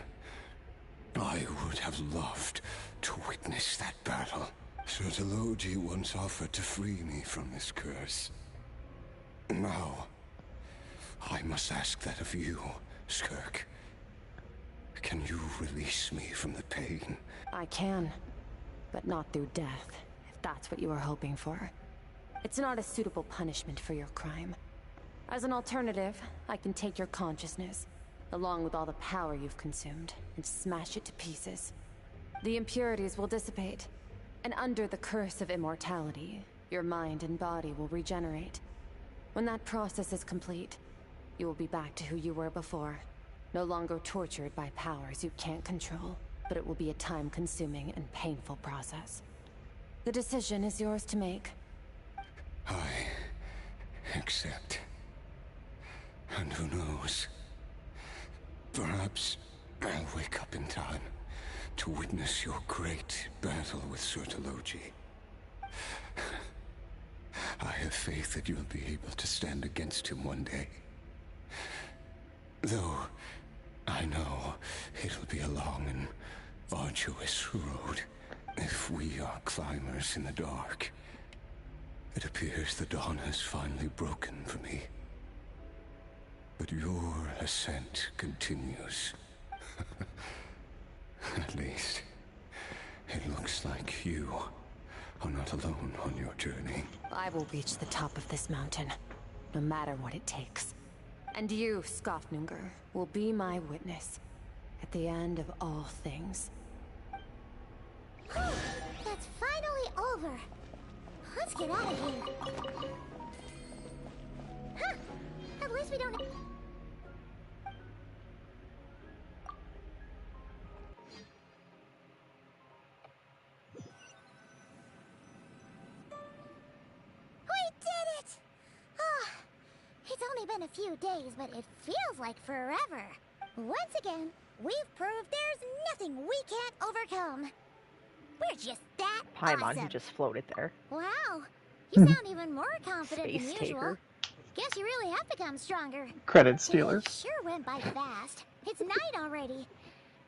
I would have loved to witness that battle. Sertologi once offered to free me from this curse. Now, I must ask that of you, Skirk. Can you release me from the pain? I can, but not through death, if that's what you were hoping for. It's not a suitable punishment for your crime. As an alternative, I can take your consciousness, along with all the power you've consumed, and smash it to pieces. The impurities will dissipate, and under the curse of immortality, your mind and body will regenerate. When that process is complete, you will be back to who you were before, no longer tortured by powers you can't control, but it will be a time-consuming and painful process. The decision is yours to make. I accept. And who knows? Perhaps I'll wake up in time to witness your great battle with Sertologi. I have faith that you'll be able to stand against him one day. Though I know it'll be a long and arduous road if we are climbers in the dark. It appears the dawn has finally broken for me. But your ascent continues. At least, it looks like you are not alone on your journey. I will reach the top of this mountain, no matter what it takes. And you, Skofnunger, will be my witness at the end of all things. That's finally over. Let's get out of here. Huh. At least we don't... It's only been a few days, but it feels like forever. Once again, we've proved there's nothing we can't overcome. We're just that Paimon, awesome. who just floated there. Wow, you sound even more confident Space than usual. taker. Guess you really have become stronger. Credit stealer. It sure went by fast. It's night already.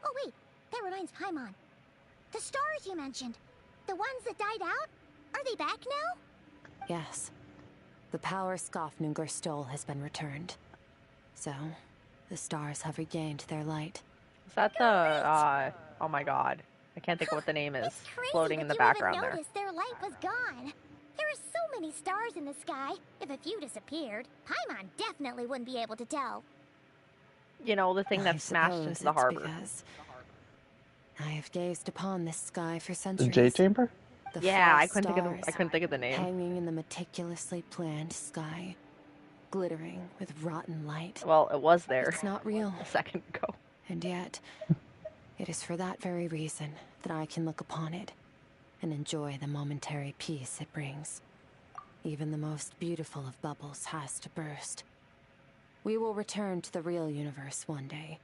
Oh wait, that reminds Paimon. The stars you mentioned, the ones that died out, are they back now? Yes. The power Skofnunger stole has been returned. So, the stars have regained their light. Is that the, oh my god. I can't think of what the name is. Floating in the background there. Their light was gone. There are so many stars in the sky. If a few disappeared, Paimon definitely wouldn't be able to tell. You know, the thing that smashed into the harbor. Because I have gazed upon this sky for centuries. The J Chamber? The yeah, I false couldn't think of the name. Hanging in the meticulously planned sky, glittering with rotten light. Well, it was there. It's not real. A second ago. And yet, it is for that very reason that I can look upon it and enjoy the momentary peace it brings. Even the most beautiful of bubbles has to burst. We will return to the real universe one day,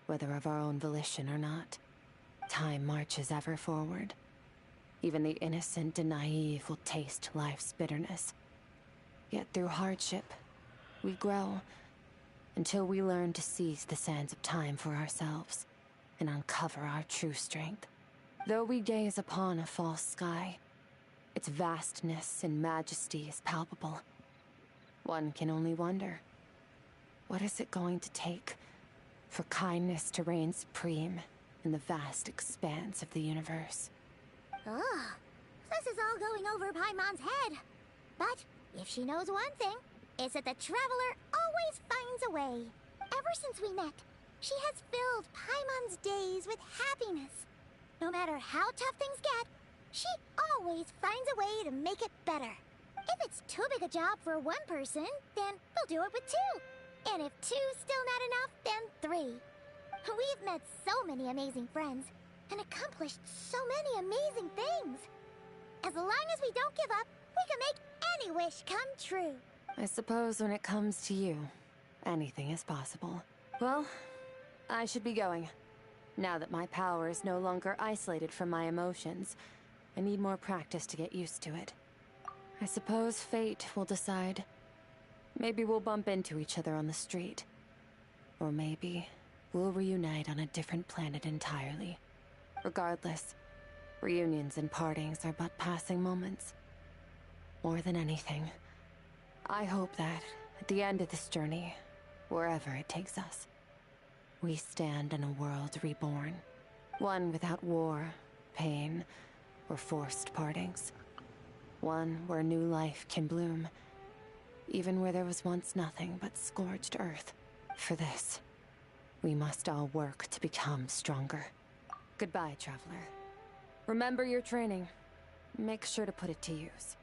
whether of our own volition or not. Time marches ever forward. Even the innocent and naive will taste life's bitterness. Yet through hardship, we grow until we learn to seize the sands of time for ourselves and uncover our true strength. Though we gaze upon a false sky, its vastness and majesty is palpable. One can only wonder, what is it going to take for kindness to reign supreme in the vast expanse of the universe? Ugh, this is all going over Paimon's head. But if she knows one thing, it's that the Traveler always finds a way. Ever since we met, she has filled Paimon's days with happiness. No matter how tough things get, she always finds a way to make it better. If it's too big a job for one person, then we'll do it with two. And if two's still not enough, then three. We've met so many amazing friends and accomplished so many amazing things. As long as we don't give up, we can make any wish come true. I suppose when it comes to you, anything is possible. Well, I should be going. Now that my power is no longer isolated from my emotions, I need more practice to get used to it. I suppose fate will decide. Maybe we'll bump into each other on the street. Or maybe we'll reunite on a different planet entirely. Regardless, reunions and partings are but passing moments. More than anything, I hope that, at the end of this journey, wherever it takes us, we stand in a world reborn. One without war, pain, or forced partings. One where new life can bloom, even where there was once nothing but scorched earth. For this, we must all work to become stronger. Goodbye, traveler. Remember your training. Make sure to put it to use.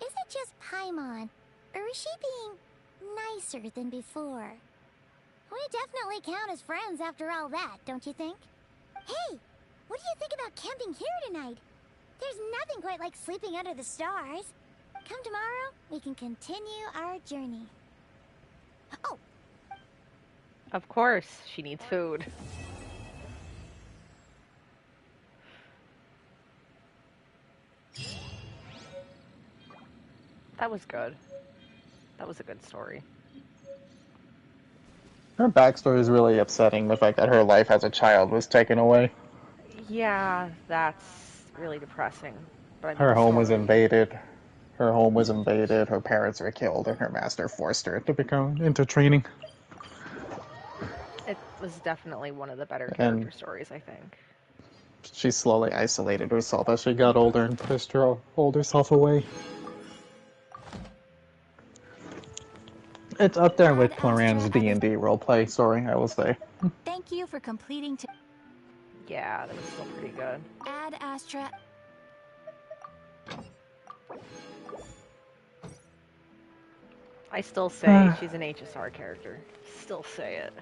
Is it just Paimon, or is she being nicer than before? We definitely count as friends after all that, don't you think? Hey, what do you think about camping here tonight? There's nothing quite like sleeping under the stars. Come tomorrow, we can continue our journey. Oh! Of course, she needs food. That was good. That was a good story. Her backstory is really upsetting, the fact that her life as a child was taken away. Yeah, that's really depressing. But I mean, Her home was story. invaded. Her home was invaded, her parents were killed, and her master forced her to become into training. It was definitely one of the better And character stories, I think. she slowly isolated herself as she got older and pushed her older self away. It's up there with Cloran's D&D roleplay story, I will say. Thank you for completing. Yeah, that was still pretty good. Ad Astra. I still say she's an HSR character. Still say it.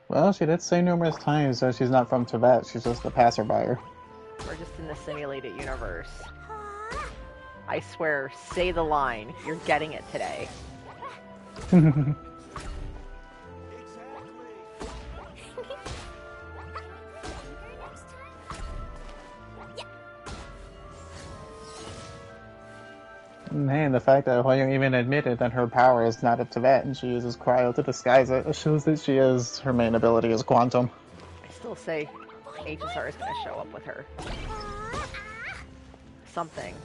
Well, she did say numerous times that she's not from Tibet, she's just a passerby. We're just in the simulated universe. I swear, say the line. You're getting it today. And the fact that Hoyoung even admitted that her power is not of Tibet and she uses cryo to disguise it shows that her main ability is quantum. I still say HSR is going to show up with her. Something.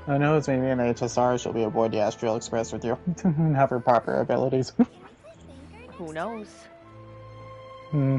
I know it's maybe in HSR she'll be aboard the Astral Express with you and have her proper abilities. Who knows? Hmm.